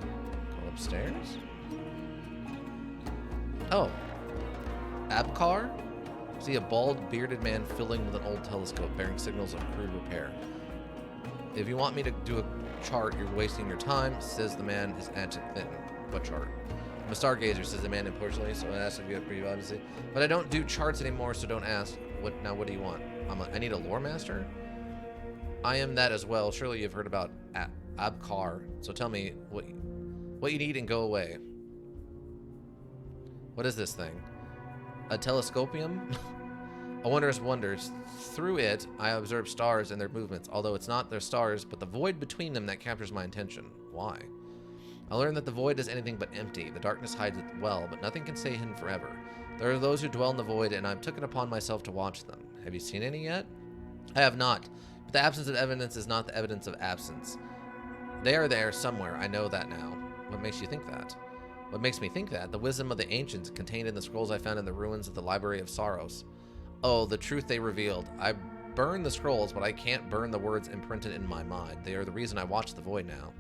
Go upstairs. Oh. Abkar? See a bald, bearded man fiddling with an old telescope bearing signals of crude repair. If you want me to do a chart, you're wasting your time, says the man, his accent thin. What chart? I'm a stargazer, says the man impartially, so I asked if you have pretty obviously. But I don't do charts anymore, so don't ask. What do you want? I need a Lore Master? I am that as well. Surely you've heard about Abkar. So tell me what you need and go away. What is this thing? A telescopium? A wondrous wonders. Through it, I observe stars and their movements, although it's not their stars, but the void between them that captures my attention. Why? I learned that the void is anything but empty. The darkness hides it well, but nothing can stay hidden forever. There are those who dwell in the void, and I've taken it upon myself to watch them. Have you seen any yet? I have not. But the absence of evidence is not the evidence of absence. They are there somewhere. I know that now. What makes you think that? What makes me think that? The wisdom of the ancients contained in the scrolls I found in the ruins of the Library of Sorrows. Oh, the truth they revealed. I burned the scrolls, but I can't burn the words imprinted in my mind. They are the reason I watch the void now.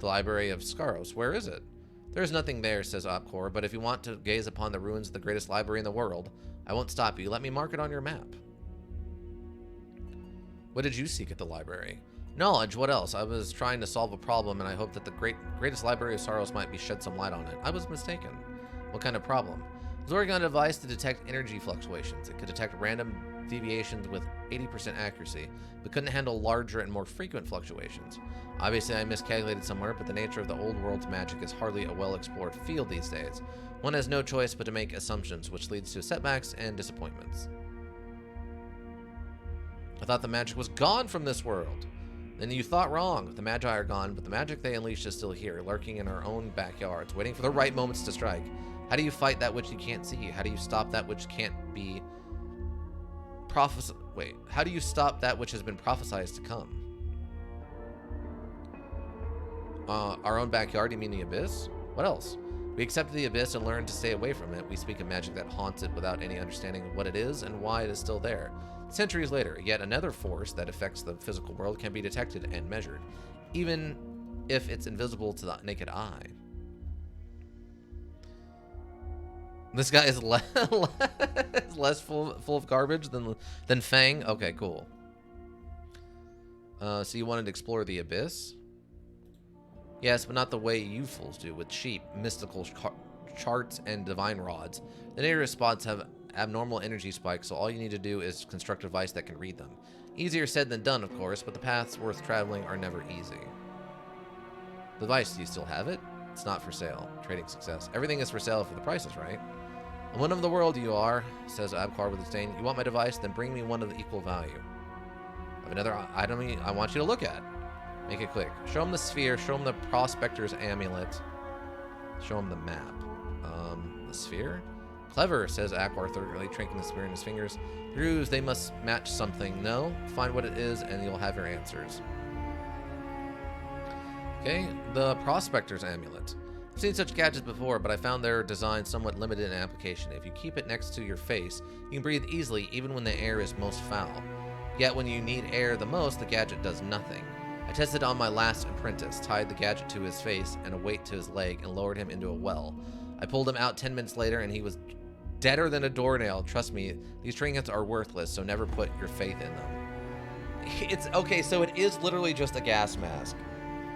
The Library of Scaros. Where is it? There is nothing there, says Opkor, but if you want to gaze upon the ruins of the greatest library in the world, I won't stop you. Let me mark it on your map. What did you seek at the library? Knowledge. What else? I was trying to solve a problem, and I hoped that the greatest library of sorrows might be shed some light on it. I was mistaken. What kind of problem? I was working on a device to detect energy fluctuations. It could detect random deviations with 80% accuracy, but couldn't handle larger and more frequent fluctuations. Obviously, I miscalculated somewhere, but the nature of the old world's magic is hardly a well-explored field these days. One has no choice but to make assumptions, which leads to setbacks and disappointments. I thought the magic was gone from this world. Then you thought wrong. The Magi are gone, but the magic they unleashed is still here, lurking in our own backyards, waiting for the right moments to strike. How do you fight that which you can't see? How do you stop that which can't be how do you stop that which has been prophesized to come? Our own backyard, you mean the Abyss? What else? We accepted the Abyss and learned to stay away from it. We speak of magic that haunts it without any understanding of what it is and why it is still there. Centuries later, yet another force that affects the physical world can be detected and measured, even if it's invisible to the naked eye. This guy is less full of garbage than Fang. Okay, cool. So you wanted to explore the Abyss? Yes, but not the way you fools do, with sheep, mystical charts, and divine rods. The nearest spots have abnormal energy spikes, so all you need to do is construct a device that can read them. Easier said than done, of course, but the paths worth traveling are never easy. The device, do you still have it? It's not for sale. Trading success. Everything is for sale if the price is right. A one of the world you are, says Abkar with disdain. You want my device? Then bring me one of the equal value. I have another item I want you to look at. Make it quick. Show him the sphere. Show him the prospector's amulet. Show him the map. The sphere? Clever, says Akbar thoroughly, tranking the sphere in his fingers. Grooves, they must match something. No? Find what it is, and you'll have your answers. Okay, the prospector's amulet. I've seen such gadgets before, but I found their design somewhat limited in application. If you keep it next to your face, you can breathe easily even when the air is most foul. Yet when you need air the most, the gadget does nothing. I tested on my last apprentice, tied the gadget to his face and a weight to his leg, and lowered him into a well. I pulled him out 10 minutes later, and he was deader than a doornail. Trust me, these trinkets are worthless, so never put your faith in them. It's okay, so it is literally just a gas mask.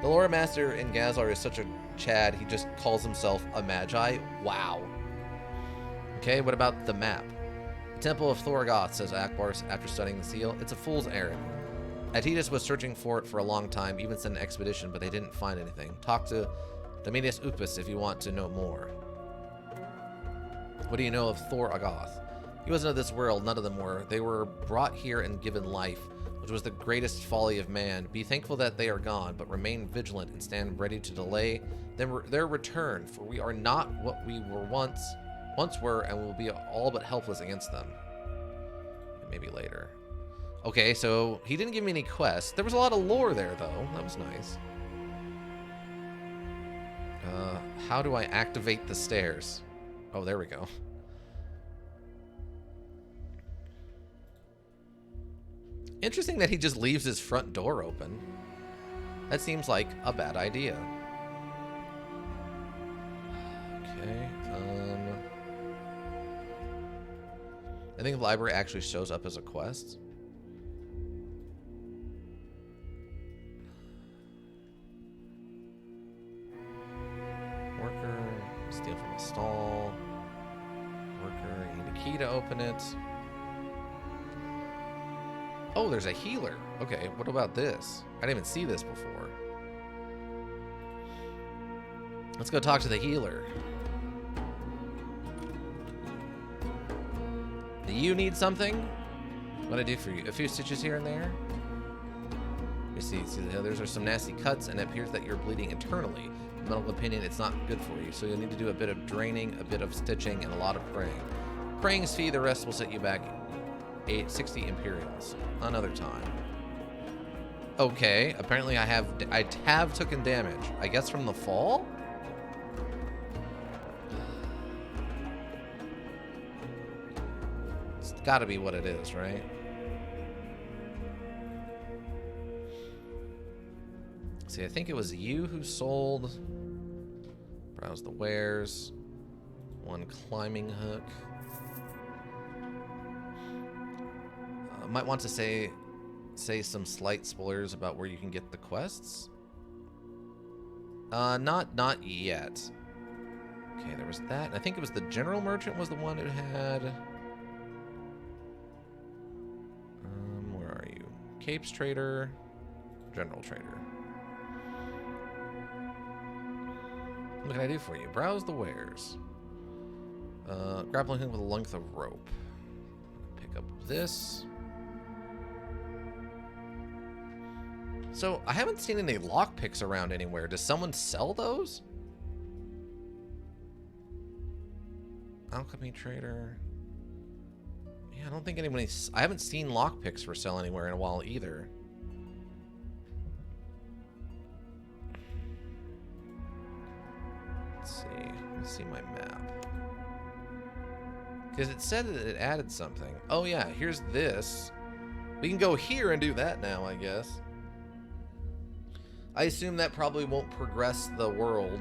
The lore master in Gazar is such a Chad, he just calls himself a Magi. Wow. Okay, what about the map? The Temple of Thorgoth, says Akbar after studying the seal. It's a fool's errand. Atidas was searching for it for a long time, even sent an expedition, but they didn't find anything. Talk to Dominius Upus if you want to know more. What do you know of Thor-Agoth? He wasn't of this world, none of them were. They were brought here and given life, which was the greatest folly of man. Be thankful that they are gone, but remain vigilant and stand ready to delay their return, for we are not what we were once were, and will be all but helpless against them. Maybe later. Okay, so he didn't give me any quests. There was a lot of lore there, though. That was nice. How do I activate the stairs? Oh, there we go. Interesting that he just leaves his front door open. That seems like a bad idea. Okay, I think the library actually shows up as a quest. Worker, steal from a stall. Worker, you need a key to open it. Oh, there's a healer. Okay, what about this? I didn't even see this before. Let's go talk to the healer. Do you need something? What do I do for you? A few stitches here and there? see. Those are some nasty cuts, and it appears that you're bleeding internally. In medical opinion, it's not good for you, so you'll need to do a bit of draining, a bit of stitching, and a lot of praying. Praying's fee, the rest will set you back 60 Imperials. Another time. Okay, apparently I have taken damage. I guess from the fall? It's gotta be what it is, right? See, I think it was you who sold. Browse the wares. One climbing hook. Might want to say some slight spoilers about where you can get the quests. Not yet. Okay, there was that. I think it was the general merchant was the one who had. Where are you? Capes trader, general trader. What can I do for you? Browse the wares. Grappling hook with a length of rope. Pick up this. So, I haven't seen any lockpicks around anywhere. Does someone sell those? Alchemy trader. Yeah, I don't think anybody's... I haven't seen lockpicks for sale anywhere in a while either. Let's see. Let's see my map. Because it said that it added something. Oh yeah, here's this. We can go here and do that now, I guess. I assume that probably won't progress the world.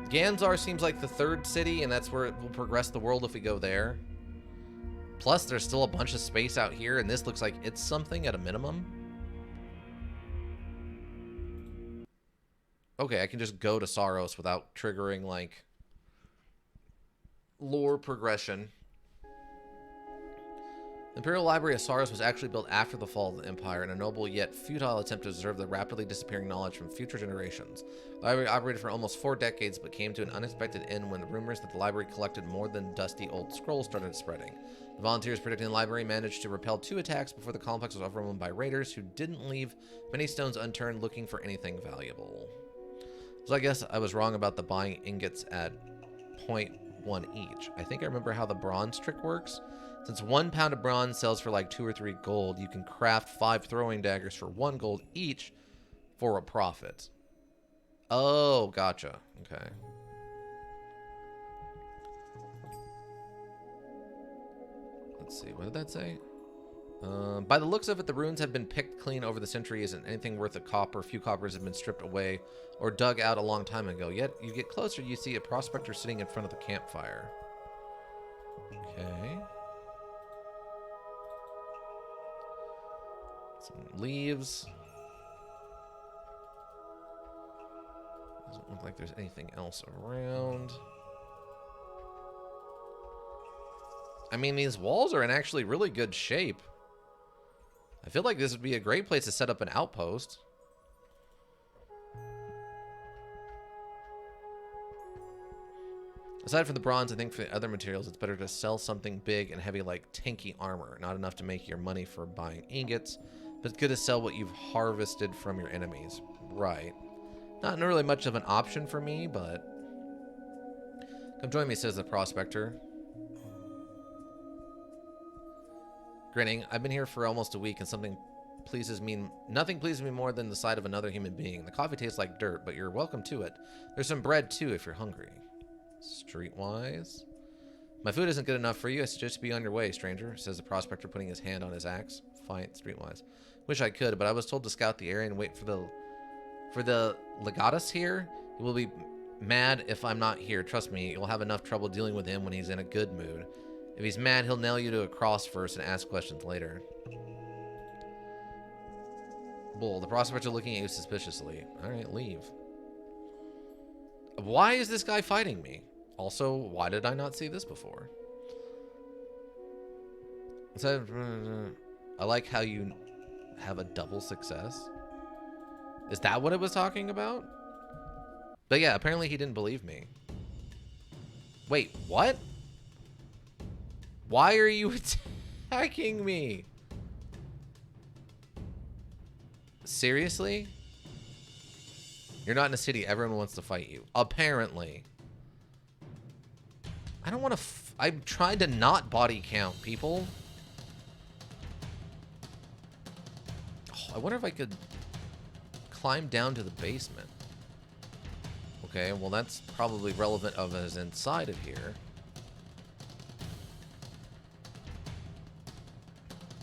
Ganzar seems like the third city, and that's where it will progress the world if we go there. Plus, there's still a bunch of space out here, and this looks like it's something at a minimum. Okay, I can just go to Saros without triggering, like, lore progression. The Imperial Library of Saros was actually built after the fall of the Empire in a noble yet futile attempt to preserve the rapidly disappearing knowledge from future generations. The library operated for almost 4 decades, but came to an unexpected end when the rumors that the library collected more than dusty old scrolls started spreading. The volunteers protecting the library managed to repel 2 attacks before the complex was overrun by raiders who didn't leave many stones unturned looking for anything valuable. So I guess I was wrong about the buying ingots at 0.1 each. I think I remember how the bronze trick works. Since 1 pound of bronze sells for like 2 or 3 gold, you can craft 5 throwing daggers for 1 gold each for a profit. Oh, gotcha. Okay. Let's see. What did that say? By the looks of it, the ruins have been picked clean over the centuries, and anything worth a copper, few coppers have been stripped away or dug out a long time ago. Yet, you get closer, you see a prospector sitting in front of the campfire. Okay. Some leaves. Doesn't look like there's anything else around. I mean, these walls are in actually really good shape. I feel like this would be a great place to set up an outpost. Aside from the bronze, I think for the other materials, it's better to sell something big and heavy like tanky armor. Not enough to make your money for buying ingots, but it's good to sell what you've harvested from your enemies. Right. Not really much of an option for me, but... Come join me, says the prospector. Grinning, I've been here for almost a week, and nothing pleases me more than the sight of another human being. The coffee tastes like dirt, but you're welcome to it. There's some bread, too, if you're hungry. Streetwise. My food isn't good enough for you. I suggest you be on your way, stranger, says the prospector, putting his hand on his axe. Fine, streetwise. Wish I could, but I was told to scout the area and wait for the legatus here. He will be mad if I'm not here. Trust me, you'll have enough trouble dealing with him when he's in a good mood. If he's mad, he'll nail you to a cross first and ask questions later. Bull, the prospector looking at you suspiciously. Alright, leave. Why is this guy fighting me? Also, why did I not see this before? So, I like how you have a double success. Is that what it was talking about? But yeah, apparently he didn't believe me. Wait, what? Why are you attacking me? Seriously? You're not in a city. Everyone wants to fight you. Apparently. I don't want to... I'm trying to not body count, people. Oh, I wonder if I could climb down to the basement. Okay, well, that's probably relevant of us inside of here.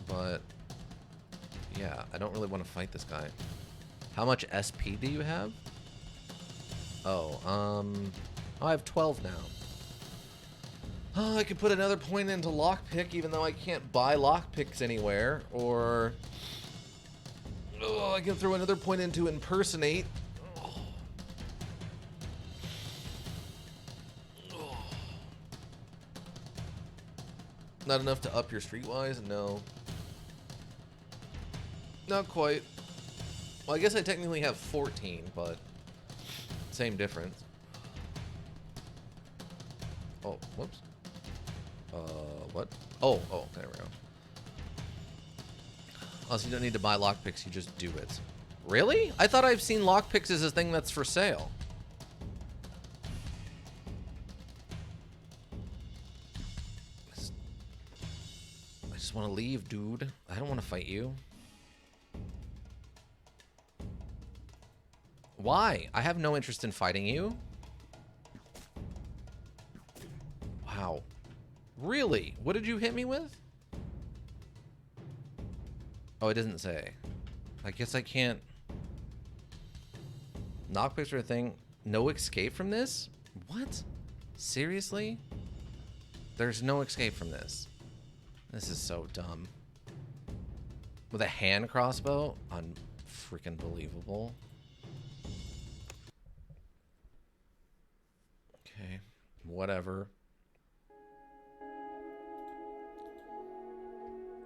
But, yeah, I don't really want to fight this guy. How much SP do you have? Oh, I have 12 now. Oh, I could put another point into lockpick, even though I can't buy lockpicks anywhere. Or, oh, I can throw another point into impersonate. Oh. Oh. Not enough to up your streetwise? No. Not quite. Well, I guess I technically have 14, but same difference. Oh, whoops. What? Oh, there we go. Oh, so you don't need to buy lockpicks, you just do it. Really? I thought I've seen lockpicks as a thing that's for sale. I just want to leave, dude. I don't want to fight you. Why? I have no interest in fighting you. Wow. Really? What did you hit me with? Oh, it doesn't say. I guess I can't... Knockpicks are a thing. No escape from this? What? Seriously? There's no escape from this. This is so dumb. With a hand crossbow? Unfreaking believable. Okay. Whatever.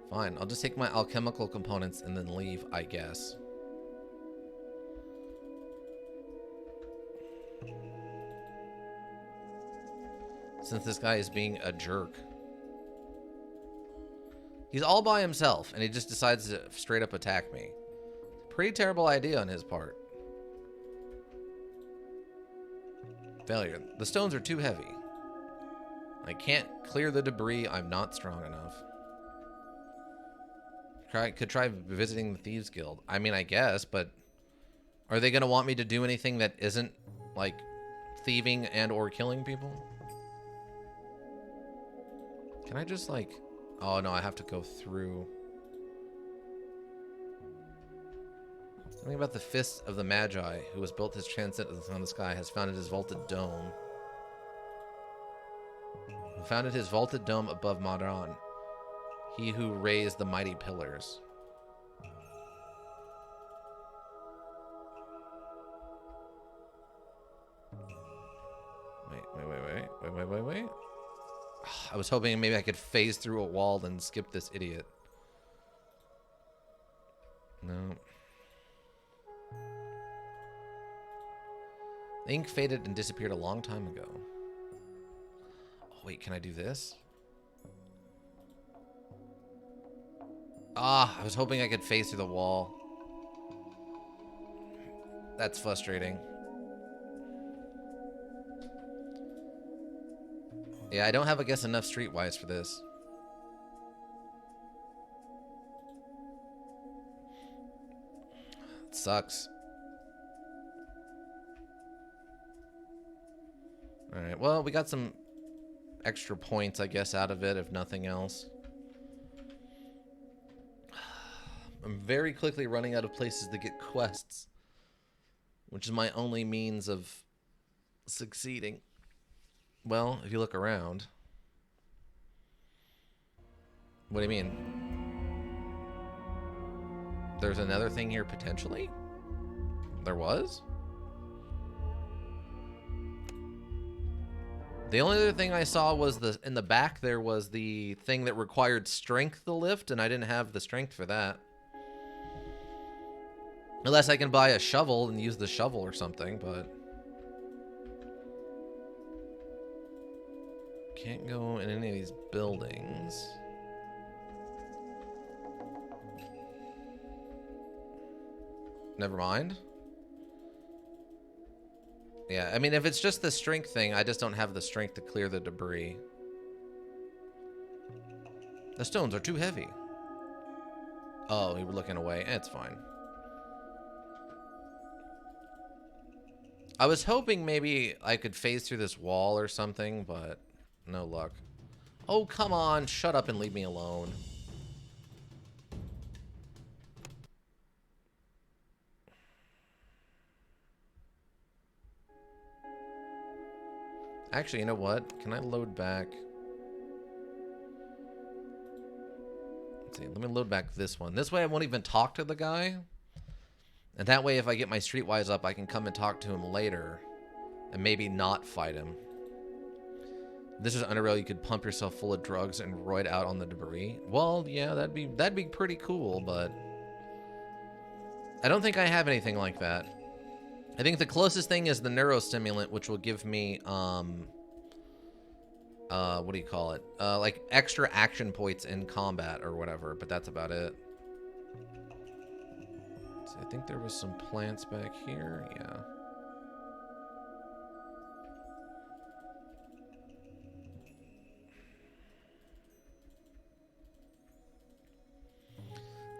Fine, I'll just take my alchemical components and then leave, I guess. Since this guy is being a jerk. He's all by himself, and he just decides to straight up attack me. Pretty terrible idea on his part. Failure. The stones are too heavy. I can't clear the debris. I'm not strong enough. Could try visiting the Thieves Guild. I mean, I guess, but are they going to want me to do anything that isn't, like, thieving and or killing people? Can I just, like... Oh, no, I have to go through... Something about the Fist of the Magi, who has built his transcendence on the sky, has founded his vaulted dome. Who founded his vaulted dome above Madran. He who raised the mighty pillars. Wait. I was hoping maybe I could phase through a wall and skip this idiot. No. The ink faded and disappeared a long time ago. Oh, wait, can I do this? Ah, I was hoping I could phase through the wall. That's frustrating. Yeah, I don't have, I guess, enough streetwise for this. It sucks. Alright, well, we got some extra points, I guess, out of it, if nothing else. I'm very quickly running out of places to get quests, which is my only means of succeeding. Well, if you look around. What do you mean? There's another thing here potentially? There was? The only other thing I saw was in the back there was the thing that required strength to lift, and I didn't have the strength for that. Unless I can buy a shovel and use the shovel or something, but... Can't go in any of these buildings. Never mind. Yeah, I mean, if it's just the strength thing, I just don't have the strength to clear the debris. The stones are too heavy. Oh, we were looking away. It's fine. I was hoping maybe I could phase through this wall or something, but no luck. Oh, come on. Shut up and leave me alone. Actually, you know what? Can I load back? Let's see. Let me load back this one. This way I won't even talk to the guy. And that way, if I get my streetwise up, I can come and talk to him later. And maybe not fight him. This is Underrail. You could pump yourself full of drugs and roid out on the debris. Well, yeah, that'd be pretty cool, but I don't think I have anything like that. I think the closest thing is the neurostimulant, which will give me what do you call it? Like extra action points in combat or whatever, but that's about it. So I think there was some plants back here. Yeah.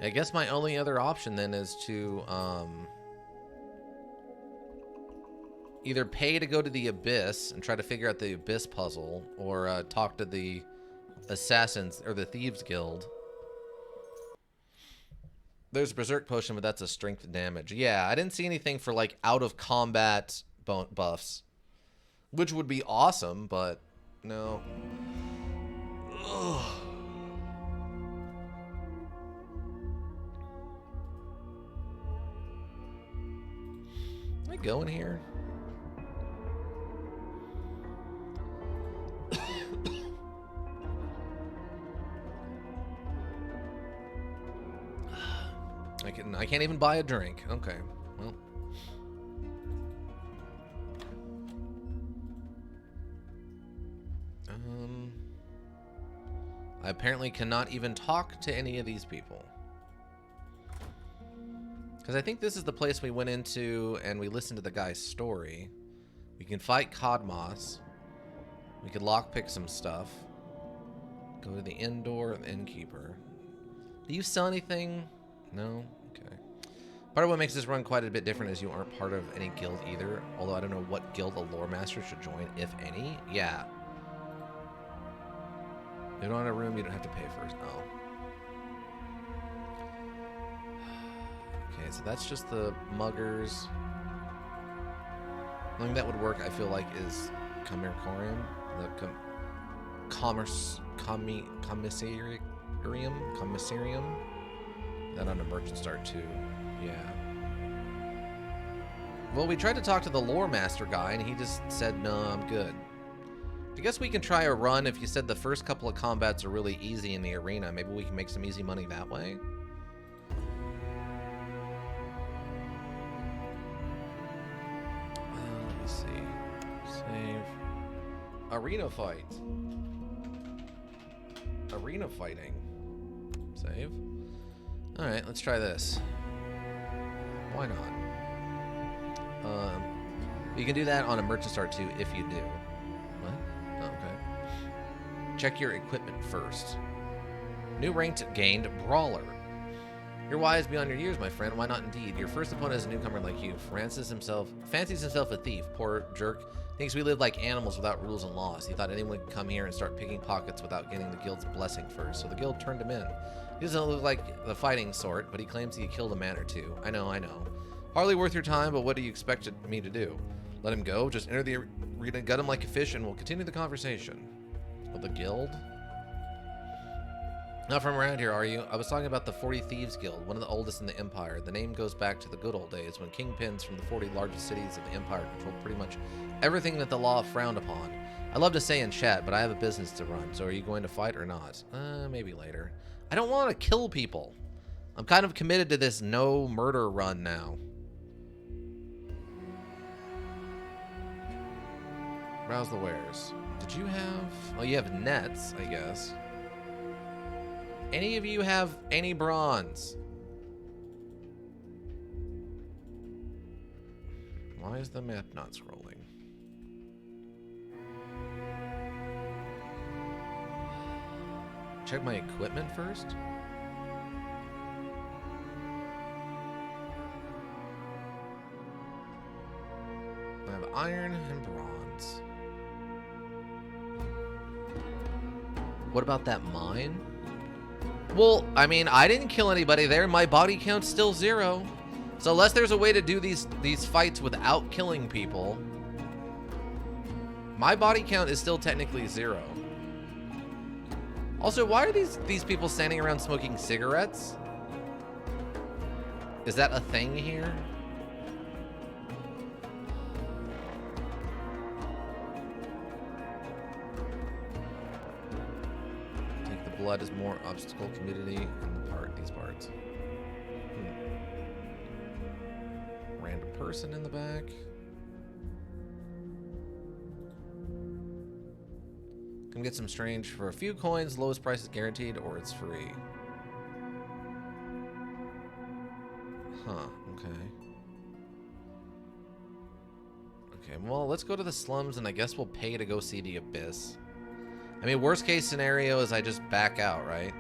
I guess my only other option then is to either pay to go to the Abyss and try to figure out the Abyss puzzle, or talk to the Assassins or the Thieves Guild. There's a Berserk Potion, but that's a strength damage. Yeah, I didn't see anything for like out of combat buffs, which would be awesome, but no. Ugh. Can I go in here? I can't even buy a drink. Okay, well. I apparently cannot even talk to any of these people. Because I think this is the place we went into and we listened to the guy's story. We can fight Codmos. We could lockpick some stuff. Go to the inn door of the innkeeper. Do you sell anything? No? Okay. Part of what makes this run quite a bit different is you aren't part of any guild either. Although I don't know what guild a lore master should join, if any. Yeah. If you don't have a room, you don't have to pay first. Oh. Okay, so that's just the muggers. Something that would work, I feel like, is Commissarium. The Commissarium. That on a merchant start too. Yeah. Well, we tried to talk to the lore master guy, and he just said, no, I'm good. I guess we can try a run. If you said the first couple of combats are really easy in the arena, maybe we can make some easy money that way. Let me see. Save. Arena fight. Arena fighting. Save. Alright, let's try this. Why not? You can do that on a merchant start too if you do. What? Oh, okay. Check your equipment first. New rank gained, Brawler. You're wise beyond your years, my friend. Why not indeed? Your first opponent is a newcomer like you. Fancies himself a thief. Poor jerk. Thinks we live like animals without rules and laws. He thought anyone could come here and start picking pockets without getting the guild's blessing first, so the guild turned him in. He doesn't look like the fighting sort, but he claims he killed a man or two. I know. Hardly worth your time, but what do you expect me to do? Let him go? Just enter the arena, gut him like a fish, and we'll continue the conversation. Oh, the guild? Not from around here, are you? I was talking about the 40 Thieves Guild, one of the oldest in the Empire. The name goes back to the good old days when kingpins from the 40 largest cities of the Empire controlled pretty much everything that the law frowned upon. I love to say in chat, but I have a business to run, so are you going to fight or not? Maybe later. I don't want to kill people. I'm kind of committed to this no murder run now. Browse the wares. Did you have... Oh, you have nets, I guess. Any of you have any bronze? Why is the map not scrolling? Check my equipment first. I have iron and bronze. What about that mine? Well, I mean, I didn't kill anybody there. My body count's still 0. So unless there's a way to do these fights without killing people, my body count is still technically 0. Also, why are these people standing around smoking cigarettes? Is that a thing here? Take the blood as more obstacle community in these parts. Random person in the back. Come get some strange for a few coins. Lowest price is guaranteed, or it's free. Huh. Okay. Okay. Well, let's go to the slums, and I guess we'll pay to go see the abyss. I mean, worst case scenario is I just back out, right?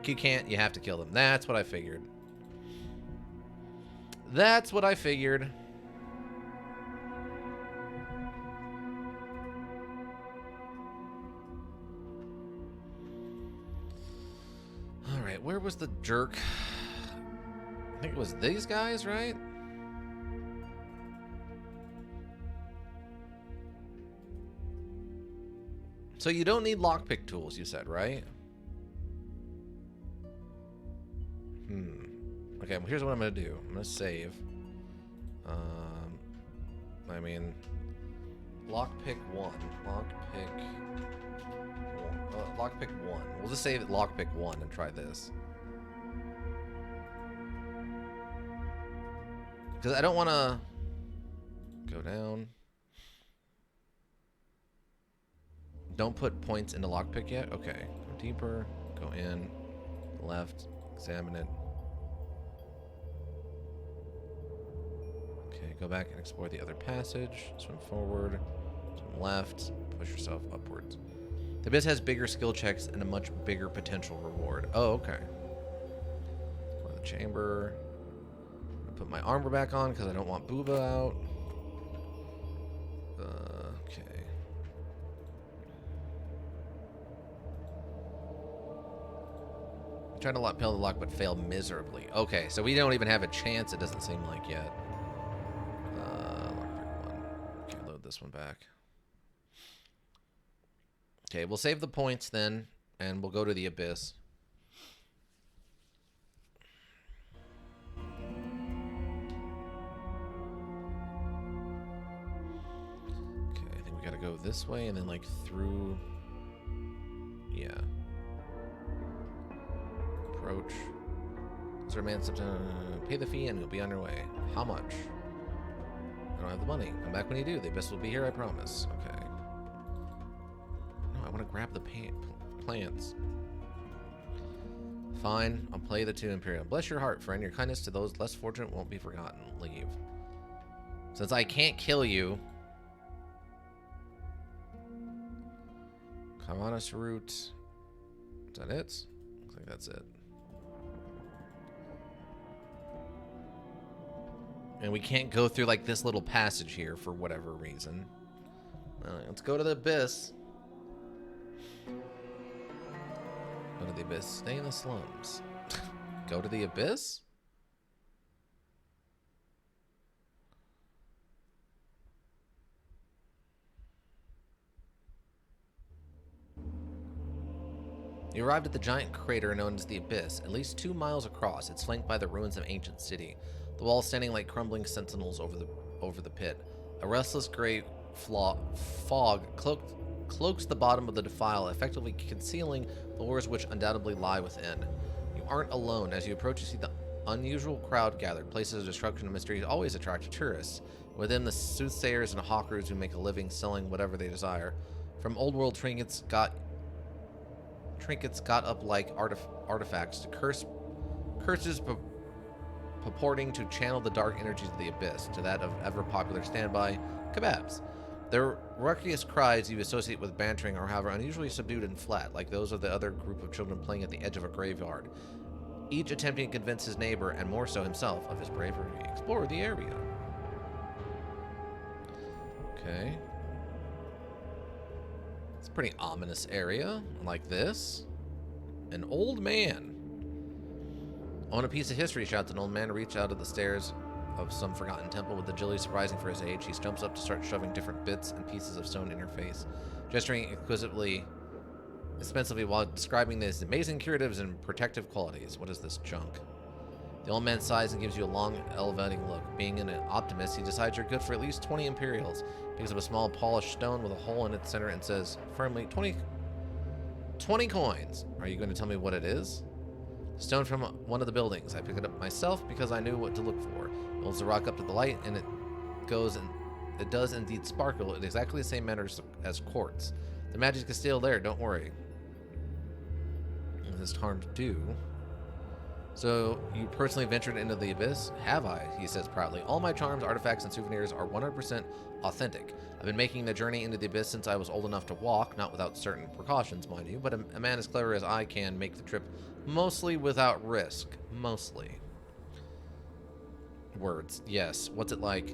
You can't. You have to kill them. That's what I figured. That's what I figured. Alright, where was the jerk? I think it was these guys, right? So you don't need lockpick tools, you said, right? Okay, well, here's what I'm gonna do. I'm gonna save. I mean, lockpick 1. Lockpick 1. We'll just save lockpick 1 and try this. Because I don't want to go down. Don't put points into lockpick yet? Okay. Go deeper. Go in. Left. Examine it. Okay, go back and explore the other passage. Swim forward. Swim left. Push yourself upwards. The abyss has bigger skill checks and a much bigger potential reward. Oh, okay. Go to the chamber. I'm gonna put my armor back on because I don't want Booba out. Okay. I'm trying to peel the lock but fail miserably. Okay, so we don't even have a chance, it doesn't seem like yet. Lockpick 1. Okay, load this one back. Okay, we'll save the points then, and we'll go to the abyss. Okay, I think we gotta go this way and then like through. Yeah. Approach. Sir, man, pay the fee and you'll be on your way. How much? I don't have the money. Come back when you do. The abyss will be here, I promise. Okay. I want to grab the plants. Fine, I'll play the tune Imperial. Bless your heart, friend. Your kindness to those less fortunate won't be forgotten. Leave. Since I can't kill you. Kavanas route. Is that it? Looks like that's it. And we can't go through like this little passage here for whatever reason. Let's go to the abyss. Go to the abyss. Stay in the slums. Go to the abyss? You arrived at the giant crater known as the Abyss, at least 2 miles across. It's flanked by the ruins of an ancient city, the walls standing like crumbling sentinels over the pit. A restless gray fog cloaks the bottom of the defile, effectively concealing the horrors which undoubtedly lie within. You aren't alone. As you approach, you see the unusual crowd gathered. Places of destruction and mystery always attract tourists. Within, the soothsayers and hawkers who make a living selling whatever they desire. From old world trinkets got up like artifacts to curses purporting to channel the dark energies of the abyss to that of ever-popular standby kebabs. Their raucous cries you associate with bantering are, however, unusually subdued and flat, like those of the other group of children playing at the edge of a graveyard, each attempting to convince his neighbor, and more so himself, of his bravery to explore the area. Okay. It's a pretty ominous area, like this. An old man. On a piece of history, shouts an old man, reached out of the stairs of some forgotten temple with agility surprising for his age. He stumps up to start shoving different bits and pieces of stone in your face, gesturing expensively while describing these amazing curatives and protective qualities. What is this junk? The old man sighs and gives you a long, elevating look. Being an optimist, he decides you're good for at least 20 Imperials. Picks up a small polished stone with a hole in its center and says firmly, 20 coins. Are you going to tell me what it is? Stone from one of the buildings. I picked it up myself because I knew what to look for. It holds the rock up to the light, and it does indeed sparkle in exactly the same manner as quartz. The magic is still there, don't worry. What does harm do? So, you personally ventured into the abyss? Have I? He says proudly. All my charms, artifacts, and souvenirs are 100% authentic. I've been making the journey into the abyss since I was old enough to walk, not without certain precautions, mind you, but a man as clever as I can make the trip mostly without risk. Mostly. Words. Yes. What's it like?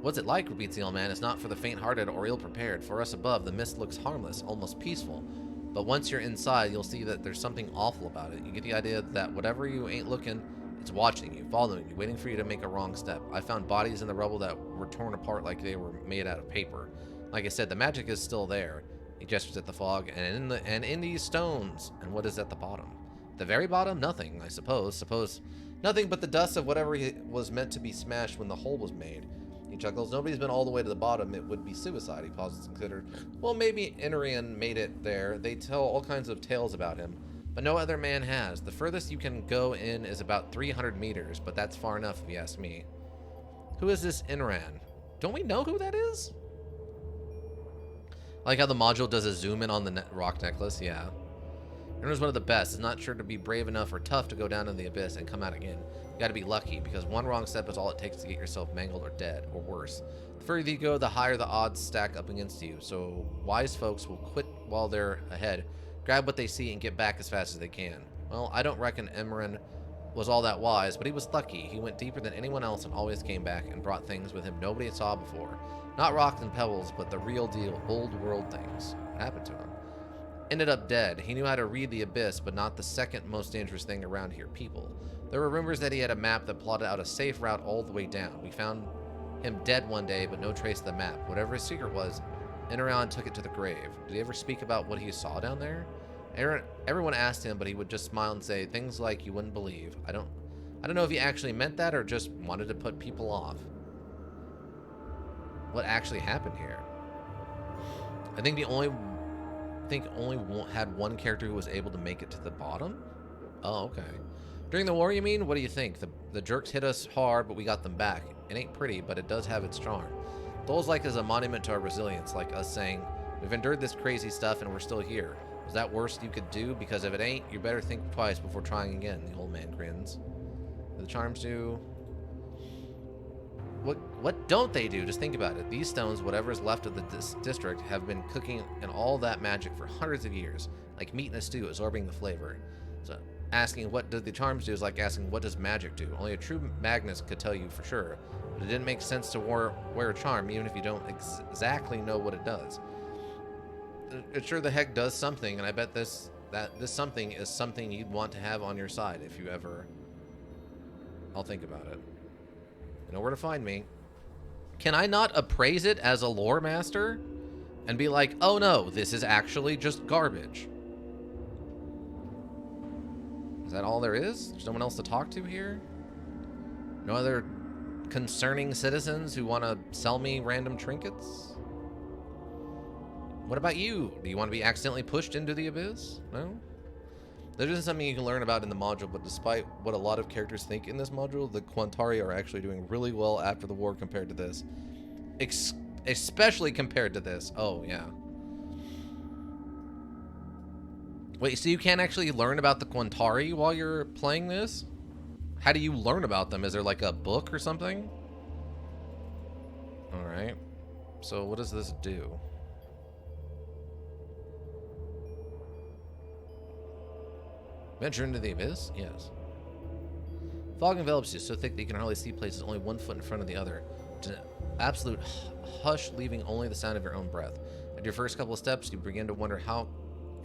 What's it like, repeats the old man. It's not for the faint-hearted or ill-prepared. For us above, the mist looks harmless, almost peaceful. But once you're inside, you'll see that there's something awful about it. You get the idea that whatever you ain't looking, it's watching you, following you, waiting for you to make a wrong step. I found bodies in the rubble that were torn apart like they were made out of paper. Like I said, the magic is still there. He gestures at the fog, and in these stones. And what is at the bottom? The very bottom? Nothing, I suppose. Nothing but the dust of whatever was meant to be smashed when the hole was made. He chuckles. Nobody's been all the way to the bottom. It would be suicide. He pauses and considers. Well, maybe Inarian made it there. They tell all kinds of tales about him, but no other man has. The furthest you can go in is about 300 meters, but that's far enough if you ask me. Who is this Inran? Don't we know who that is? I like how the module does a zoom in on the rock necklace. Yeah. Inran's one of the best. Is not sure to be brave enough or tough to go down in the abyss and come out again. You gotta be lucky, because one wrong step is all it takes to get yourself mangled or dead, or worse. The further you go, the higher the odds stack up against you, so wise folks will quit while they're ahead, grab what they see, and get back as fast as they can. Well, I don't reckon Emran was all that wise, but he was lucky. He went deeper than anyone else and always came back and brought things with him nobody saw before. Not rocks and pebbles, but the real deal, old world things. What happened to him? Ended up dead. He knew how to read the abyss, but not the second most dangerous thing around here, people. There were rumors that he had a map that plotted out a safe route all the way down. We found him dead one day, but no trace of the map. Whatever his secret was, Inarian took it to the grave. Did he ever speak about what he saw down there? Everyone asked him, but he would just smile and say things like you wouldn't believe. I don't know if he actually meant that or just wanted to put people off. What actually happened here? I think only had one character who was able to make it to the bottom. Oh, okay. During the war, you mean? What do you think? The jerks hit us hard, but we got them back. It ain't pretty, but it does have its charm. Those like as a monument to our resilience, like us saying, we've endured this crazy stuff and we're still here. Was that worst you could do? Because if it ain't, you better think twice before trying again, the old man grins. The charms do... What don't they do? Just think about it. These stones, whatever is left of the district, have been cooking in all that magic for hundreds of years, like meat in a stew, absorbing the flavor. So asking what do the charms do is like asking what does magic do. Only a true magnus could tell you for sure, but it didn't make sense to wear a charm even if you don't exactly know what it does. It sure the heck does something, and I bet this something is something you'd want to have on your side if you ever... I'll think about it. You know where to find me. Can I not appraise it as a lore master and be like, oh no, this is actually just garbage? Is that all there is? There's no one else to talk to here? No other concerning citizens who want to sell me random trinkets? What about you? Do you want to be accidentally pushed into the abyss? No? There isn't something you can learn about in the module, but despite what a lot of characters think in this module, the Quantari are actually doing really well after the war compared to this. Especially compared to this. Oh, yeah. Wait, so you can't actually learn about the Quantari while you're playing this? How do you learn about them? Is there like a book or something? All right. So what does this do? Venture into the abyss? Yes. Fog envelops you so thick that you can hardly see places only 1 foot in front of the other. It's an absolute hush, leaving only the sound of your own breath. At your first couple of steps, you begin to wonder how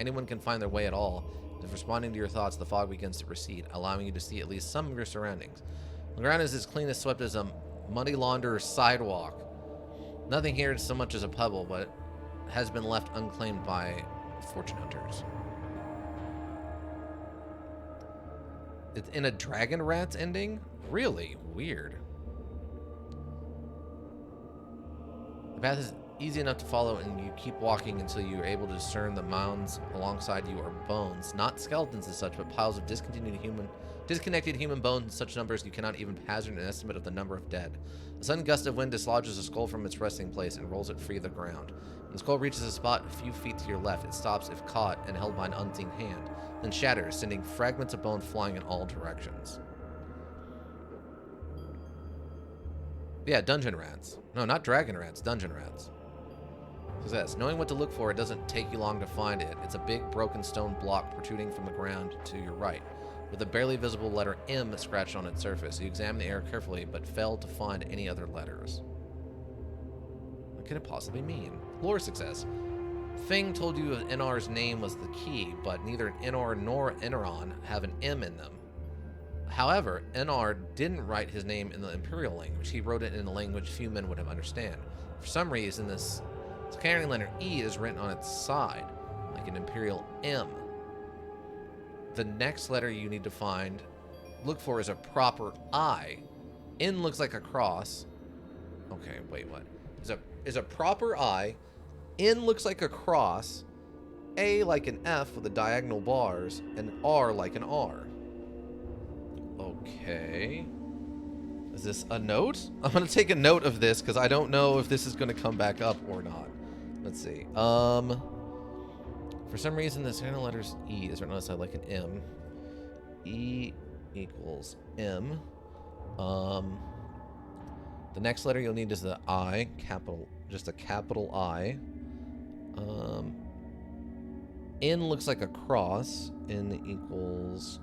anyone can find their way at all. If responding to your thoughts, the fog begins to recede, allowing you to see at least some of your surroundings. The ground is as clean as swept as a muddy launderer's sidewalk. Nothing here is so much as a pebble, but has been left unclaimed by fortune hunters. It's in a Dragon Rats ending? Really? Weird. The path is easy enough to follow, and you keep walking until you are able to discern the mounds alongside you are bones. Not skeletons as such, but piles of disconnected human bones in such numbers you cannot even hazard an estimate of the number of dead. A sudden gust of wind dislodges a skull from its resting place and rolls it free of the ground. When the skull reaches a spot a few feet to your left, it stops if caught and held by an unseen hand, then shatters, sending fragments of bone flying in all directions. Yeah, dungeon rats. No, not dragon rats, dungeon rats. Success. Knowing what to look for, it doesn't take you long to find it. It's a big broken stone block protruding from the ground to your right, with a barely visible letter M scratched on its surface. You examine the area carefully, but failed to find any other letters. What could it possibly mean? Lore success. Fing told you NR's name was the key, but neither NR nor Enron have an M in them. However, NR didn't write his name in the Imperial language. He wrote it in a language few men would have understand. For some reason, this carrying letter E is written on its side, like an Imperial M. The next letter you need to look for is a proper I. N looks like a cross. Okay, wait, what? Is a proper I. N looks like a cross. A like an F with the diagonal bars, and R like an R. Okay. Is this a note? I'm going to take a note of this because I don't know if this is going to come back up or not. Let's see. For some reason, the second letters E is written on the side like an M. E equals M. The next letter you'll need is the I, just a capital I. N looks like a cross. N equals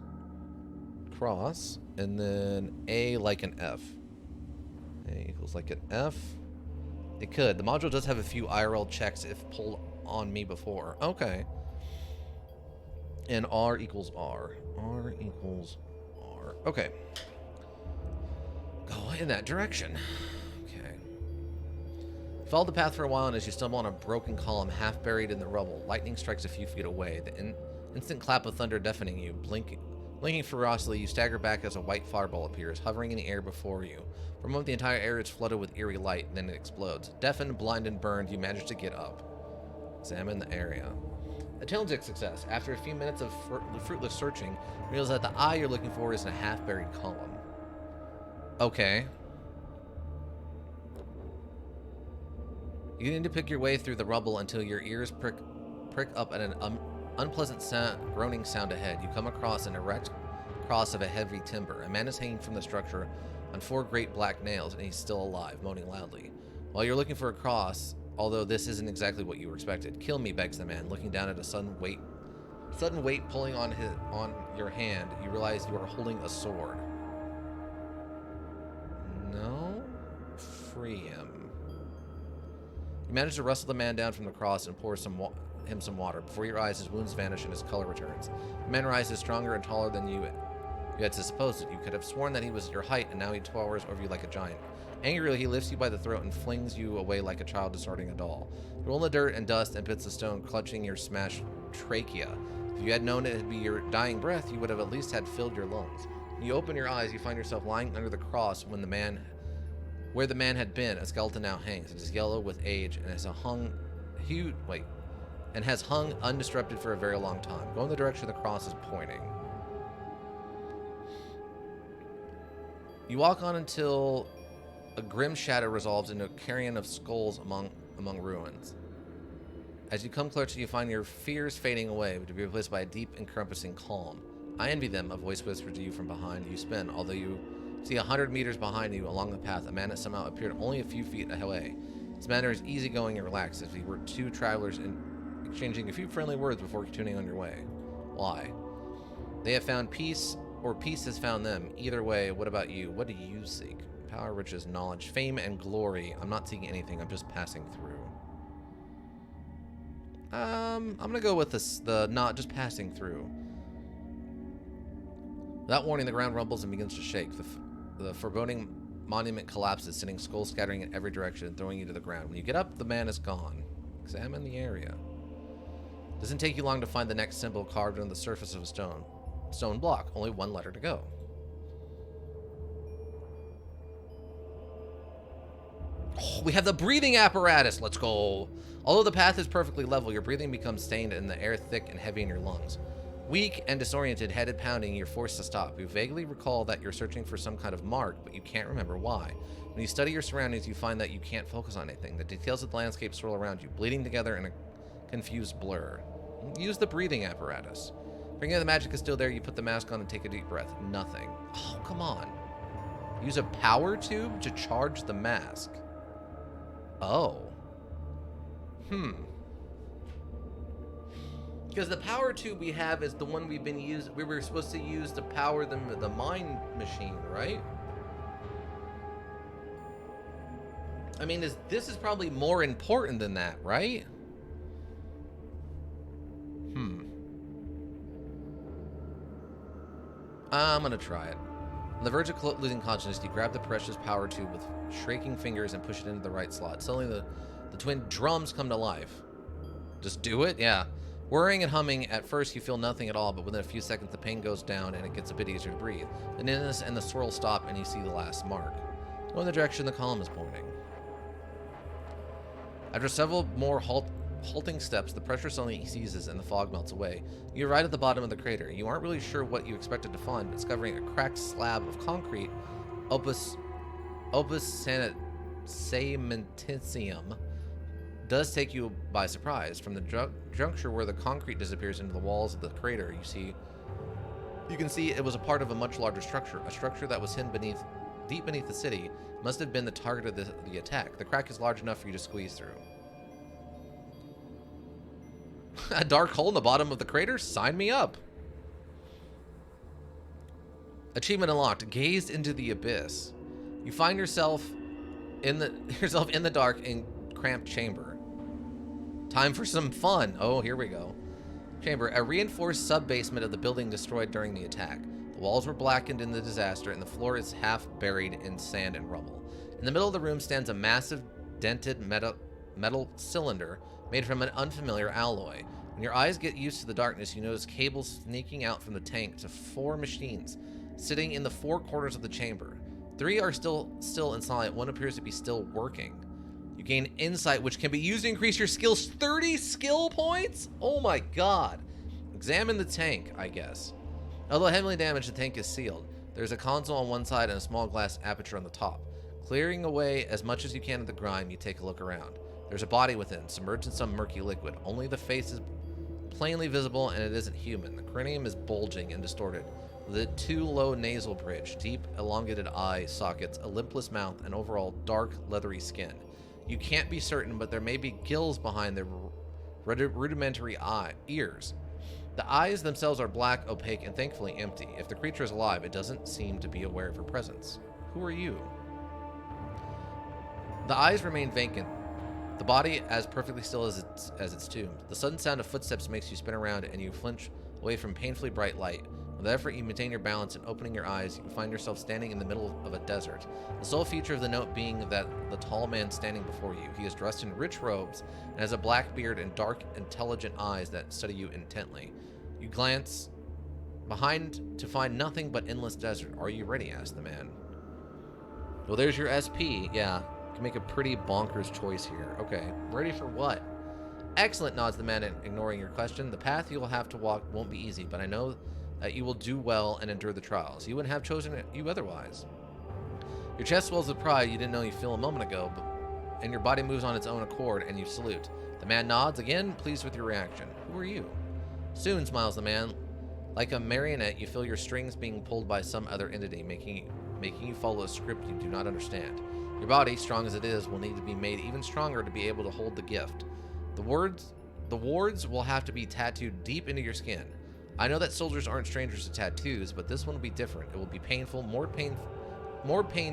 cross. And then A like an F. A equals like an F. It could. The module does have a few IRL checks if pulled on me before. Okay. And R equals R. R equals R. Okay. Go in that direction. Okay. Follow the path for a while, and as you stumble on a broken column half buried in the rubble, lightning strikes a few feet away. The instant clap of thunder deafening you. Blinking ferociously, you stagger back as a white fireball appears, hovering in the air before you. For a moment, the entire air is flooded with eerie light, and then it explodes. Deafened, blind, and burned, you manage to get up. Examine the area. A talented success. After a few minutes of fruitless searching, you realize that the eye you're looking for is in a half-buried column. Okay. You need to pick your way through the rubble until your ears prick up at an unpleasant groaning sound ahead. You come across an erect cross of a heavy timber. A man is hanging from the structure on 4 great black nails, and he's still alive, moaning loudly. While you're looking for a cross, although this isn't exactly what you were expected, kill me, begs the man, looking down at a sudden weight pulling on your hand. You realize you are holding a sword. No? Free him. You manage to wrestle the man down from the cross and pour him some water. Before your eyes, his wounds vanish and his color returns. The man rises stronger and taller than you had supposed. You could have sworn that he was your height, and now he towers over you like a giant. Angrily, he lifts you by the throat and flings you away like a child discarding a doll. You roll in the dirt and dust and bits of stone, clutching your smashed trachea. If you had known it'd be your dying breath, you would have at least had filled your lungs. When you open your eyes, you find yourself lying under the cross where the man had been. A skeleton now hangs. It is yellow with age and has hung undisrupted for a very long time. Go in the direction the cross is pointing. You walk on until a grim shadow resolves into a carrion of skulls among ruins. As you come closer, you find your fears fading away, to be replaced by a deep, encompassing calm. I envy them, a voice whispers to you from behind. You spin, although you see 100 meters behind you along the path, a man that somehow appeared only a few feet away. His manner is easygoing and relaxed, as if he were two travelers exchanging a few friendly words before continuing on your way. Why? They have found peace, or peace has found them. Either way, what about you? What do you seek? Power, riches, knowledge, fame, and glory. I'm not seeking anything. I'm just passing through. I'm gonna go with the not just passing through. Without warning, the ground rumbles and begins to shake. The foreboding monument collapses, sending skulls scattering in every direction and throwing you to the ground. When you get up, the man is gone. Examine the area. Doesn't take you long to find the next symbol carved into the surface of a stone block. Only one letter to go. Oh, we have the breathing apparatus. Let's go. Although the path is perfectly level, your breathing becomes stained and the air thick and heavy in your lungs. Weak and disoriented, headed pounding, you're forced to stop. You vaguely recall that you're searching for some kind of mark, but you can't remember why. When you study your surroundings, you find that you can't focus on anything. The details of the landscape swirl around you, bleeding together in a confused blur. Use the breathing apparatus. Bringing the magic is still there, you put the mask on and take a deep breath. Nothing. Oh, come on. Use a power tube to charge the mask. Oh. Because the power tube we have is the one we've been using. We were supposed to use to power the mind machine, right? I mean, this is probably more important than that, right? I'm gonna try it. On the verge of losing consciousness, you grab the precious power tube with shaking fingers and push it into the right slot. Suddenly, the twin drums come to life. Just do it? Yeah. Whirring and humming, at first you feel nothing at all, but within a few seconds the pain goes down and it gets a bit easier to breathe. The nearness and the swirl stop and you see the last mark. Go in the direction the column is pointing. After several more halting steps, the pressure suddenly ceases and the fog melts away. You're right at the bottom of the crater. You aren't really sure what you expected to find, but discovering a cracked slab of concrete, opus cementitium, does take you by surprise. From the juncture where the concrete disappears into the walls of the crater, you can see it was a part of a much larger structure, a structure that was hidden deep beneath the city. Must have been the target of the attack. The crack is large enough for you to squeeze through. A dark hole in the bottom of the crater? Sign me up. Achievement unlocked. Gaze into the abyss. You find yourself in the dark and cramped chamber. Time for some fun. Oh, here we go. Chamber, a reinforced sub-basement of the building destroyed during the attack. The walls were blackened in the disaster, and the floor is half buried in sand and rubble. In the middle of the room stands a massive, dented metal cylinder made from an unfamiliar alloy. When your eyes get used to the darkness, you notice cables sneaking out from the tank to 4 machines sitting in the 4 corners of the chamber. 3 are still and silent. 1 appears to be still working. You gain insight, which can be used to increase your skills. 30 skill points? Oh my god. Examine the tank, I guess. Although heavily damaged, the tank is sealed. There's a console on one side and a small glass aperture on the top. Clearing away as much as you can of the grime, you take a look around. There's a body within, submerged in some murky liquid. Only the face is plainly visible, and it isn't human. The cranium is bulging and distorted, with a 2 low nasal bridge, deep elongated eye sockets, a lipless mouth, and overall dark leathery skin. You can't be certain, but there may be gills behind the rudimentary ears. The eyes themselves are black, opaque, and thankfully empty. If the creature is alive, it doesn't seem to be aware of her presence. Who are you? The eyes remain vacant, the body as perfectly still as its tomb. The sudden sound of footsteps makes you spin around, and you flinch away from painfully bright light. With effort, you maintain your balance, and opening your eyes, you find yourself standing in the middle of a desert. The sole feature of the note being that the tall man standing before you. He is dressed in rich robes and has a black beard and dark, intelligent eyes that study you intently. You glance behind to find nothing but endless desert. Are you ready? Asks the man. Well, there's your SP. Yeah, you can make a pretty bonkers choice here. Okay, ready for what? Excellent, nods the man, ignoring your question. The path you'll have to walk won't be easy, but I know that you will do well and endure the trials. You wouldn't have chosen you otherwise. Your chest swells with pride you didn't know you feel a moment ago, and your body moves on its own accord, and you salute. The man nods again, pleased with your reaction. Who are you? Soon, smiles the man, Like a marionette, you feel your strings being pulled by some other entity, making you follow a script you do not understand. Your body, strong as it is, will need to be made even stronger to be able to hold the gift. The wards will have to be tattooed deep into your skin. I know that soldiers aren't strangers to tattoos, but this one will be different. It will be painful, more pain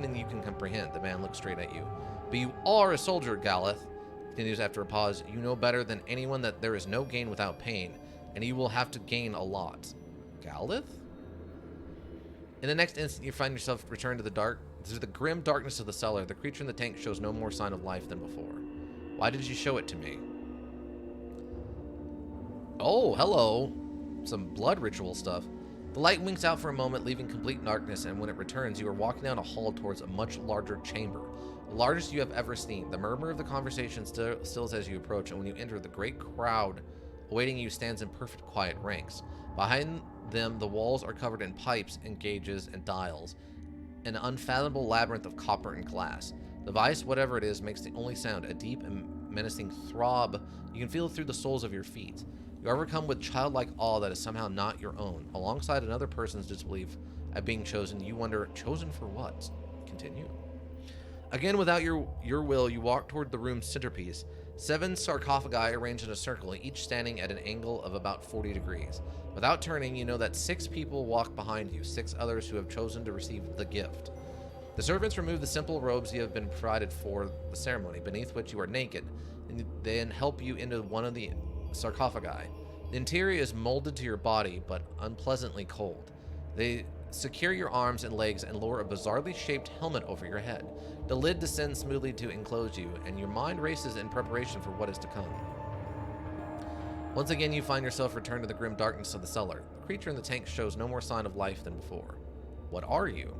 than you can comprehend. The man looks straight at you. But you are a soldier, Galeth. Continues after a pause. You know better than anyone that there is no gain without pain, and you will have to gain a lot. Galeth? In the next instant, you find yourself returned to the grim darkness of the cellar. The creature in the tank shows no more sign of life than before. Why did you show it to me? Oh, hello. Some blood ritual stuff. The light winks out for a moment, leaving complete darkness, and when it returns, you are walking down a hall towards a much larger chamber. The largest you have ever seen. The murmur of the conversation stills as you approach, and when you enter, the great crowd awaiting you stands in perfect quiet ranks. Behind them, the walls are covered in pipes and gauges and dials, an unfathomable labyrinth of copper and glass. The device, whatever it is, makes the only sound, a deep and menacing throb. You can feel it through the soles of your feet. You are overcome with childlike awe that is somehow not your own. Alongside another person's disbelief at being chosen, you wonder, chosen for what? Continue. Again, without your will, you walk toward the room's centerpiece. 7 sarcophagi arranged in a circle, each standing at an angle of about 40 degrees. Without turning, you know that 6 people walk behind you, 6 others who have chosen to receive the gift. The servants remove the simple robes you have been provided for the ceremony, beneath which you are naked, and then help you into one of the sarcophagi. The interior is molded to your body, but unpleasantly cold. They secure your arms and legs and lower a bizarrely shaped helmet over your head. The lid descends smoothly to enclose you, and your mind races in preparation for what is to come. Once again, you find yourself returned to the grim darkness of the cellar. The creature in the tank shows no more sign of life than before. What are you?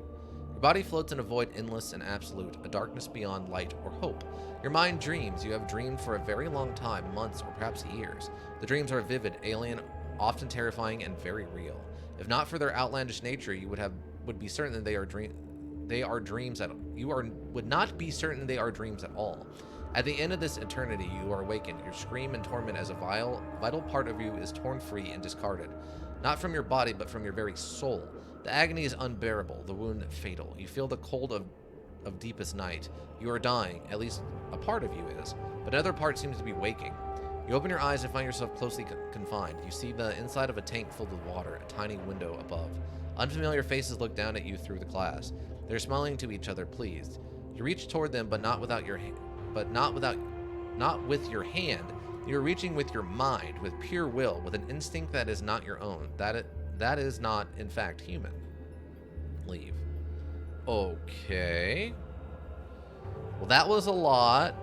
Your body floats in a void endless and absolute, a darkness beyond light or hope. Your mind dreams. You have dreamed for a very long time, months or perhaps years. The dreams are vivid, alien, often terrifying, and very real. If not for their outlandish nature, you would be certain that they are dreams would not be certain they are dreams at all. At the end of this eternity, you are awakened. Your scream and torment as a vital part of you is torn free and discarded. Not from your body, but from your very soul. The agony is unbearable, the wound fatal. You feel the cold of deepest night. You are dying, at least a part of you is, but another part seems to be waking. You open your eyes and find yourself closely confined. You see the inside of a tank filled with water, a tiny window above. Unfamiliar faces look down at you through the glass. They're smiling to each other, pleased. You reach toward them, but not with your hand. You're reaching with your mind, with pure will, with an instinct that is not your own. That is not, in fact, human. Leave. Okay. Well, that was a lot,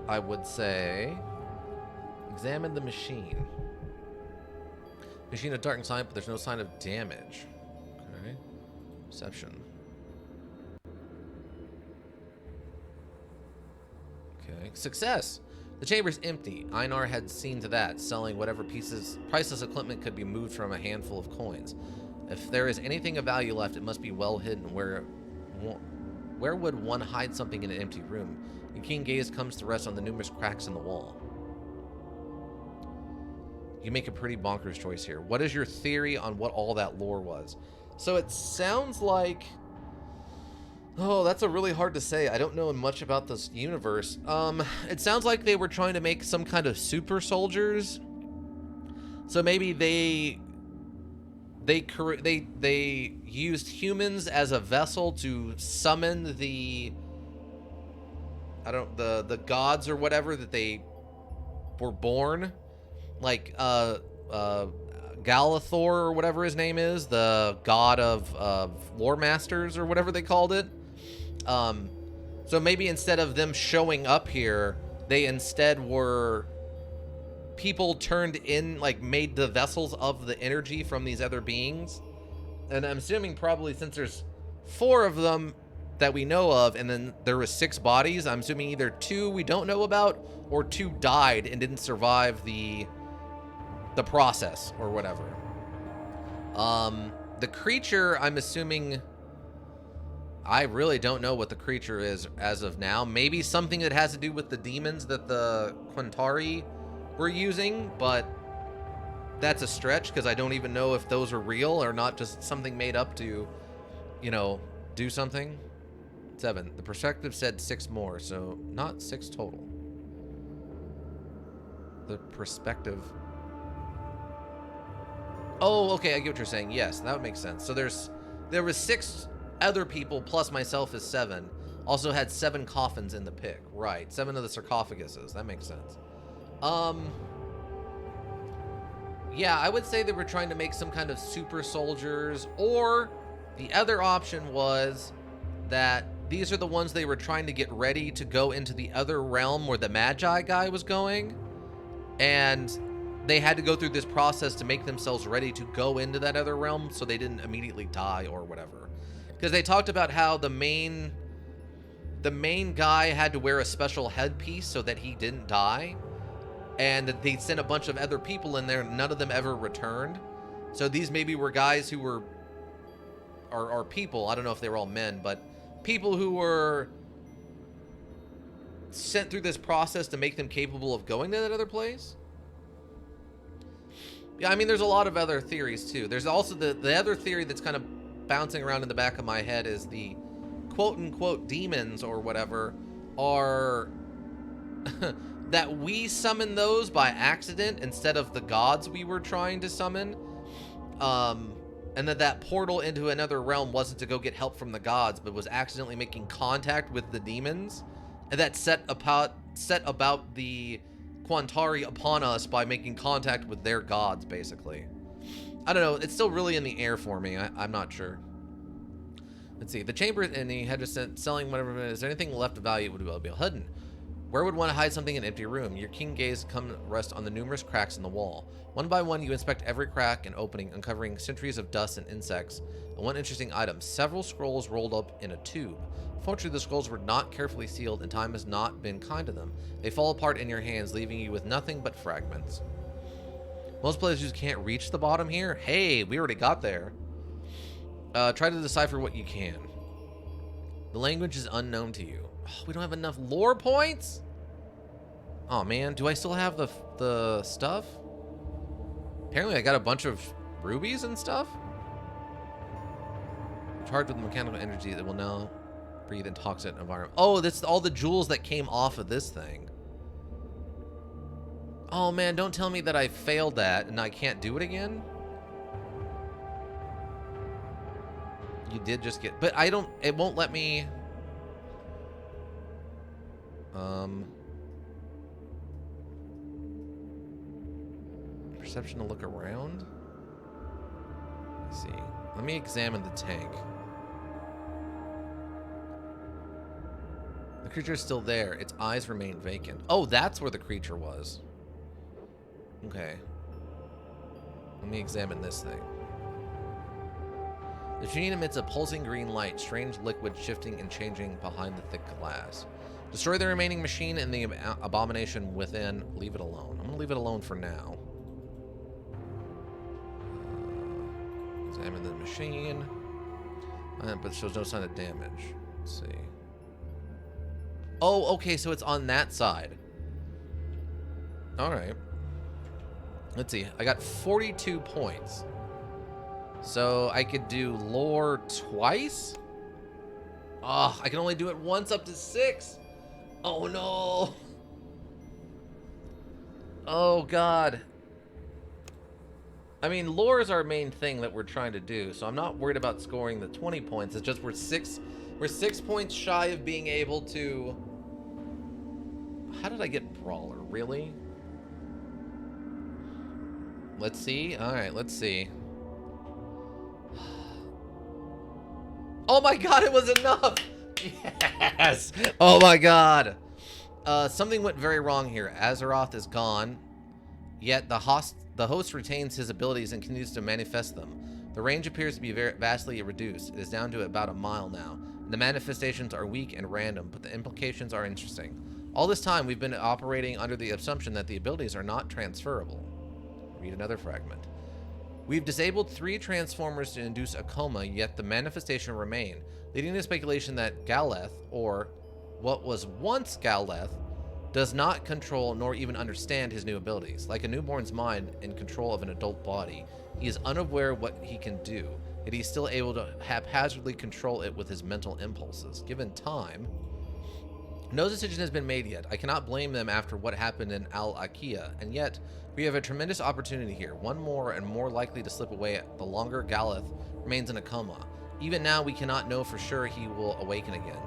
I would say. Examine the machine. Machine of dark inside, but there's no sign of damage. Okay. Perception. Okay. Success! The chamber's empty. Einar had seen to that, selling whatever priceless equipment could be moved from a handful of coins. If there is anything of value left, it must be well hidden. Where would one hide something in an empty room? Your keen gaze comes to rest on the numerous cracks in the wall. You make a pretty bonkers choice here. What is your theory on what all that lore was? So it sounds like... Oh, that's a really hard to say. I don't know much about this universe. It sounds like they were trying to make some kind of super soldiers. So maybe they used humans as a vessel to summon the gods or whatever that they were born, like Galathor or whatever his name is, the god of lore masters or whatever they called it. So maybe instead of them showing up here, they instead were people turned in, like made the vessels of the energy from these other beings. And I'm assuming probably since there's 4 of them that we know of, and then there was 6 bodies, I'm assuming either 2 we don't know about or 2 died and didn't survive the process or whatever. The creature, I'm assuming, I really don't know what the creature is as of now. Maybe something that has to do with the demons that the Quintari were using, but that's a stretch because I don't even know if those are real or not just something made up to, you know, do something. 7. The perspective said 6 more, so not 6 total. The perspective. Oh, okay, I get what you're saying. Yes, that would make sense. So there was 6 other people plus myself is 7. Also had 7 coffins in the pit. Right, 7 of the sarcophaguses. That makes sense. Yeah, I would say they were trying to make some kind of super soldiers, or the other option was that these are the ones they were trying to get ready to go into the other realm where the Magi guy was going, and they had to go through this process to make themselves ready to go into that other realm so they didn't immediately die or whatever. Because they talked about how the main guy had to wear a special headpiece so that he didn't die, and that they sent a bunch of other people in there, none of them ever returned. So these maybe were guys who were are people, I don't know if they were all men, but people who were sent through this process to make them capable of going to that other place. Yeah, I mean, there's a lot of other theories too. There's also the other theory that's kind of bouncing around in the back of my head is the quote-unquote demons or whatever are that we summon those by accident instead of the gods we were trying to summon. And that portal into another realm wasn't to go get help from the gods, but was accidentally making contact with the demons. And that set about the Quantari upon us by making contact with their gods, basically. I don't know. It's still really in the air for me. I'm not sure. Let's see. The chamber, and he had just selling whatever. Is there anything left of value would be hidden? Where would one hide something in an empty room? Your keen gaze come rest on the numerous cracks in the wall. One by one, you inspect every crack and opening, uncovering centuries of dust and insects. And one interesting item, several scrolls rolled up in a tube. Fortunately, the scrolls were not carefully sealed, and time has not been kind to them. They fall apart in your hands, leaving you with nothing but fragments. Most players just can't reach the bottom here. Hey, we already got there. Try to decipher what you can. The language is unknown to you. Oh, we don't have enough lore points? Oh man, do I still have the stuff? Apparently I got a bunch of rubies and stuff. Charged with mechanical energy that will now breathe in toxic environment. Oh, that's all the jewels that came off of this thing. Oh man, don't tell me that I failed that and I can't do it again. You did just get, but I don't, it won't let me. Perception to look around. Let's see. Let me examine the tank. The creature is still there. Its eyes remain vacant. Oh, that's where the creature was. Okay. Let me examine this thing. The machine emits a pulsing green light, strange liquid shifting and changing behind the thick glass. Destroy the remaining machine and the abomination within. Leave it alone. I'm gonna leave it alone for now. Examine the machine. But it shows no sign of damage. Let's see. Oh, okay, so it's on that side. Alright. Let's see. I got 42 points. So I could do lore twice? Oh, I can only do it once up to 6. Oh no. Oh god. I mean, lore is our main thing that we're trying to do, so I'm not worried about scoring the 20 points. It's just we're 6 points shy of being able to. How did I get Brawler? Really? Let's see. All right, let's see. Oh my god, it was enough! Yes! Oh my god! Something went very wrong here. Azeroth is gone, yet the host retains his abilities and continues to manifest them. The range appears to be vastly reduced. It is down to about a mile now. The manifestations are weak and random, but the implications are interesting. All this time, we've been operating under the assumption that the abilities are not transferable. Read another fragment. We've disabled 3 transformers to induce a coma, yet the manifestation remain, leading to speculation that Galeth, or what was once Galeth, does not control nor even understand his new abilities. Like a newborn's mind in control of an adult body, he is unaware of what he can do, yet he's still able to haphazardly control it with his mental impulses. Given time, no decision has been made yet. I cannot blame them after what happened in Al-Aqiya, and yet we have a tremendous opportunity here, one more and more likely to slip away the longer Galeth remains in a coma. Even now, we cannot know for sure he will awaken again.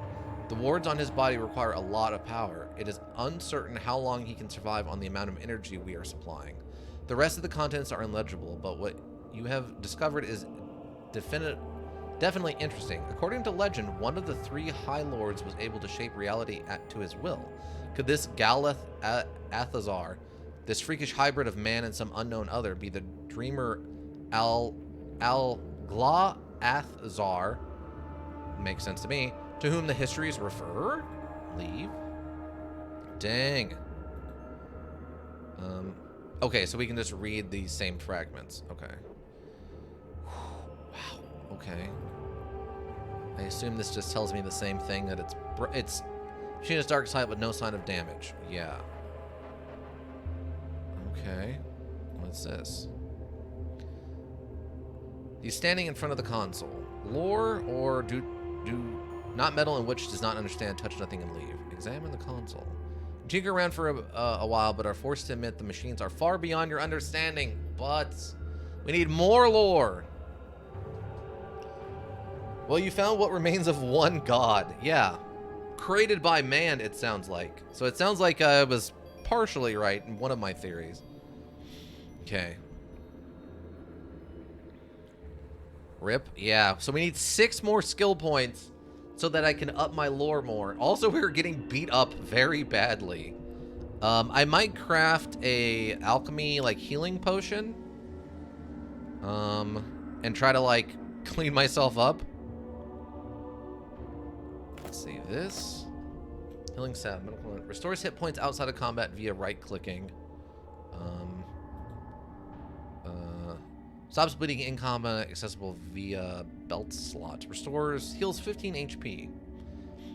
The wards on his body require a lot of power. It is uncertain how long he can survive on the amount of energy we are supplying. The rest of the contents are illegible, but what you have discovered is definitely interesting. According to legend, one of the 3 High Lords was able to shape reality to his will. Could this Galeth Athazar, this freakish hybrid of man and some unknown other, be the dreamer Al-Gla Athazar? Makes sense to me. To whom the histories refer? Leave. Dang. Okay, so we can just read these same fragments. Okay. Wow. Okay. I assume this just tells me the same thing, that it's Sheena's dark side with no sign of damage. Yeah. Okay. What's this? He's standing in front of the console. Lore or do not meddle in which does not understand, touch nothing and leave. Examine the console. Tinker around for a while, but are forced to admit the machines are far beyond your understanding. But we need more lore. Well, you found what remains of one god. Yeah. Created by man, it sounds like. So it sounds like I was partially right in one of my theories. Okay. Rip. Yeah. So we need 6 more skill points so that I can up my lore more. Also, we're getting beat up very badly. I might craft a alchemy, like, healing potion. And try to, like, clean myself up. Let's see this. Healing salve. Restores hit points outside of combat via right-clicking. Stops bleeding in combat, accessible via belt slot. Heals 15 HP.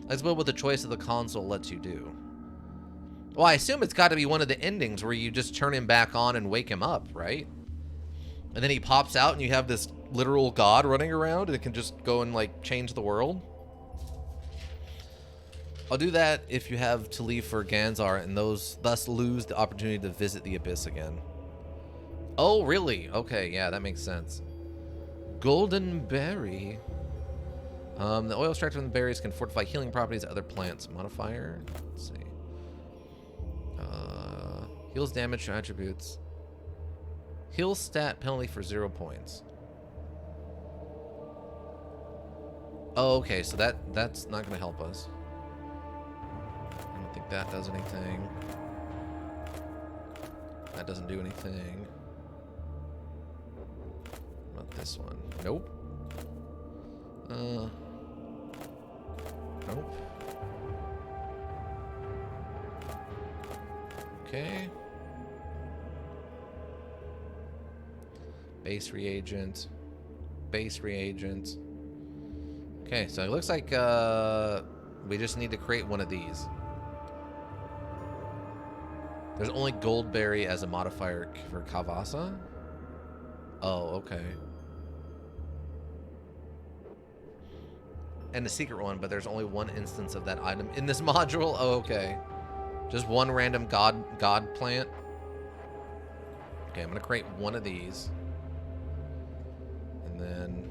That's what the choice of the console lets you do. Well, I assume it's got to be one of the endings where you just turn him back on and wake him up, right? And then he pops out and you have this literal god running around and it can just go and, like, change the world. I'll do that if you have to leave for Ganzar and thus lose the opportunity to visit the Abyss again. Oh, really? Okay, yeah, that makes sense. Golden berry. The oil extracted from the berries can fortify healing properties of other plants. Modifier. Let's see. Heals damage to attributes. Heal stat penalty for 0 points. Oh, okay, so that's not going to help us. I don't think that does anything. That doesn't do anything. What about this one? Nope. Nope. Okay. Base reagent. Base reagent. Okay, so it looks like we just need to create one of these. There's only Goldberry as a modifier for Kavasa? Oh, okay. And a secret one, but there's only one instance of that item in this module? Oh, okay. Just one random god plant. Okay, I'm gonna create one of these. And then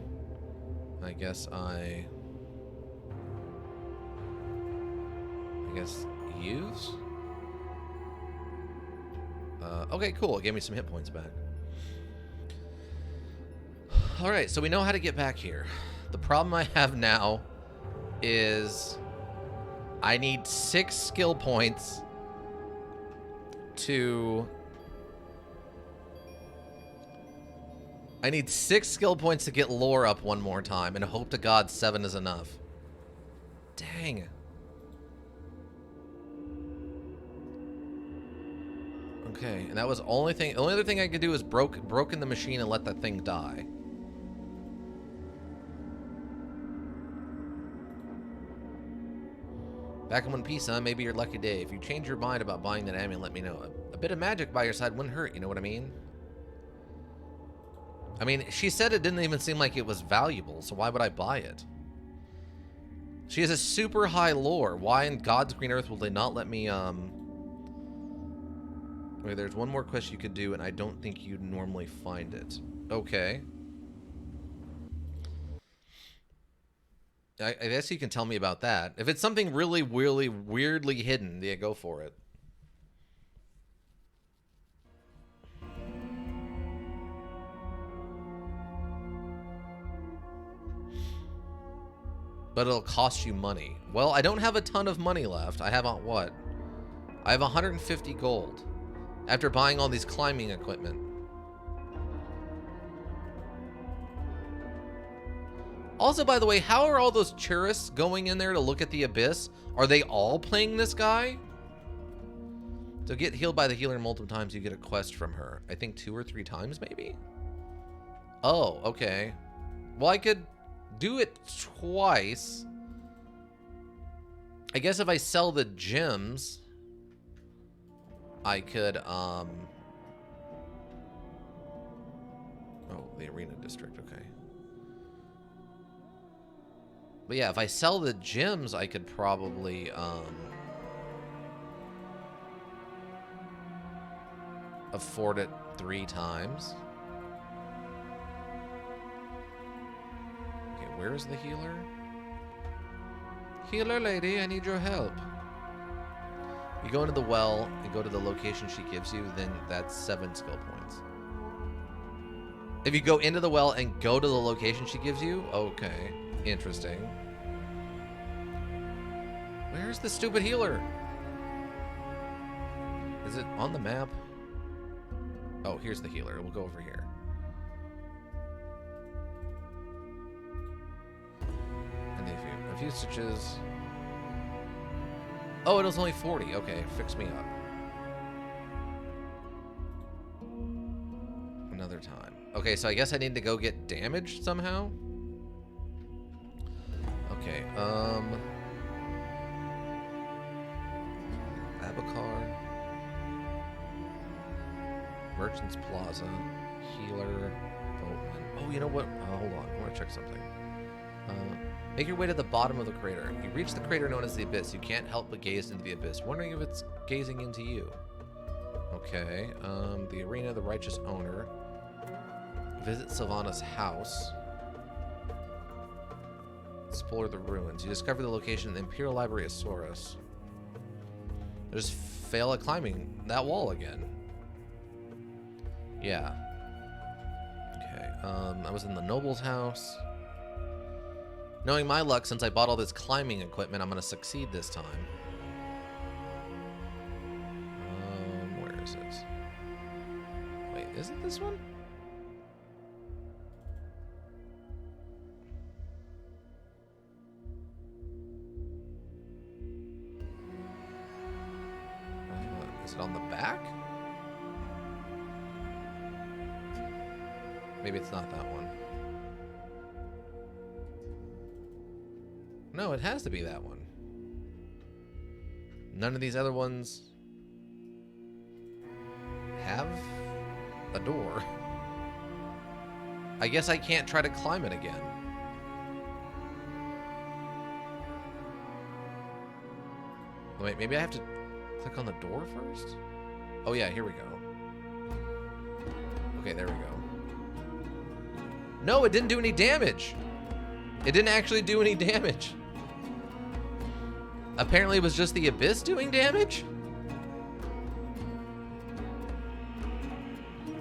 I guess use? Okay, cool. It gave me some hit points back. Alright, so we know how to get back here. The problem I have now is I need 6 skill points to... I need 6 skill points to get lore up one more time, and hope to God 7 is enough. Dang. Okay, and that was the only other thing I could do is broken the machine and let that thing die. Back in one piece, son. Maybe your lucky day. If you change your mind about buying that amulet, let me know. A bit of magic by your side wouldn't hurt, you know what I mean? I mean, she said it didn't even seem like it was valuable, so why would I buy it? She has a super high lore. Why in God's green earth will they not let me, Okay, there's one more quest you could do, and I don't think you'd normally find it. Okay. I guess you can tell me about that. If it's something really, really weirdly hidden, yeah, go for it. But it'll cost you money. Well, I don't have a ton of money left. I have on what? I have 150 gold. After buying all these climbing equipment. Also, by the way, how are all those tourists going in there to look at the abyss? Are they all playing this guy? To get healed by the healer multiple times, you get a quest from her. I think 2 or 3 times, maybe? Oh, okay. Well, I could do it twice. I guess if I sell the gems, I could, oh, the arena district, okay. But yeah, if I sell the gems, I could probably, afford it 3 times. Okay, where's the healer? Healer lady, I need your help. You go into the well, you go to the location she gives you, then that's 7 skill points. If you go into the well and go to the location she gives you, okay, interesting. Where's the stupid healer? Is it on the map? Oh, here's the healer. We'll go over here. And a few stitches. Oh, it was only 40. Okay, fix me up. Another time. Okay, so I guess I need to go get damaged somehow. Okay, Abacar. Merchant's Plaza. Healer. Boatman. Oh, you know what? Hold on. I want to check something. Make your way to the bottom of the crater. You reach the crater known as the Abyss. You can't help but gaze into the abyss, wondering if it's gazing into you. Okay. The arena, the righteous owner. Visit Sylvana's house. Explore the ruins. You discover the location of the Imperial Library of Soros. Just fail at climbing that wall again. Yeah. Okay. I was in the noble's house. Knowing my luck, since I bought all this climbing equipment, I'm gonna succeed this time. Where is it? Wait, is it this one? Is it on the back? Maybe it's not that one. No, it has to be that one. None of these other ones have a door. I guess I can't try to climb it again. Wait, maybe I have to click on the door first? Oh yeah, here we go. Okay, there we go. No, it didn't do any damage. It didn't actually do any damage. Apparently it was just the abyss doing damage?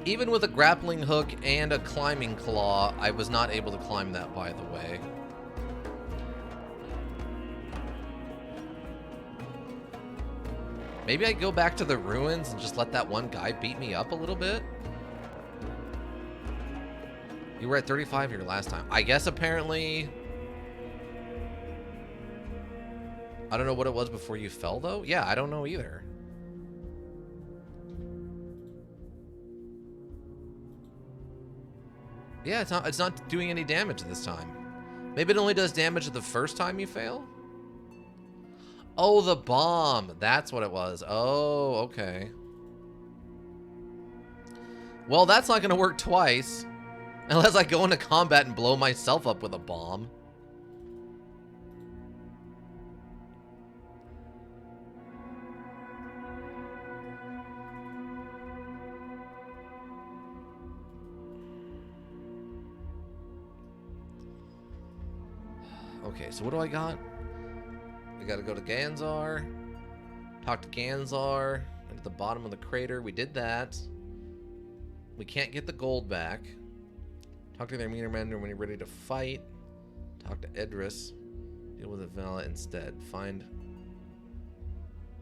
Even with a grappling hook and a climbing claw, I was not able to climb that, by the way. Maybe I go back to the ruins and just let that one guy beat me up a little bit? You were at 35 here last time. I guess apparently... I don't know what it was before you fell, though. Yeah, I don't know either. Yeah, it's not doing any damage this time. Maybe it only does damage the first time you fail? Oh, the bomb. That's what it was. Oh, okay. Well, that's not going to work twice. Unless I go into combat and blow myself up with a bomb. Okay, so what do I got? We gotta go to Ganzar. Talk to Ganzar. At the bottom of the crater. We did that. We can't get the gold back. Talk to their meaner men when you're ready to fight. Talk to Idris. Deal with the Vala instead.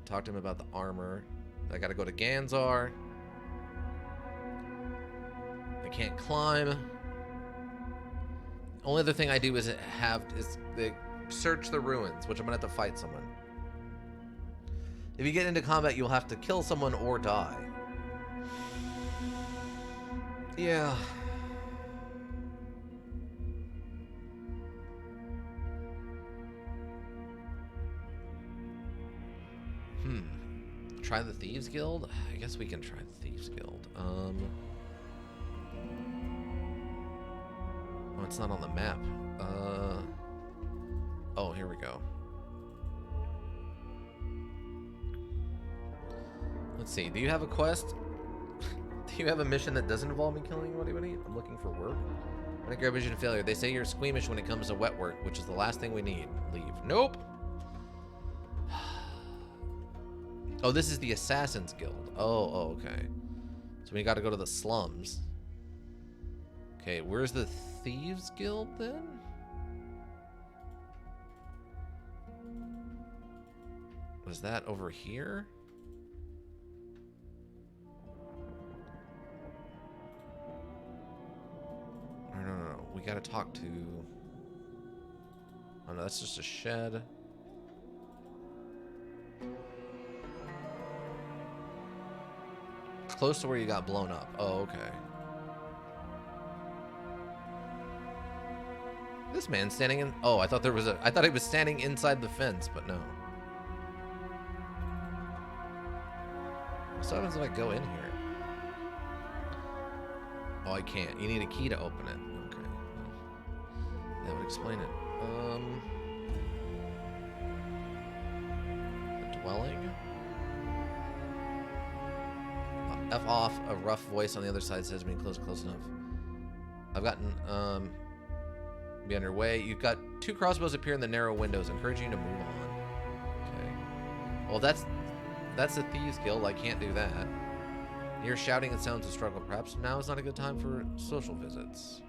Talk to him about the armor. I gotta go to Ganzar. I can't climb. Only other thing I do is they search the ruins, which I'm gonna have to fight someone. If you get into combat, you'll have to kill someone or die. Yeah. Try the Thieves Guild? I guess we can try the Thieves Guild. Oh, it's not on the map. Oh, here we go. Let's see. Do you have a quest? Do you have a mission that doesn't involve me killing anybody? I'm looking for work. When I grab vision of failure, they say you're squeamish when it comes to wet work, which is the last thing we need. Leave. Nope. Oh, this is the Assassin's Guild. Oh, okay. So we gotta go to the slums. Okay, where's the Thieves Guild then? Was that over here? No. We gotta talk to... Oh no, that's just a shed. Close to where you got blown up. Oh, okay. This man standing in... Oh, I thought there was a... I thought he was standing inside the fence, but no. What happens if I go in here? Oh, I can't. You need a key to open it. Okay. That would explain it. The dwelling? F off. A rough voice on the other side says being close enough. I've gotten, be on your way. You've got 2 crossbows appear in the narrow windows, encouraging you to move on. Okay. Well, that's the Thieves Guild. I can't do that. You're shouting and sounds of struggle. Perhaps now is not a good time for social visits.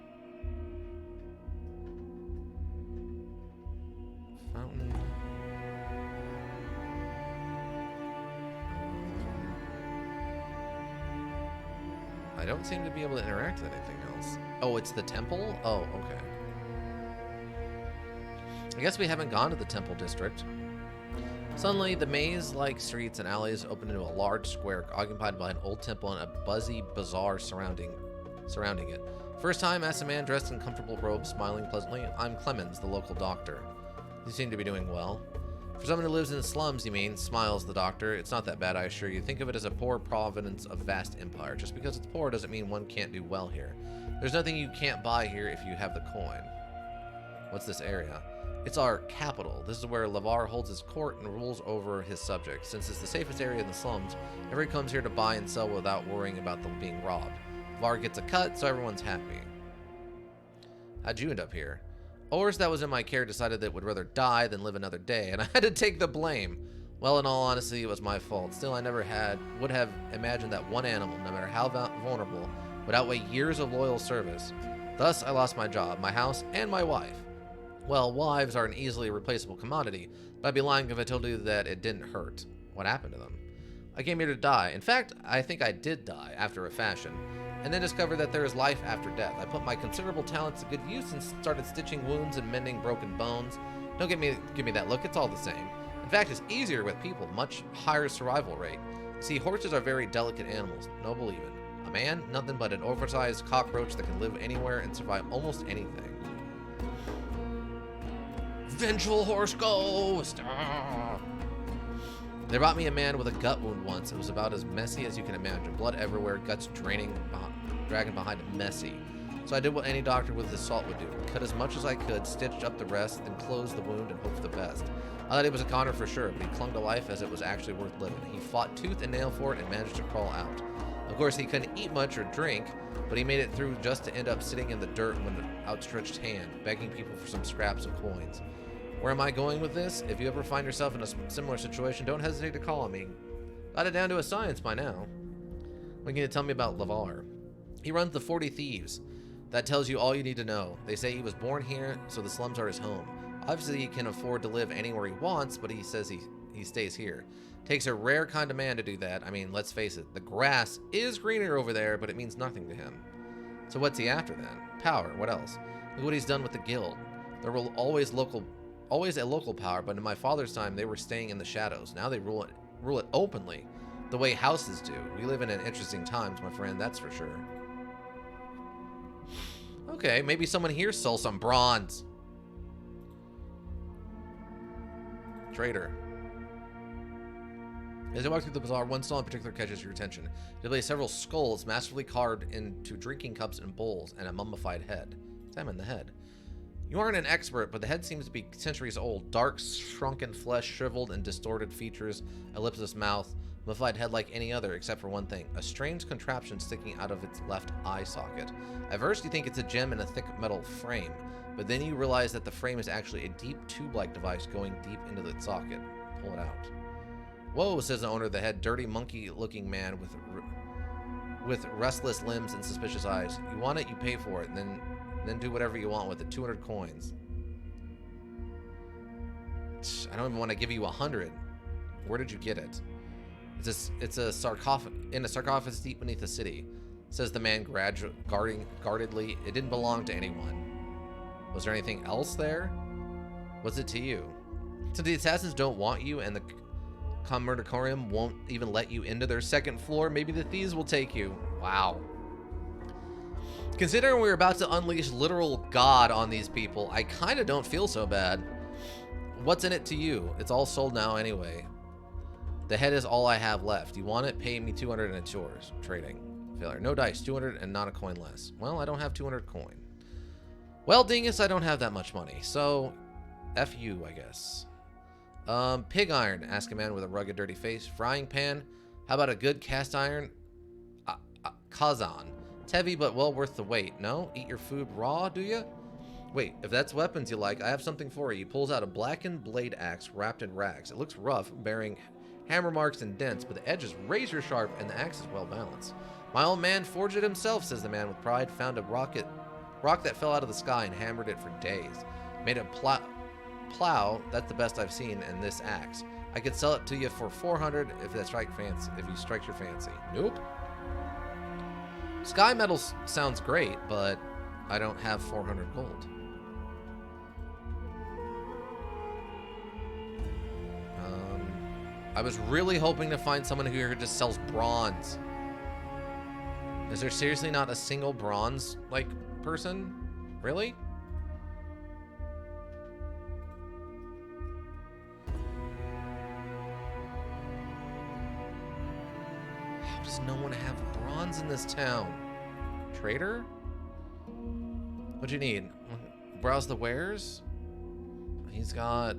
Fountain. I don't seem to be able to interact with anything else. Oh, it's the temple? Oh, okay. I guess we haven't gone to the temple district. Suddenly, the maze-like streets and alleys open into a large square occupied by an old temple and a buzzy bazaar surrounding it. First time, asks a man dressed in comfortable robes, smiling pleasantly. I'm Clemens, the local doctor. You seem to be doing well. For someone who lives in the slums, you mean, smiles the doctor. It's not that bad, I assure you. Think of it as a poor province of vast empire. Just because it's poor doesn't mean one can't do well here. There's nothing you can't buy here if you have the coin. What's this area? It's our capital. This is where Lavar holds his court and rules over his subjects. Since it's the safest area in the slums, everyone comes here to buy and sell without worrying about them being robbed. Lavar gets a cut, so everyone's happy. How'd you end up here? Ors that was in my care decided that it would rather die than live another day, and I had to take the blame. Well, in all honesty, it was my fault. Still, I never would have imagined that one animal, no matter how vulnerable, would outweigh years of loyal service. Thus, I lost my job, my house, and my wife. Well, wives are an easily replaceable commodity, but I'd be lying if I told you that it didn't hurt. What happened to them? I came here to die. In fact, I think I did die, after a fashion, and then discovered that there is life after death. I put my considerable talents to good use and started stitching wounds and mending broken bones. Don't give me that look, it's all the same. In fact, it's easier with people, much higher survival rate. See, horses are very delicate animals, noble even. A man, nothing but an oversized cockroach that can live anywhere and survive almost anything. Vengeful horse ghost! Ah. They brought me a man with a gut wound once. It was about as messy as you can imagine. Blood everywhere, guts dragging behind it, messy. So I did what any doctor with his salt would do. Cut as much as I could, stitched up the rest, then closed the wound and hoped for the best. I thought he was a conner for sure, but he clung to life as it was actually worth living. He fought tooth and nail for it and managed to crawl out. Of course, he couldn't eat much or drink, but he made it through just to end up sitting in the dirt with an outstretched hand, begging people for some scraps of coins. Where am I going with this? If you ever find yourself in a similar situation, don't hesitate to call on me. Got it down to a science by now. What can you tell me about Lavar? He runs the 40 Thieves. That tells you all you need to know. They say he was born here, so the slums are his home. Obviously, he can afford to live anywhere he wants, but he says he stays here. Takes a rare kind of man to do that. I mean, let's face it, the grass is greener over there, but it means nothing to him. So what's he after then? Power. What else? Look what he's done with the guild. There were always a local power, but in my father's time, they were staying in the shadows. Now they rule it openly, the way houses do. We live in interesting times, my friend, that's for sure. Okay, maybe someone here sells some bronze. Trader. As you walk through the bazaar, one stall in particular catches your attention. It displays several skulls masterfully carved into drinking cups and bowls, and a mummified head. Examine the head. You aren't an expert, but the head seems to be centuries old. Dark, shrunken flesh, shriveled and distorted features, ellipsis mouth, mummified head like any other, except for one thing. A strange contraption sticking out of its left eye socket. At first, you think it's a gem in a thick metal frame, but then you realize that the frame is actually a deep tube-like device going deep into the socket. Pull it out. Whoa, says the owner of the head, dirty, monkey-looking man with restless limbs and suspicious eyes. You want it, you pay for it, then do whatever you want with it. 200 coins. I don't even want to give you 100. Where did you get it? It's a sarcophagus in a sarcophagus deep beneath the city, says the man guardedly. It didn't belong to anyone. Was there anything else there? What's it to you? So the assassins don't want you, and the Commurnicorium won't even let you into their second floor. Maybe the thieves will take you. Wow. Considering we're about to unleash literal God on these people, I kind of don't feel so bad. What's in it to you? It's all sold now anyway. The head is all I have left. You want it? Pay me 200 and it's yours. Trading. Failure. No dice. 200 and not a coin less. Well, I don't have 200 coin. Well, dingus, I don't have that much money. So, F you, I guess. Pig iron, ask a man with a rugged, dirty face. Frying pan. How about a good cast iron? Kazan. It's heavy, but well worth the wait. No? Eat your food raw, do you? Wait, if that's weapons you like, I have something for you. He pulls out a blackened blade axe wrapped in rags. It looks rough, bearing hammer marks and dents, but the edge is razor sharp and the axe is well balanced. My old man forged it himself, says the man with pride. Found a rock that fell out of the sky and hammered it for days. Made a plow, that's the best I've seen, and this axe. I could sell it to you for 400 if you strike your fancy. Nope. Sky metal sounds great, but I don't have 400 gold. I was really hoping to find someone who here just sells bronze. Is there seriously not a single bronze, person? Really? How does no one have bronze in this town? Trader? What'd you need? Browse the wares? He's got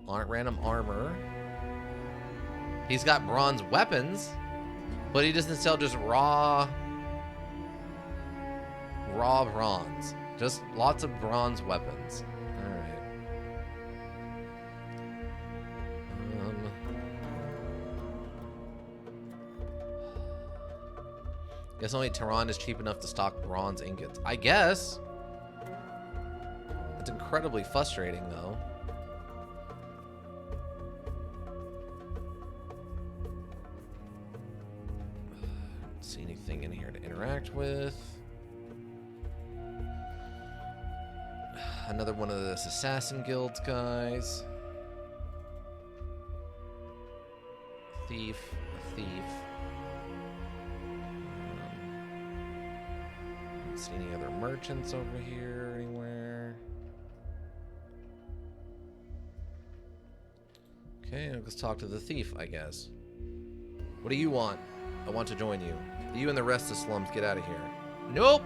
random armor. He's got bronze weapons, but he doesn't sell just raw bronze. Just lots of bronze weapons. Alright. Guess only Tehran is cheap enough to stock bronze ingots. I guess. It's incredibly frustrating, though. Don't see anything in here to interact with. Another one of this assassin guilds guys. Thief, a thief. Don't see any other merchants over here anywhere. Okay, I'll Let's talk to the thief, I guess. What do you want? I want to join you. You and the rest of the slums, get out of here. Nope!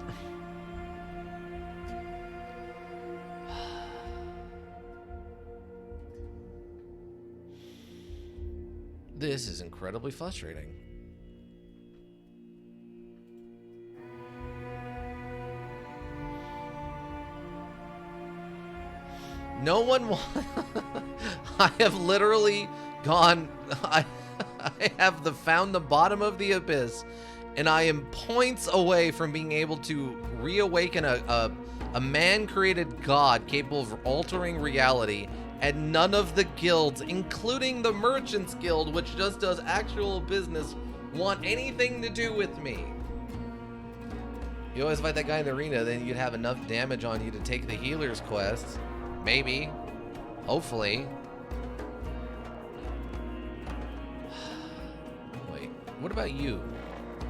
This is incredibly frustrating. No one I have literally gone... I have found the bottom of the abyss, and I am points away from being able to reawaken a man-created god capable of altering reality, and none of the guilds, including the Merchants Guild, which just does actual business, want anything to do with me. You always fight that guy in the arena, then you'd have enough damage on you to take the healer's quest. Maybe. Hopefully. Wait, what about you?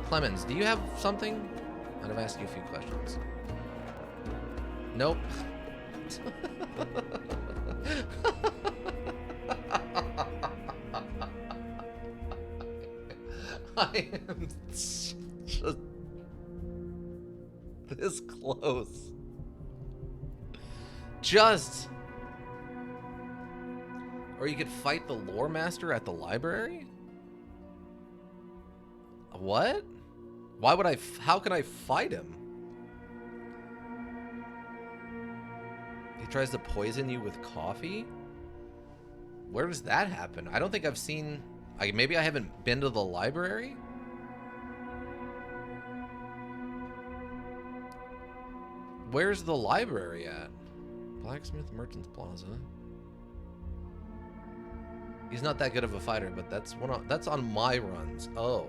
Clemens, do you have something? I'd have asked you a few questions. Nope. I am just this close. Just. Or you could fight the lore master at the library? What? Why would I? How could I fight him? He tries to poison you with coffee? Where does that happen? I don't think I've seen... maybe I haven't been to the library? Where's the library at? Blacksmith Merchants Plaza. He's not that good of a fighter, but that's on my runs. Oh.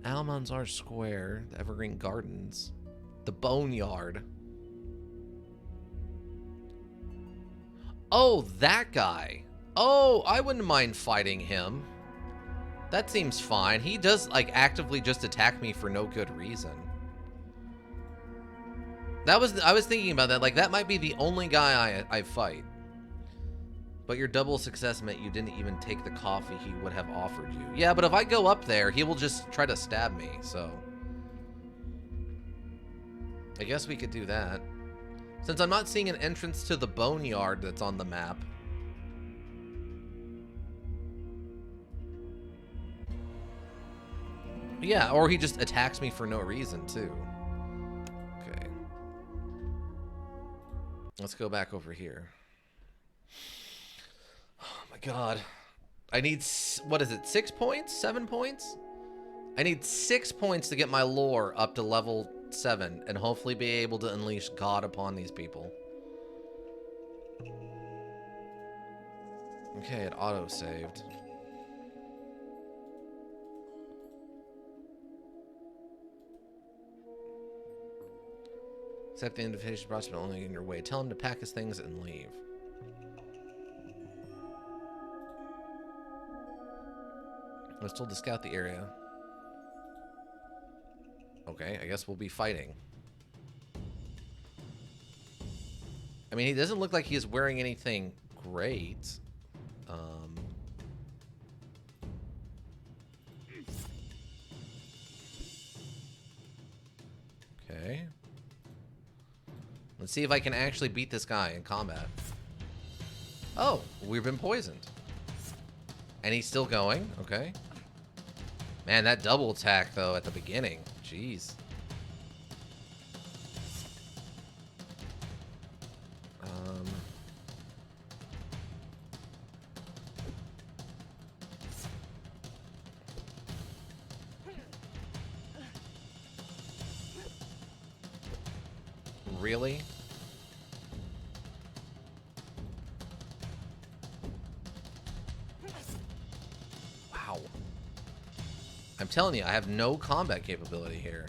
Almanzar Square, the Evergreen Gardens, the Boneyard. Oh, that guy. Oh, I wouldn't mind fighting him. That seems fine. He does, like, actively just attack me for no good reason. I was thinking about that. Like, that might be the only guy I fight. But your double success meant you didn't even take the coffee he would have offered you. Yeah, but if I go up there, he will just try to stab me, so... I guess we could do that. Since I'm not seeing an entrance to the Boneyard that's on the map. Yeah, or he just attacks me for no reason, too. Okay. Let's go back over here. Oh my god. I need, what is it, 6 points? 7 points? I need 6 points to get my lore up to level 7 and hopefully be able to unleash God upon these people. Okay, it auto-saved. Accept the invitation, but only in your way. Tell him to pack his things and leave. I was told to scout the area. Okay, I guess we'll be fighting. I mean, he doesn't look like he's wearing anything great. Okay. Let's see if I can actually beat this guy in combat. Oh, we've been poisoned. And he's still going. Okay. Man, that double attack, though, at the beginning. Jeez. Really? Wow. I'm telling you, I have no combat capability here.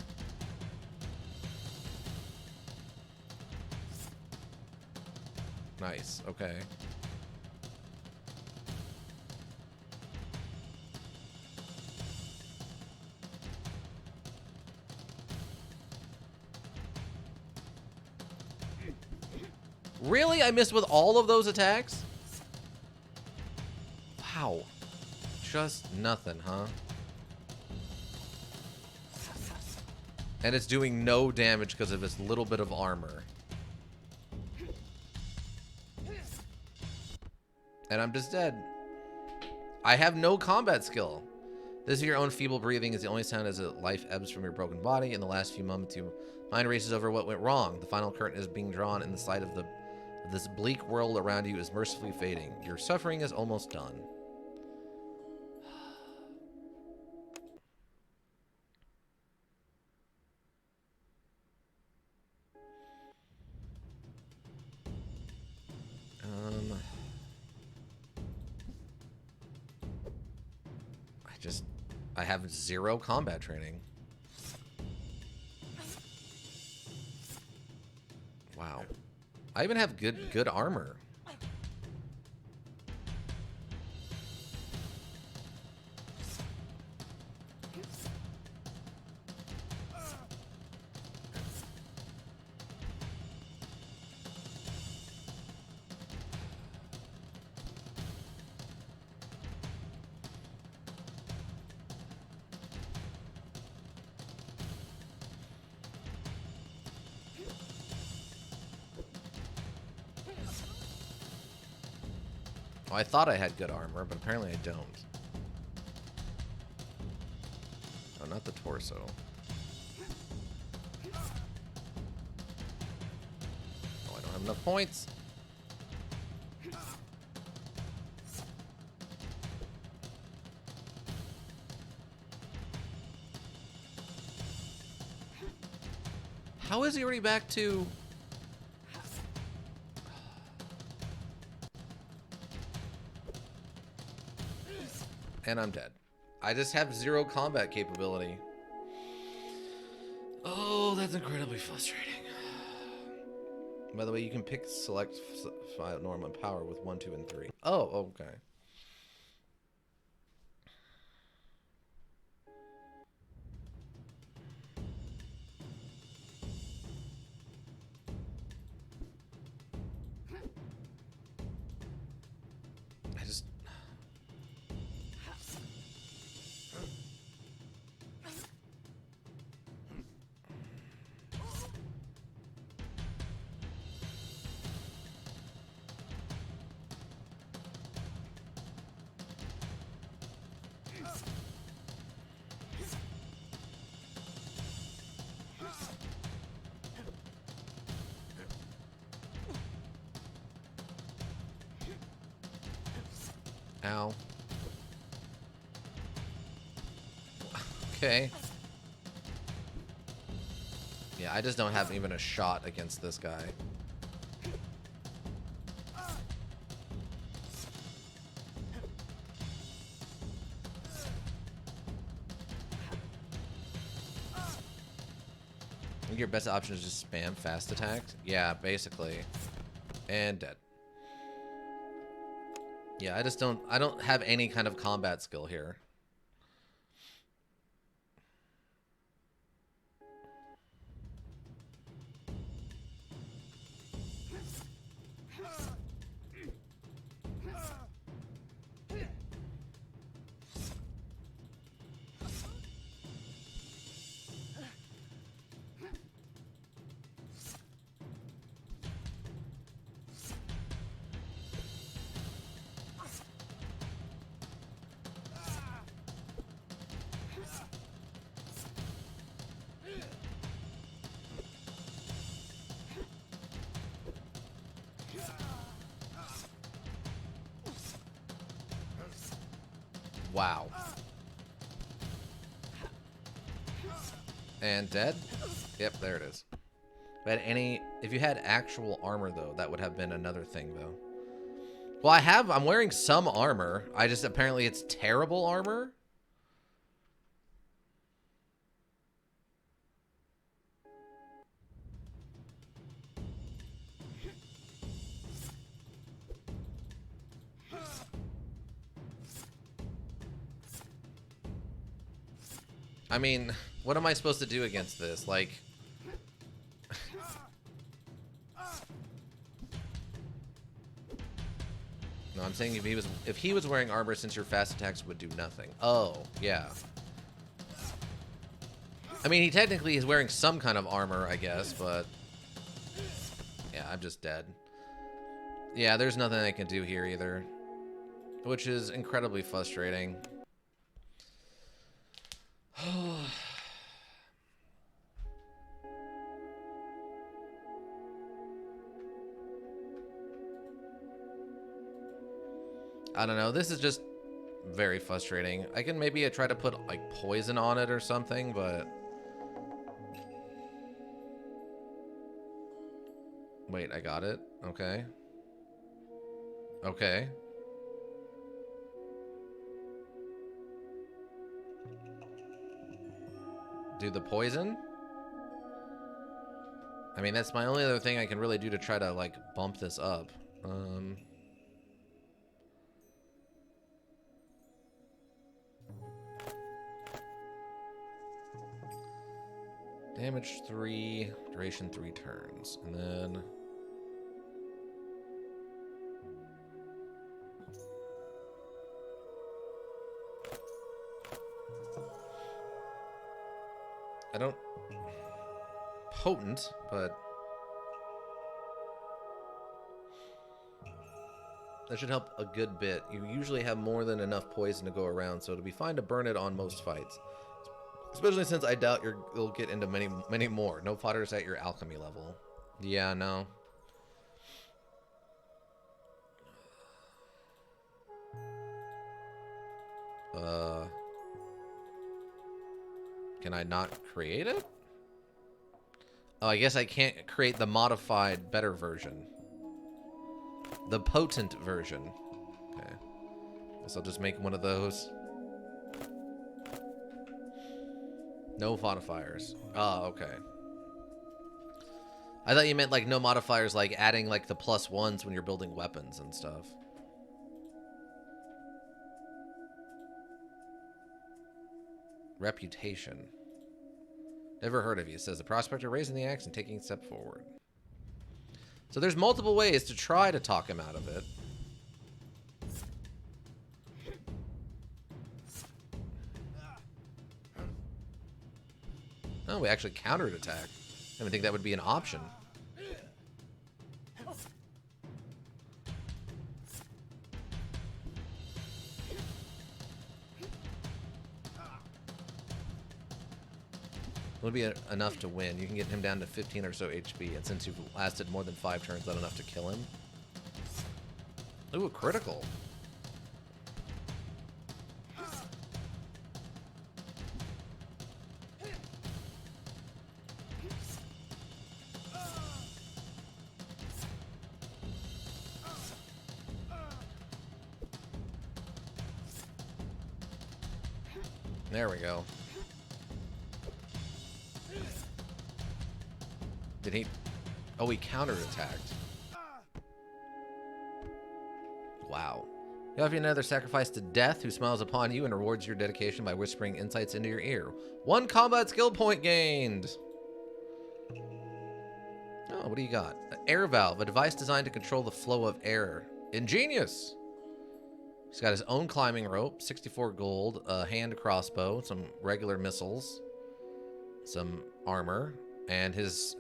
Nice, okay. Really? I missed with all of those attacks? Wow. Just nothing, huh? And it's doing no damage because of this little bit of armor. And I'm just dead. I have no combat skill. This is your own feeble breathing is the only sound as life ebbs from your broken body. In the last few moments, your mind races over what went wrong. The final curtain is being drawn, and the sight of this bleak world around you is mercifully fading. Your suffering is almost done. I have 0 combat training. Wow. I even have good armor. I thought I had good armor, but apparently I don't. Oh, not the torso. Oh, I don't have enough points. How is he already back to... And I'm dead. I just have 0 combat capability. Oh, that's incredibly frustrating. By the way, you can pick select norm and power with 1, 2, and 3. Oh, okay. I just... Ow. Okay. Yeah, I just don't have even a shot against this guy. I think your best option is just spam fast attacks. Yeah, basically. And dead. Yeah, I don't have any kind of combat skill here. Wow. And dead? Yep, there it is. But if you had actual armor though, that would have been another thing though. Well, I'm wearing some armor. Apparently it's terrible armor. I mean, what am I supposed to do against this? Like... No, I'm saying if he was wearing armor, since your fast attacks would do nothing. Oh, yeah. I mean, he technically is wearing some kind of armor, I guess, but yeah, I'm just dead. Yeah, there's nothing I can do here either, which is incredibly frustrating. I don't know. This is just very frustrating. I can maybe try to put like poison on it or something, but wait, I got it. Okay. Okay. Do the poison? I mean, that's my only other thing I can really do to try to like bump this up. Damage 3, duration 3 turns, and then I don't potent, but that should help a good bit. You usually have more than enough poison to go around, so it'll be fine to burn it on most fights. Especially since I doubt you'll get into many more. No fighters at your alchemy level. Yeah, no. Can I not create it? Oh, I guess I can't create the modified better version. The potent version. Okay. Guess I'll just make one of those. No modifiers. Oh, okay. I thought you meant like no modifiers, like adding like the +1s when you're building weapons and stuff. Reputation. Never heard of you. It says the prospector raising the axe and taking a step forward. So there's multiple ways to try to talk him out of it. Oh, we actually countered attack. I didn't think that would be an option. Would be enough to win. You can get him down to 15 or so HP, and since you've lasted more than 5 turns, that's enough to kill him. Ooh, a critical. There we go. Did he? Oh, he counterattacked. Wow. You have another sacrifice to Death, who smiles upon you and rewards your dedication by whispering insights into your ear. 1 combat skill point gained. Oh, what do you got? An air valve, a device designed to control the flow of air. Ingenious. He's got his own climbing rope, 64 gold, a hand crossbow, some regular missiles, some armor, and his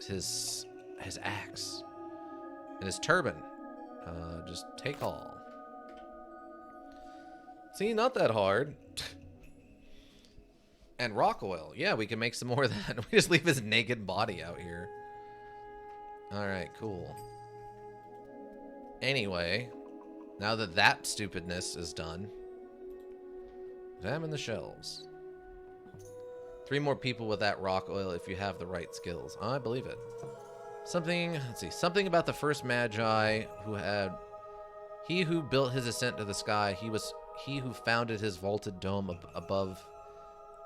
axe and his turban. Just take all. See, not that hard. And rock oil. Yeah, we can make some more of that. We just leave his naked body out here. All right, cool. Anyway, now that that stupidness is done, examine the shelves. 3 more people with that rock oil if you have the right skills. I believe it. Something, let's see, something about the first Magi who had, he who built his ascent to the sky, he who founded his vaulted dome above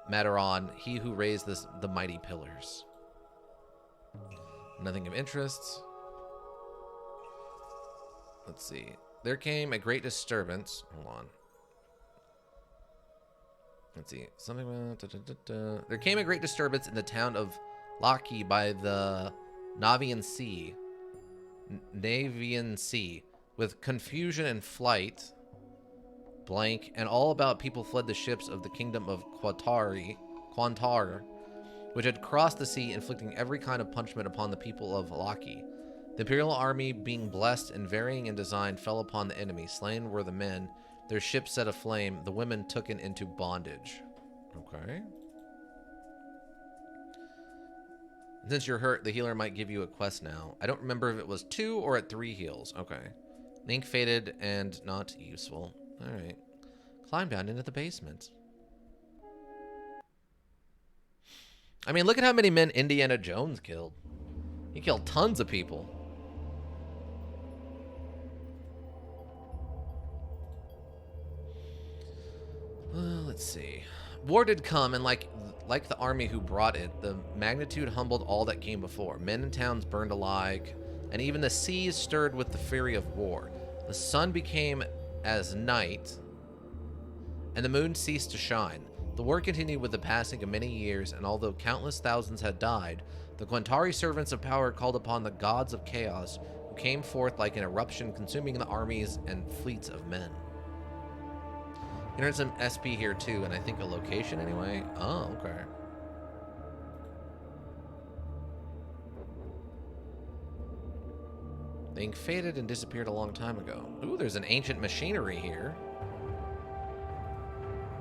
Mataron, he who raised the mighty pillars. Nothing of interest. Let's see. There came a great disturbance. Hold on. Let's see. Something about... There came a great disturbance in the town of Laki by the Navian Sea. with confusion and flight, blank, and all about people fled the ships of the kingdom of Quantar, which had crossed the sea, inflicting every kind of punishment upon the people of Laki. The Imperial army, being blessed and varying in design, fell upon the enemy. Slain were the men, their ships set aflame, the women taken into bondage. Okay. Since you're hurt, the healer might give you a quest now. I don't remember if it was 2 or at 3 heals. Okay. Link faded and not useful. Alright. Climb down into the basement. I mean, look at how many men Indiana Jones killed. He killed tons of people. Well, let's see. War did come, and like the army who brought it, the magnitude humbled all that came before. Men and towns burned alike, and even the seas stirred with the fury of war. The sun became as night, and the moon ceased to shine. The war continued with the passing of many years, and although countless thousands had died, the Quantari servants of power called upon the gods of chaos, who came forth like an eruption, consuming the armies and fleets of men. You know, there's some SP here too, and I think a location anyway. Oh, okay. The ink faded and disappeared a long time ago. Ooh, there's an ancient machinery here.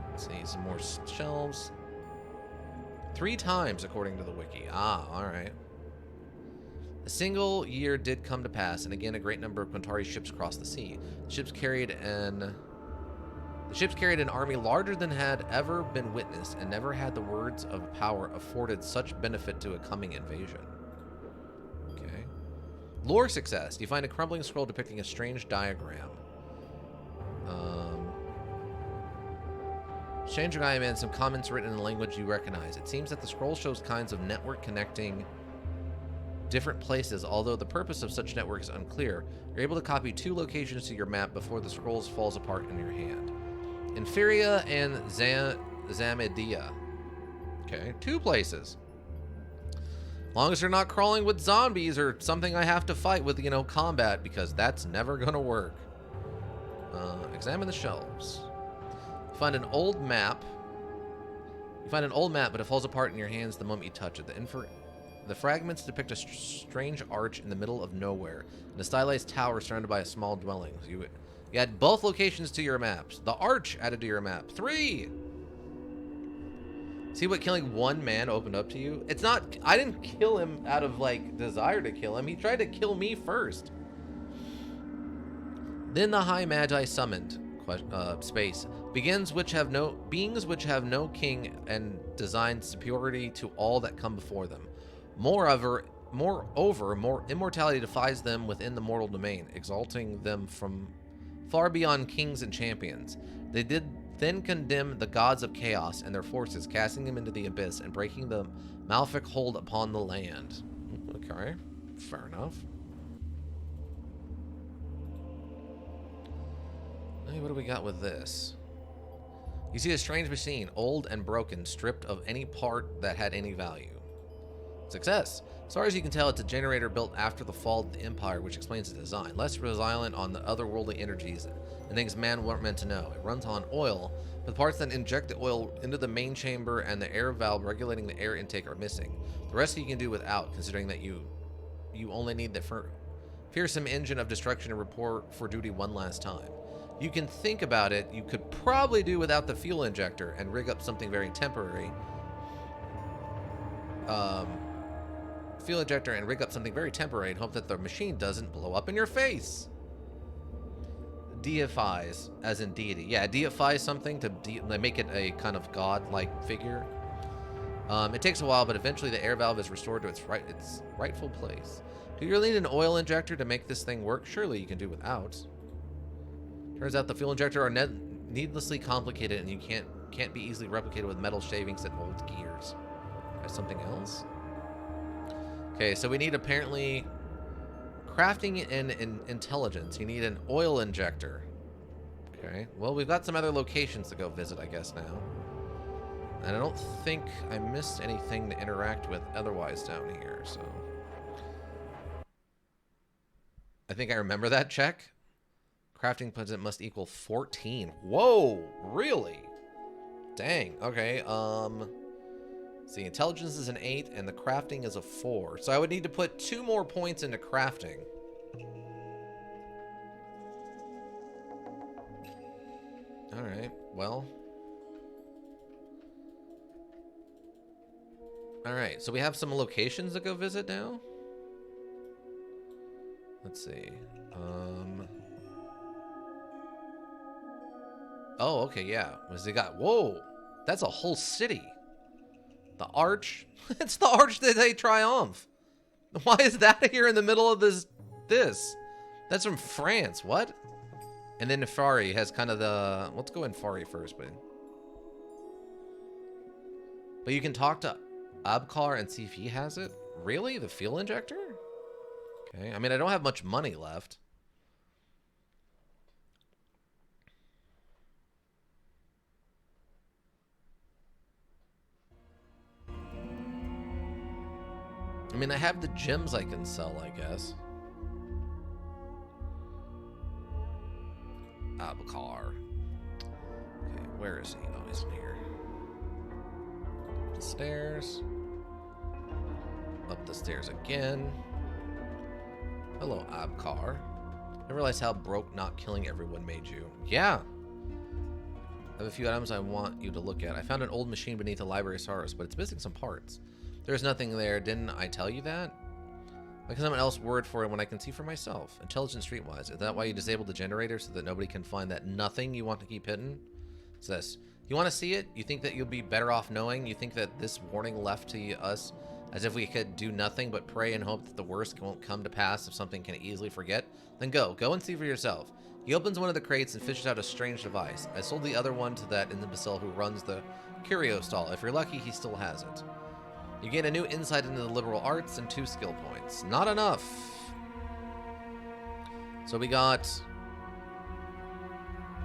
Let's see, some more shelves. 3 times, according to the wiki. Ah, alright. A single year did come to pass, and again a great number of Quantari ships crossed the sea. The ships carried an army larger than had ever been witnessed, and never had the words of power afforded such benefit to a coming invasion. Okay. Lore success. You find a crumbling scroll depicting a strange diagram. Strange diagram and some comments written in a language you recognize. It seems that the scroll shows kinds of network connecting different places, although the purpose of such network is unclear. You're able to copy 2 locations to your map before the scrolls falls apart in your hand. Inferia and Zamidia. Okay, 2 places. As long as they're not crawling with zombies or something I have to fight with, you know, combat, because that's never gonna work. Examine the shelves. You find an old map. But it falls apart in your hands the moment you touch it. The fragments depict a strange arch in the middle of nowhere, and a stylized tower surrounded by a small dwelling. You add both locations to your maps. The arch added to your map. 3! See what killing 1 man opened up to you? It's not... I didn't kill him out of, like, desire to kill him. He tried to kill me first. Then the High Magi summoned... space. Beings which have no king and designed superiority to all that come before them. Moreover, more immortality defies them within the mortal domain, exalting them from far beyond kings and champions. They did then condemn the gods of chaos and their forces, casting them into the abyss and breaking the malefic hold upon the land. Okay, fair enough. Hey, what do we got with this? You see a strange machine, old and broken, stripped of any part that had any value. Success. As far as you can tell, it's a generator built after the fall of the Empire, which explains its design. Less resilient on the otherworldly energies and things man weren't meant to know. It runs on oil, but the parts that inject the oil into the main chamber and the air valve regulating the air intake are missing. The rest you can do without, considering that you only need the fearsome engine of destruction to report for duty one last time. You can think about it, you could probably do without the fuel injector and rig up something very temporary. Fuel injector and rig up something very temporary and hope that the machine doesn't blow up in your face. Deifies, as in deity. Yeah, deifies something to make it a kind of god-like figure. It takes a while, but eventually the air valve is restored to its rightful place. Do you really need an oil injector to make this thing work? Surely you can do without. Turns out the fuel injector are needlessly complicated, and you can't be easily replicated with metal shavings and old gears. Try something else. Okay, so we need apparently crafting and intelligence. You need an oil injector. Okay, well, we've got some other locations to go visit, I guess, now. And I don't think I missed anything to interact with otherwise down here, so. I think I remember that check. Crafting puzzle must equal 14. Whoa, really? Dang. Okay. See, intelligence is an 8 and the crafting is a 4. So I would need to put 2 more points into crafting. All right. Well. All right. So we have some locations to go visit now. Let's see. Oh, okay, yeah. What's he got? Whoa, that's a whole city. The arch. It's the arch that they triumph. Why is that here in the middle of this? That's from France. What? And then Nefari has kind of the. Let's go in Nefari first, but you can talk to Abkar and see if he has it. Really? The fuel injector? Okay. I mean, I don't have much money left. I mean, I have the gems I can sell, I guess. Abkar. Okay, where is he? Oh, he's in here. Up the stairs. Up the stairs again. Hello, Abkar. I realized how broke not killing everyone made you. Yeah. I have a few items I want you to look at. I found an old machine beneath the Library of Sorrows, but it's missing some parts. There's nothing there. Didn't I tell you that? Why can someone else word for it when I can see for myself? Intelligent streetwise. Is that why you disabled the generator so that nobody can find that nothing you want to keep hidden? It says, you want to see it? You think that you'll be better off knowing? You think that this warning left to us as if we could do nothing but pray and hope that the worst won't come to pass if something can easily forget? Then go and see for yourself. He opens one of the crates and fishes out a strange device. I sold the other one to that imbecile who runs the curio stall. If you're lucky, he still has it. You gain a new insight into the liberal arts and 2 skill points. Not enough. So we got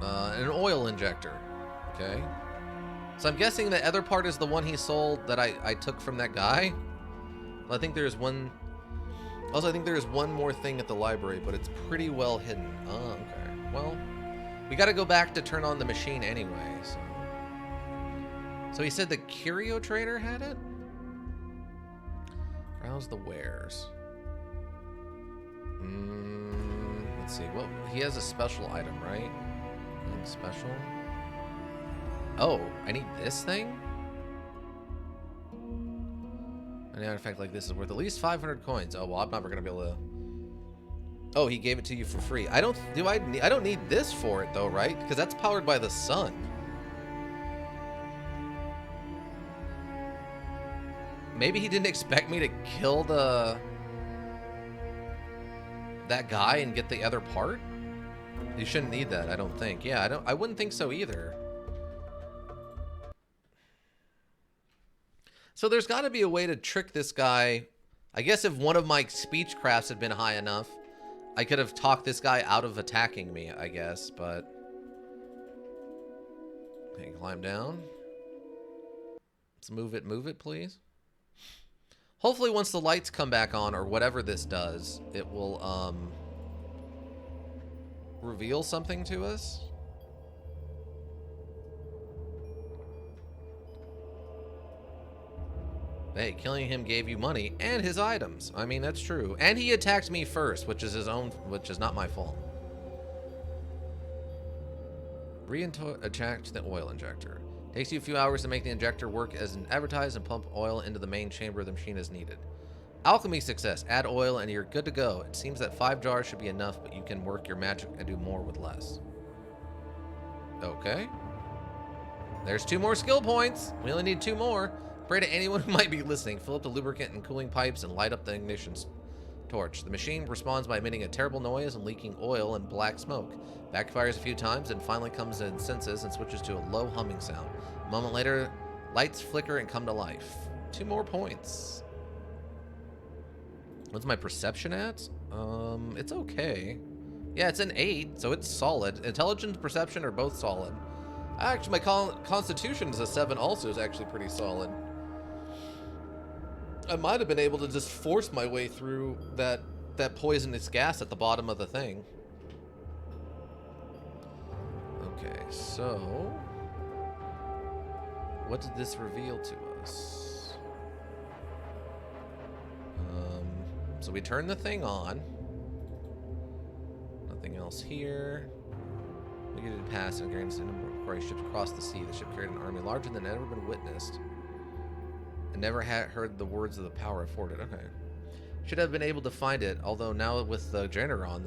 an oil injector. Okay. So I'm guessing the other part is the one he sold that I took from that guy. I think there's one. Also, I think there's one more thing at the library, but it's pretty well hidden. Oh, okay. Well, we got to go back to turn on the machine anyway. So he said the curio trader had it? Browse the wares. Let's see. Well, he has a special item, right? Anything special? Oh, I need this thing? An artifact like this is worth at least 500 coins. Oh, well, I'm never gonna be able to. Oh, he gave it to you for free. I don't need this for it though, right? Because that's powered by the sun. Maybe he didn't expect me to kill that guy and get the other part? You shouldn't need that, I don't think. Yeah, I wouldn't think so either. So there's got to be a way to trick this guy. I guess if one of my speech crafts had been high enough, I could have talked this guy out of attacking me, I guess, but... Okay, climb down. Let's move it, please. Hopefully once the lights come back on, or whatever this does, it will, reveal something to us. Hey, killing him gave you money and his items. I mean, that's true. And he attacked me first, which is not my fault. Re-attack the oil injector. Takes you a few hours to make the injector work as advertised and pump oil into the main chamber of the machine as needed. Alchemy success. Add oil and you're good to go. It seems that 5 jars should be enough, but you can work your magic and do more with less. Okay. There's 2 more skill points. We only need 2 more. Pray to anyone who might be listening. Fill up the lubricant and cooling pipes and light up the ignition torch. The machine responds by emitting a terrible noise and leaking oil and black smoke. Backfires a few times and finally comes to its senses and switches to a low humming sound. A moment later, lights flicker and come to life. 2 more points. What's my perception at? It's okay. Yeah, it's an 8, so it's solid. Intelligence and perception are both solid. Actually, my constitution is a 7 also, is actually pretty solid. I might have been able to just force my way through that poisonous gas at the bottom of the thing. Okay, so what did this reveal to us? So we turned the thing on. Nothing else here. We needed to pass and gain before ships across the sea. The ship carried an army larger than had ever been witnessed, and never had heard the words of the power afforded. Okay, should have been able to find it. Although now with the generator on,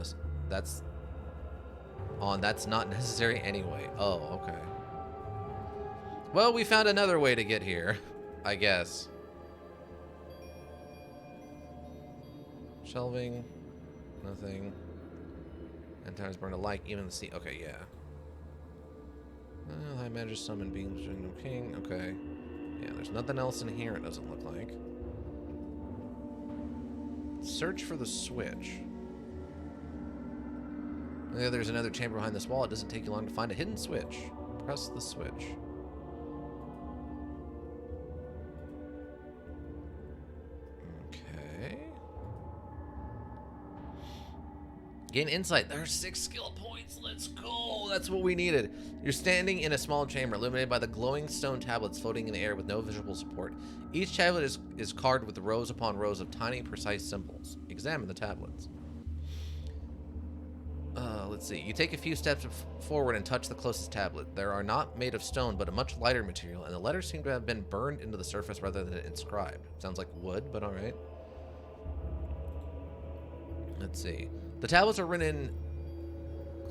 that's not necessary anyway. Oh, okay. Well, we found another way to get here, I guess. Shelving, nothing. And times burn alike, even the sea. Okay, yeah. High Manager summon beings between no king. Okay. Yeah, there's nothing else in here, it doesn't look like. Search for the switch. Yeah, there's another chamber behind this wall. It doesn't take you long to find a hidden switch. Press the switch. Okay. Gain insight. There are 6 skill points. Let's go. That's what we needed. You're standing in a small chamber illuminated by the glowing stone tablets floating in the air with no visible support. Each tablet is carved with rows upon rows of tiny, precise symbols. Examine the tablets. Let's see. You take a few steps forward and touch the closest tablet. They are not made of stone, but a much lighter material, and the letters seem to have been burned into the surface rather than inscribed. Sounds like wood, but alright. Let's see. The tablets are written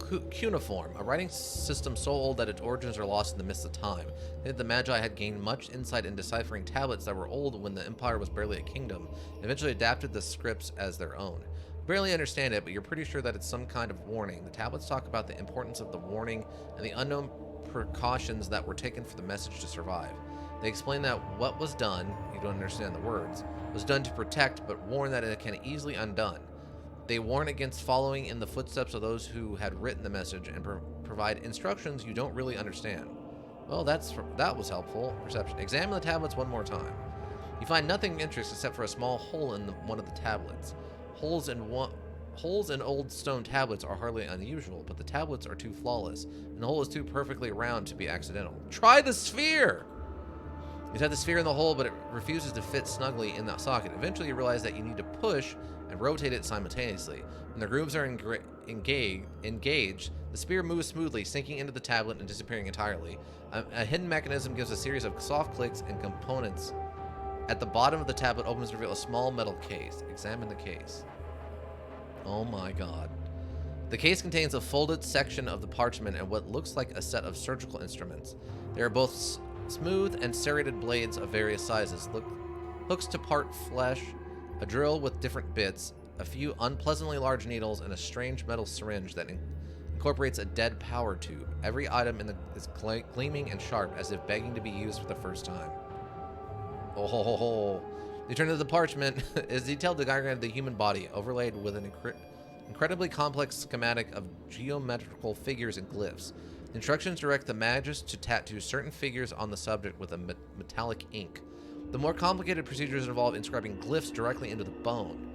in cuneiform, a writing system so old that its origins are lost in the mist of time. The Magi had gained much insight in deciphering tablets that were old when the Empire was barely a kingdom, and eventually adapted the scripts as their own. Barely understand it, but you're pretty sure that it's some kind of warning. The tablets talk about the importance of the warning and the unknown precautions that were taken for the message to survive. They explain that what was done, you don't understand the words, was done to protect, but warn that it can easily undone. They warn against following in the footsteps of those who had written the message and provide instructions you don't really understand. Well, that was helpful. Perception. Examine the tablets one more time. You find nothing interesting except for a small hole in one of the tablets. Holes in old stone tablets are hardly unusual, but the tablets are too flawless, and the hole is too perfectly round to be accidental. Try the sphere! You set the sphere in the hole, but it refuses to fit snugly in that socket. Eventually, you realize that you need to push and rotate it simultaneously. When the grooves are engaged, the sphere moves smoothly, sinking into the tablet and disappearing entirely. A hidden mechanism gives a series of soft clicks, and components at the bottom of the tablet opens to reveal a small metal case. Examine the case. Oh my god. The case contains a folded section of the parchment and what looks like a set of surgical instruments. They are both smooth and serrated blades of various sizes, hooks to part flesh, a drill with different bits, a few unpleasantly large needles, and a strange metal syringe that incorporates a dead power tube. Every item is gleaming and sharp, as if begging to be used for the first time. Oh ho ho ho. You turn to the parchment. Is detailed diagram of the human body, overlaid with an incredibly complex schematic of geometrical figures and glyphs. The instructions direct the Magus to tattoo certain figures on the subject with a metallic ink. The more complicated procedures involve inscribing glyphs directly into the bone.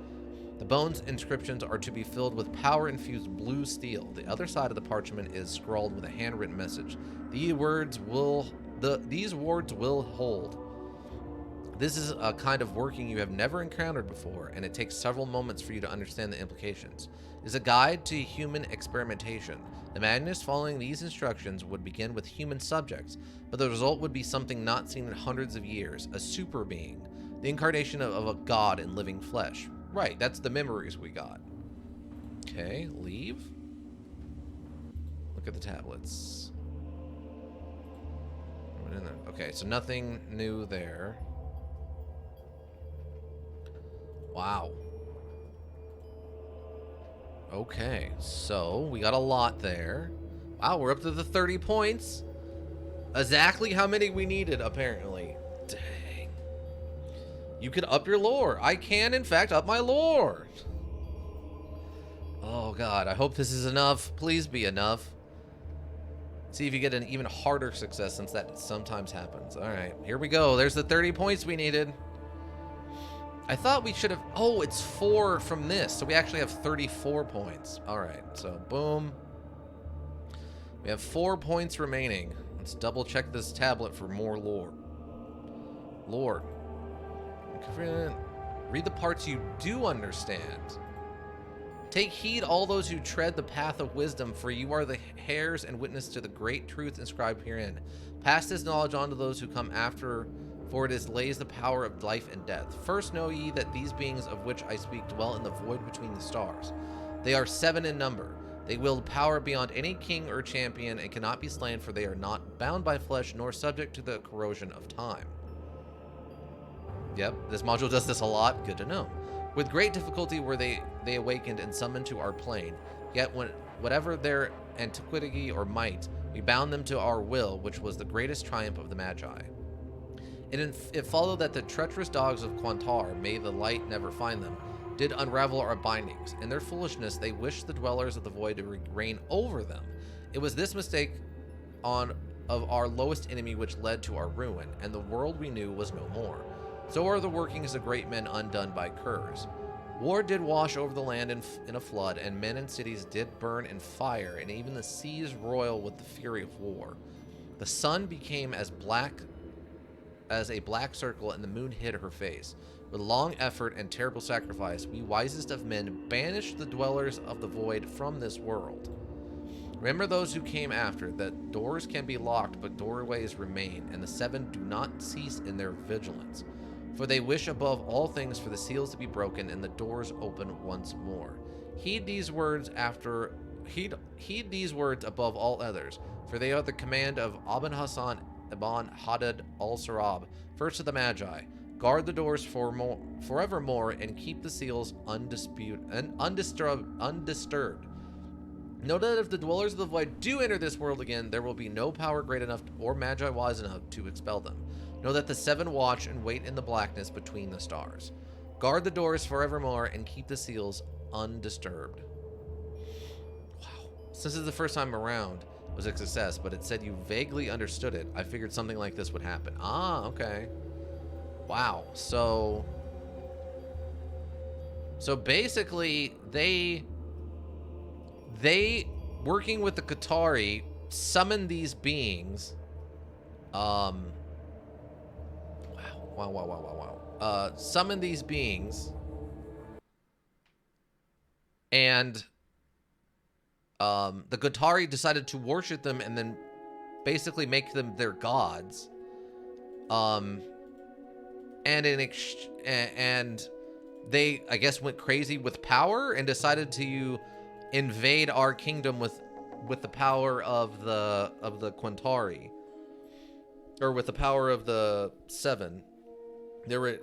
The bone's inscriptions are to be filled with power-infused blue steel. The other side of the parchment is scrawled with a handwritten message. These words will hold. This is a kind of working you have never encountered before, and it takes several moments for you to understand the implications. It is a guide to human experimentation. The madness following these instructions would begin with human subjects, but the result would be something not seen in hundreds of years, a super being, the incarnation of a god in living flesh. Right, that's the memories we got. Okay, leave. Look at the tablets. Okay, so nothing new there. Wow. Okay, so we got a lot there. Wow, we're up to the 30 points. Exactly how many we needed, apparently. Dang. You can up your lore. I can, in fact, up my lore. Oh, God. I hope this is enough. Please be enough. See if you get an even harder success, since that sometimes happens. All right, here we go. There's the 30 points we needed. I thought we should have... Oh, it's 4 from this, so we actually have 34 points. All right, so boom. We have 4 points remaining. Let's double check this tablet for more lore. Lord. Read the parts you do understand. Take heed, all those who tread the path of wisdom, for you are the heirs and witness to the great truth inscribed herein. Pass this knowledge on to those who come after, for it is lays the power of life and death. First know ye that these beings of which I speak dwell in the void between the stars. They are 7 in number. They wield power beyond any king or champion and cannot be slain, for they are not bound by flesh nor subject to the corrosion of time. Yep, this module does this a lot. Good to know. With great difficulty were they awakened and summoned to our plane. Yet whatever their antiquity or might, we bound them to our will, which was the greatest triumph of the Magi. It followed that the treacherous dogs of Quantar, may the light never find them, did unravel our bindings. In their foolishness, they wished the dwellers of the void to reign over them. It was this mistake of our lowest enemy which led to our ruin, and the world we knew was no more. So are the workings of great men undone by curs. War did wash over the land in a flood, and men and cities did burn in fire, and even the seas roil with the fury of war. The sun became as a black circle, and the moon hid her face. With long effort and terrible sacrifice, we wisest of men banished the dwellers of the void from this world. Remember those who came after, that doors can be locked, but doorways remain, and the 7 do not cease in their vigilance. For they wish above all things for the seals to be broken and the doors open once more. Heed these words above all others, for they are the command of Aben Hassan ibn Hadad al-Sarab, first of the Magi. Guard the doors forevermore and keep the seals undisturbed. Know that if the dwellers of the void do enter this world again, there will be no power great enough or Magi wise enough to expel them. Know that the 7 watch and wait in the blackness between the stars. Guard the doors forevermore and keep the seals undisturbed. Wow. Since this is the first time around, it was a success, but it said you vaguely understood it. I figured something like this would happen. Ah, okay. Wow. So basically, they working with the Qatari summon these beings. Wow. Summon these beings, and the Qatari decided to worship them and then basically make them their gods. And they, I guess, went crazy with power and decided to invade our kingdom with the power of the Quantari, or with the power of the 7. There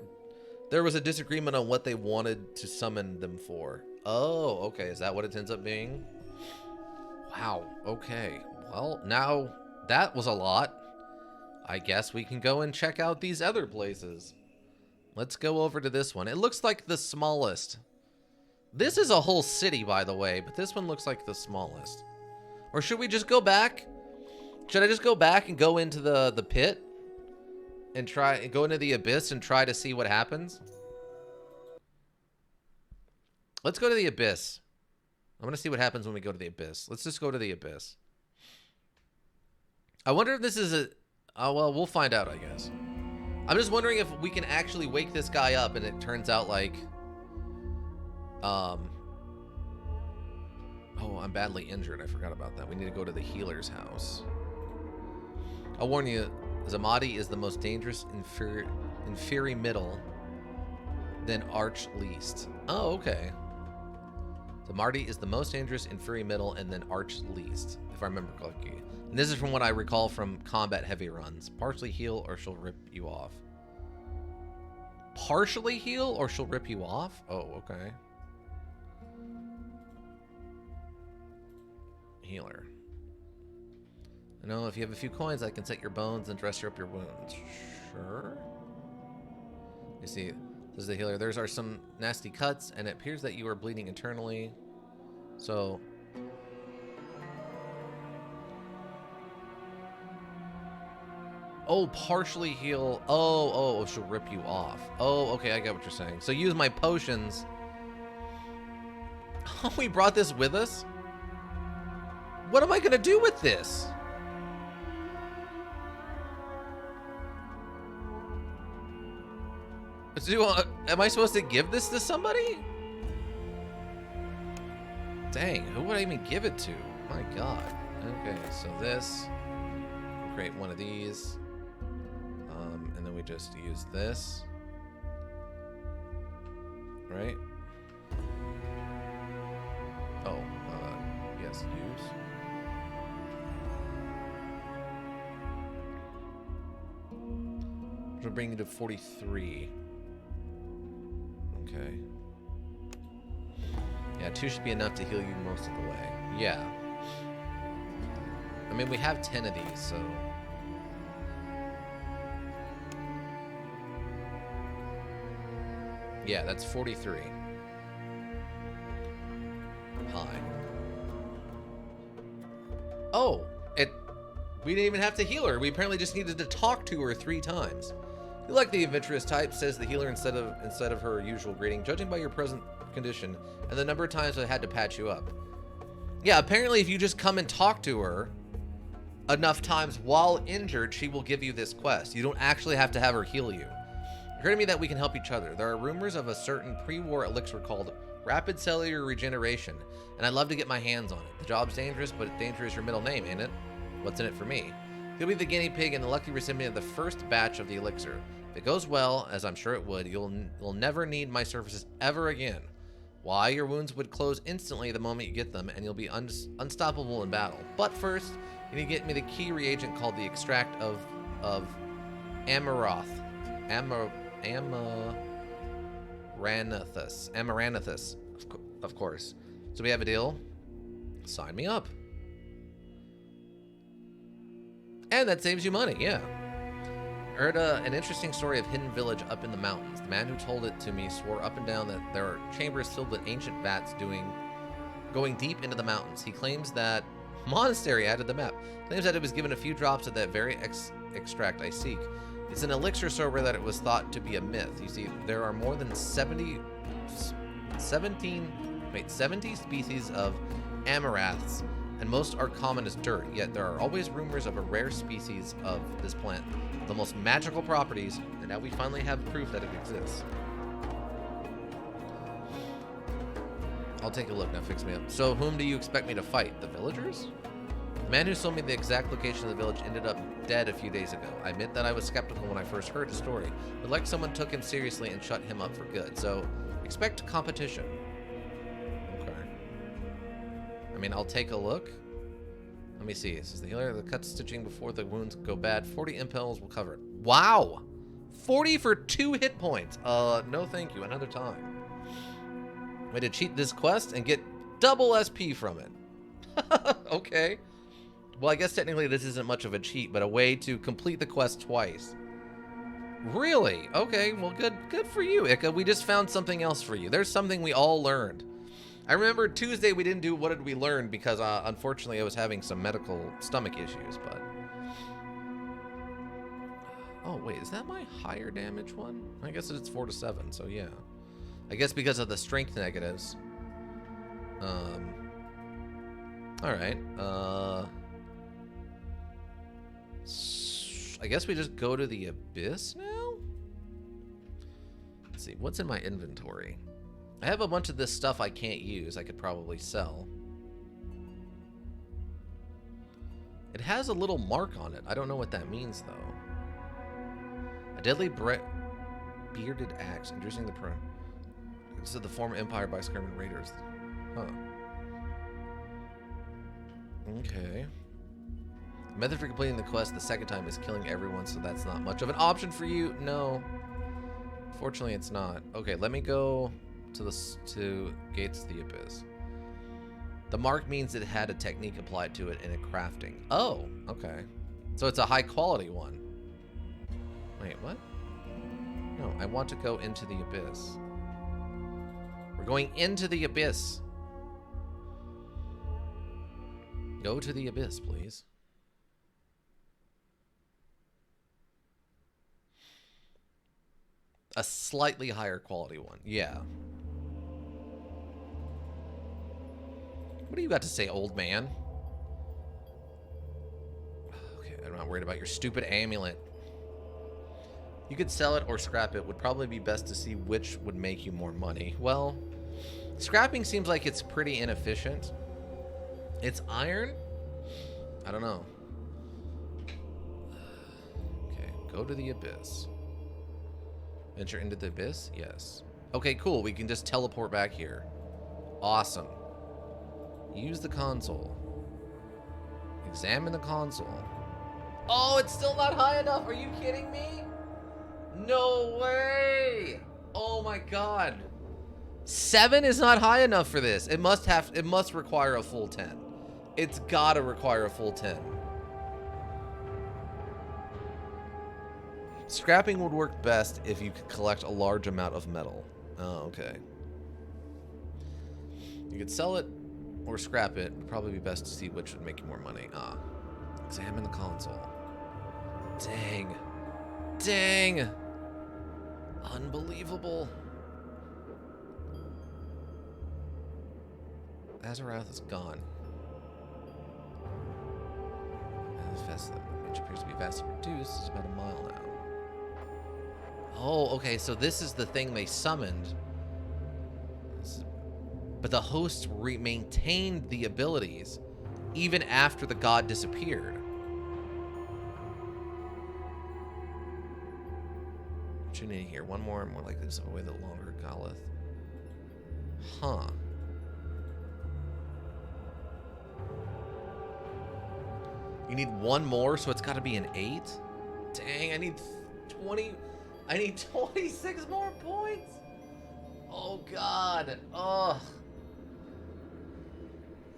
was a disagreement on what they wanted to summon them for. Oh, okay. Is that what it ends up being? Wow. Okay. Well, now that was a lot. I guess we can go and check out these other places. Let's go over to this one. It looks like the smallest. This is a whole city, by the way, but this one looks like the smallest. Or should we just go back? Should I just go back and go into the pit? And go into the abyss and try to see what happens? Let's go to the abyss. I want to see what happens when we go to the abyss. Let's just go to the abyss. I wonder if this is a... Oh, well, we'll find out, I guess. I'm just wondering if we can actually wake this guy up and it turns out like... Oh, I'm badly injured. I forgot about that. We need to go to the healer's house. I'll warn you, Zamadi is the most dangerous inferi middle, then arch least. Oh, okay. Zamadi is the most dangerous inferi middle, and then arch least, if I remember correctly. And this is from what I recall from combat heavy runs. Partially heal or she'll rip you off. Partially heal or she'll rip you off? Oh, okay. Healer. I know if you have a few coins, I can set your bones and dress up your wounds. Sure. You see, this is the healer. There's some nasty cuts, and it appears that you are bleeding internally. So... Oh, partially heal. Oh, she'll rip you off. Oh, okay, I get what you're saying. So use my potions. Oh, we brought this with us? What am I gonna do with this? Am I supposed to give this to somebody? Dang, who would I even give it to? My God. Okay, so this. Create one of these. And then we just use this. Right? Oh, yes, use. Which will bring you to 43. Okay. Yeah, 2 should be enough to heal you most of the way. Yeah. I mean, we have 10 of these, so... Yeah, that's 43. Hi. Oh! We didn't even have to heal her. We apparently just needed to talk to her 3 times. You like the adventurous type, says the healer instead of her usual greeting, judging by your present condition and the number of times I had to patch you up. Yeah, apparently if you just come and talk to her enough times while injured, she will give you this quest. You don't actually have to have her heal you. It occurred to me that we can help each other. There are rumors of a certain pre-war elixir called Rapid Cellular Regeneration, and I'd love to get my hands on it. The job's dangerous, but danger is your middle name, ain't it? What's in it for me? You'll be the guinea pig and the lucky recipient of the first batch of the elixir. If it goes well, as I'm sure it would, you'll never need my services ever again. Why? Your wounds would close instantly the moment you get them, and you'll be unstoppable in battle. But first, you need to get me the key reagent called the extract of Amaranthus. Amaranthus, of course. So we have a deal. Sign me up. And that saves you money, yeah. I heard an interesting story of hidden village up in the mountains. The man who told it to me swore up and down that there are chambers filled with ancient vats going deep into the mountains. He claims that monastery added the map. Claims that it was given a few drops of that very extract I seek. It's an elixir so rare that it was thought to be a myth. You see, there are more than 70 species of amaranths, and most are common as dirt, yet there are always rumors of a rare species of this plant, the most magical properties, and now we finally have proof that it exists. I'll take a look, now fix me up. So whom do you expect me to fight? The villagers? The man who sold me the exact location of the village ended up dead a few days ago. I admit that I was skeptical when I first heard the story, but like someone took him seriously and shut him up for good, so expect competition. Okay. I mean, I'll take a look. Let me see. This is the healer that cuts stitching before the wounds go bad. 40 impels will cover it. Wow! 40 for 2 hit points. No thank you. Another time. Way to cheat this quest and get double SP from it. Okay. Well, I guess technically this isn't much of a cheat, but a way to complete the quest twice. Really? Okay, well, good for you, Ika. We just found something else for you. There's something we all learned. I remember Tuesday we didn't do what did we learn because unfortunately I was having some medical stomach issues, but... Oh, wait, is that my higher damage one? I guess it's 4 to 7, so yeah. I guess because of the strength negatives. Alright, I guess we just go to the abyss now? Let's see, what's in my inventory? I have a bunch of this stuff I can't use. I could probably sell. It has a little mark on it. I don't know what that means, though. A deadly bearded axe, inducing the prone. This is the former empire by skirmish raiders. Huh. Okay. The method for completing the quest the second time is killing everyone, so that's not much of an option for you. No. Fortunately, it's not. Okay, let me go to Gates of the Abyss. The mark means it had a technique applied to it in a crafting. Oh, okay. So it's a high quality one. Wait, what? No, I want to go into the abyss. We're going into the abyss. Go to the abyss, please. A slightly higher quality one. Yeah. What do you got to say, old man? I'm not worried about your stupid amulet. You could sell it or scrap it. Would probably be best to see which would make you more money. Well, scrapping seems like it's pretty inefficient. It's iron? I don't know. Okay, go to the abyss. Venture into the abyss? Yes. Okay, cool. We can just teleport back here. Awesome. Use the console. Examine the console. Oh, it's still not high enough. Are you kidding me? No way. Oh my god. 7 is not high enough for this. It must require a full 10. It's gotta require a full 10. Scrapping would work best if you could collect a large amount of metal. Oh, okay. You could sell it or scrap it. Would probably be best to see which would make you more money. Ah. Examine the console. Dang. Dang. Unbelievable. Azarath is gone. Which appears to be vastly reduced. It's about a mile now. Oh, okay, so this is the thing they summoned. But the hosts maintained the abilities even after the god disappeared. Tune in here. One more likely to away the longer Galith. Huh. You need one more, so it's got to be an 8? Dang, I need 20... I need 26 more points! Oh, God. Ugh.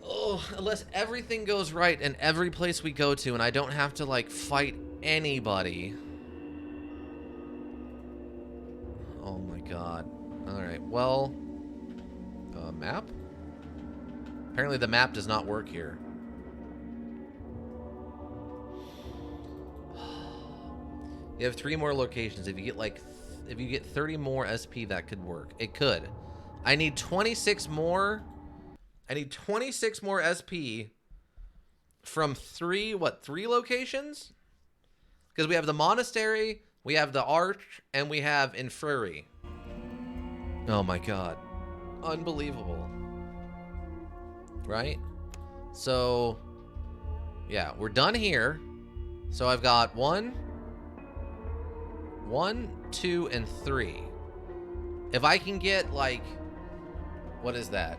Oh, unless everything goes right in every place we go to and I don't have to, like, fight anybody. Oh, my God. Alright, well... map? Apparently the map does not work here. You have 3 more locations. If you get 30 more SP, that could work. It could. I need 26 more. I need 26 more SP from 3 locations? Because we have the monastery, we have the arch, and we have Inferi. Oh my god. Unbelievable. Right? So, yeah, we're done here. So I've got 1, 2, and 3. If I can get, like, what is that?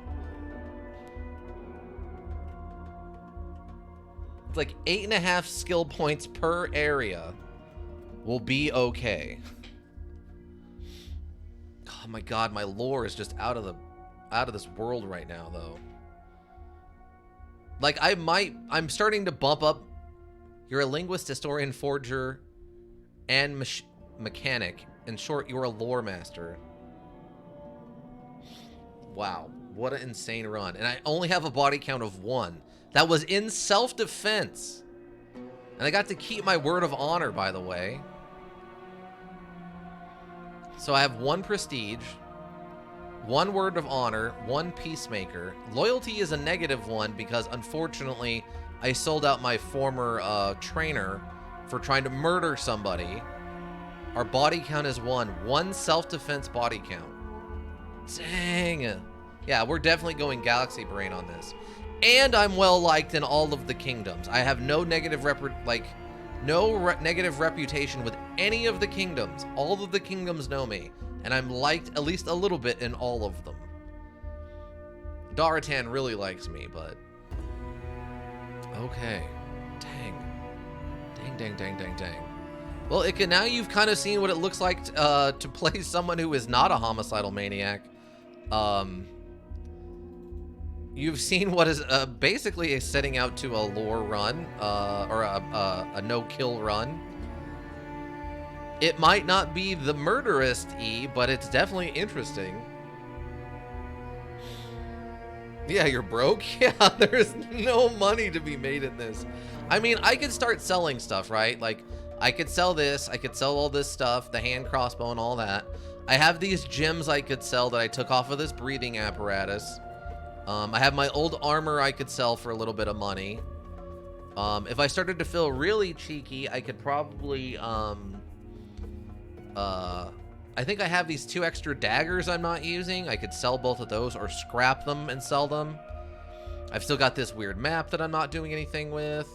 It's like 8.5 skill points per area will be okay. Oh my god, my lore is just out of this world right now, though. Like, I'm starting to bump up. You're a linguist, historian, forger, and mechanic. In short, you're a lore master. Wow, what an insane run. And I only have a body count of 1. That was in self-defense. And I got to keep my word of honor, by the way. So I have 1 prestige, 1 word of honor, 1 peacemaker. Loyalty is a -1 because, unfortunately, I sold out my former trainer for trying to murder somebody. Our body count is 1 self-defense body count. Dang. Yeah, we're definitely going Galaxy Brain on this. And I'm well liked in all of the kingdoms. I have no negative negative reputation with any of the kingdoms. All of the kingdoms know me, and I'm liked at least a little bit in all of them. Daratan really likes me, but okay. Dang. Well, now you've kind of seen what it looks like to play someone who is not a homicidal maniac. You've seen what is basically setting out to a lore run, or a no-kill run. It might not be the murderous E, but it's definitely interesting. Yeah, you're broke? Yeah, there's no money to be made in this. I mean, I could start selling stuff, right? Like, I could sell this, I could sell all this stuff, the hand crossbow and all that. I have these gems I could sell that I took off of this breathing apparatus. I have my old armor I could sell for a little bit of money. If I started to feel really cheeky, I could probably, I think I have these 2 extra daggers I'm not using. I could sell both of those or scrap them and sell them. I've still got this weird map that I'm not doing anything with.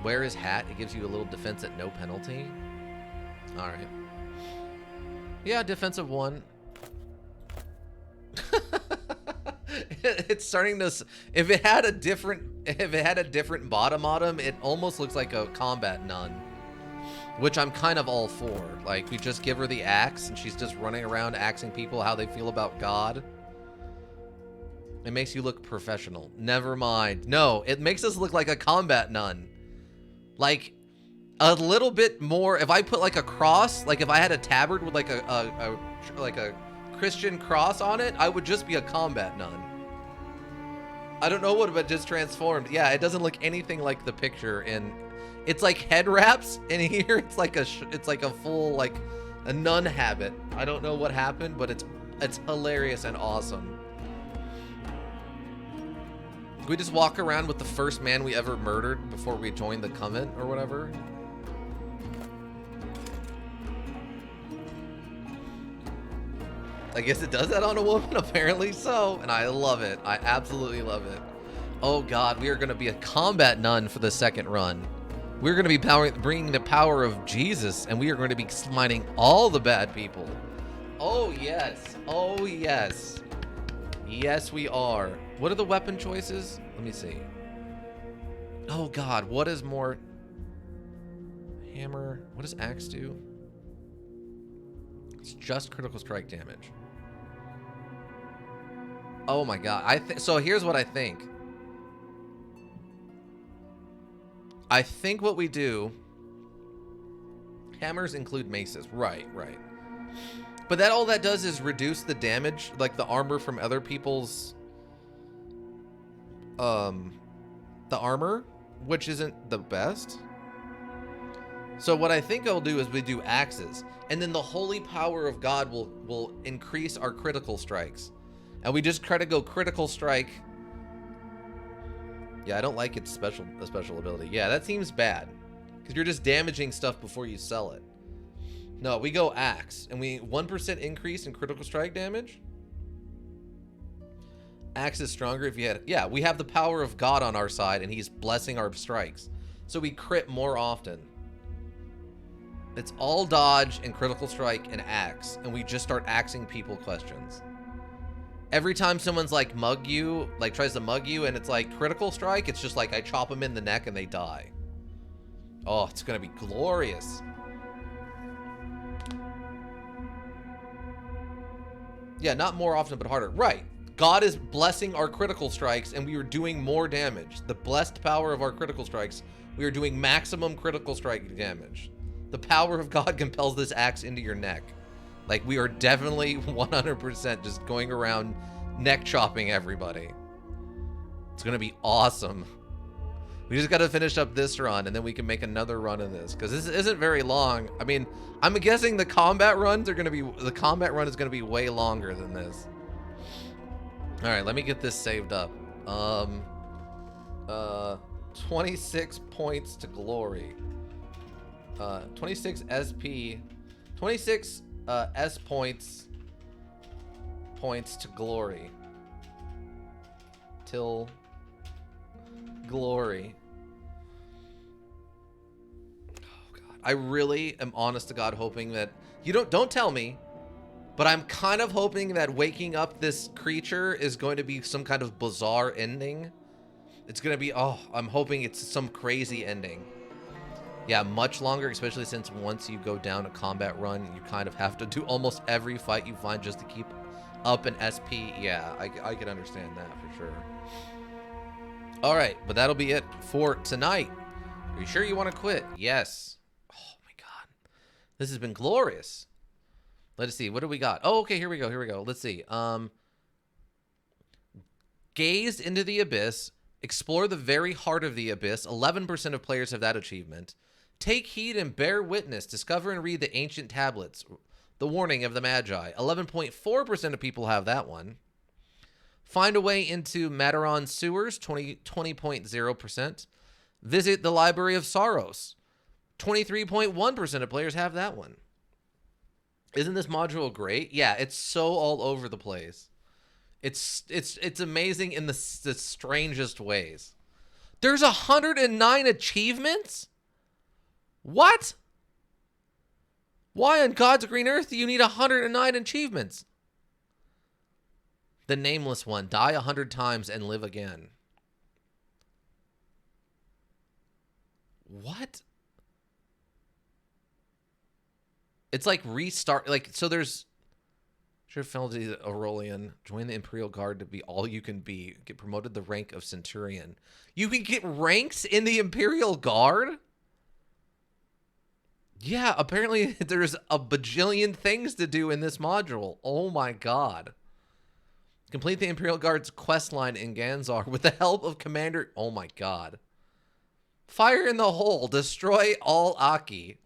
Wear his hat. It gives you a little defense at no penalty. All right. Yeah, defensive 1. It's starting to. If it had a different bottom, it almost looks like a combat nun, which I'm kind of all for. Like, we just give her the axe, and she's just running around axing people how they feel about God. It makes you look professional. Never mind. No, it makes us look like a combat nun. Like, a little bit more. If I put like a cross, like if I had a tabard with like a Christian cross on it, I would just be a combat nun. I don't know what it just transformed. Yeah, it doesn't look anything like the picture in. It's like head wraps, and here it's like a full like a nun habit. I don't know what happened, but it's hilarious and awesome. Can we just walk around with the first man we ever murdered before we joined the convent or whatever? I guess it does that on a woman, apparently so, and I love it. I absolutely love it. Oh God, we are going to be a combat nun for the second run. We're going to be bringing the power of Jesus, and we are going to be smiting all the bad people. Oh yes, oh yes. Yes, we are. What are the weapon choices? Let me see. Oh God, what is more? Hammer. What does axe do? It's just critical strike damage. Oh my God. So here's what I think. I think what we do. Hammers include maces. Right. But all that does is reduce the damage, like the armor from other people's the armor, which isn't the best. So what I think I'll do is we do axes, and then the holy power of God will increase our critical strikes. And we just try to go critical strike. Yeah, I don't like its special ability. Yeah, that seems bad. Because you're just damaging stuff before you sell it. No, we go axe. And we 1% increase in critical strike damage. Axe is stronger if you had... Yeah, we have the power of God on our side, and he's blessing our strikes. So we crit more often. It's all dodge and critical strike and axe. And we just start axing people questions. Every time someone's like mug you, like tries to mug you, and it's like critical strike, it's just like I chop them in the neck and they die. Oh, it's gonna be glorious. Yeah, not more often, but harder. Right. God is blessing our critical strikes, and we are doing more damage. The blessed power of our critical strikes, we are doing maximum critical strike damage. The power of God compels this axe into your neck. Like, we are definitely 100% just going around neck chopping everybody. It's going to be awesome. We just got to finish up this run, and then we can make another run of this. Because this isn't very long. I mean, I'm guessing the combat runs are going to be... The combat run is going to be way longer than this. Alright, let me get this saved up. 26 points to glory. 26 SP. 26... S points to glory. Till glory. Oh God. I really am honest to God hoping that don't tell me, but I'm kind of hoping that waking up this creature is going to be some kind of bizarre ending. It's going to be, I'm hoping it's some crazy ending. Yeah, much longer, especially since once you go down a combat run, you kind of have to do almost every fight you find just to keep up an SP. Yeah, I can understand that for sure. All right, but that'll be it for tonight. Are you sure you want to quit? Yes. Oh my God. This has been glorious. Let's see. What do we got? Oh, okay, here we go. Let's see. Gaze into the abyss. Explore the very heart of the abyss. 11% of players have that achievement. Take heed and bear witness. Discover and read the ancient tablets. The warning of the Magi. 11.4% of people have that one. Find a way into Mataron sewers, 20.0%. Visit the Library of Sorrows. 23.1% of players have that one. Isn't this module great? Yeah, it's so all over the place. It's amazing in the strangest ways. There's 109 achievements? What? Why on God's green earth do you need 109 achievements? The nameless one. Die 100 times and live again. What? It's like restart. Like, so there's... Sure, Feldy Aurelian. Join the Imperial Guard to be all you can be. Get promoted the rank of Centurion. You can get ranks in the Imperial Guard? Yeah, apparently there's a bajillion things to do in this module. Oh my god. Complete the Imperial Guard's quest line in Ganzar with the help of Commander... Oh my god. Fire in the hole. Destroy all Aki.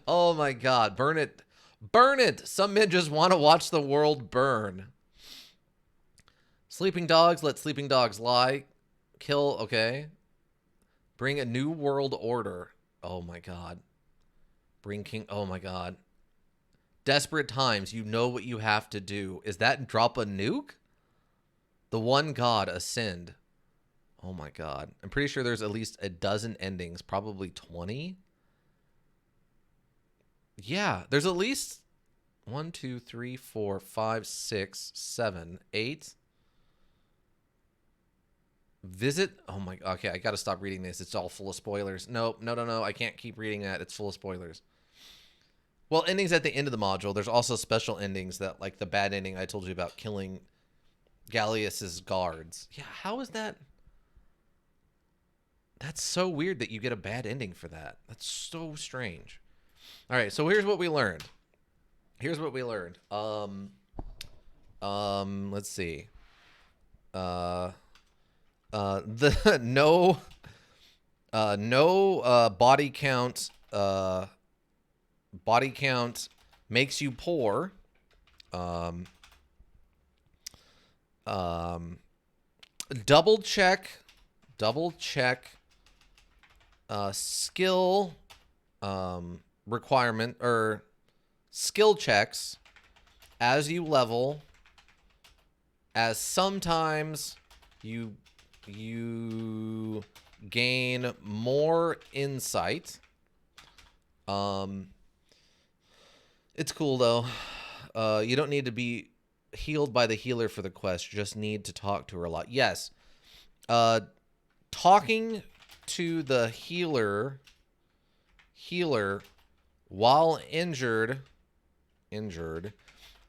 Oh my god. Burn it. Burn it! Some men just want to watch the world burn. Sleeping dogs. Let sleeping dogs lie. Kill. Okay. Bring a new world order. Oh my god. Bring king... Oh my god. Desperate times. You know what you have to do. Is that drop a nuke? The one god ascend. Oh my god. I'm pretty sure there's at least a dozen endings. Probably 20. Yeah. There's at least 1, 2, 3, 4, 5, 6, 7, 8. Visit. Oh my. Okay, I gotta stop reading this. It's all full of spoilers. No. I can't keep reading that. It's full of spoilers. Well, endings at the end of the module. There's also special endings that, like the bad ending I told you about, killing Gallius's guards. Yeah, how is that? That's so weird that you get a bad ending for that. That's so strange. All right, so here's what we learned. Here's what we learned. Let's see. The no body count. Body count makes you poor. Double check skill requirement or skill checks as you level, as sometimes you gain more insight. It's cool though. You don't need to be healed by the healer for the quest. You just need to talk to her a lot. Yes. Talking to the healer while injured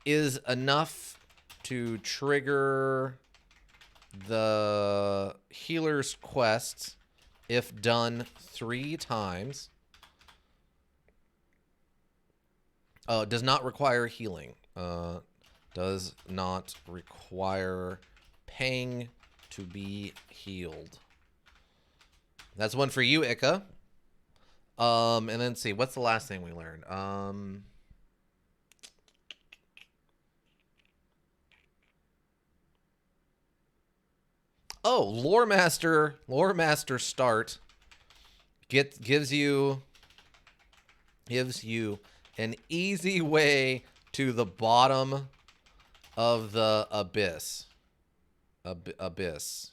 is enough to trigger the healer's quest if done 3 times. Does not require healing. Does not require paying to be healed. That's one for you, Ika. And then see, what's the last thing we learned? Oh, Lore Master start gives you an easy way to the bottom of the abyss. Because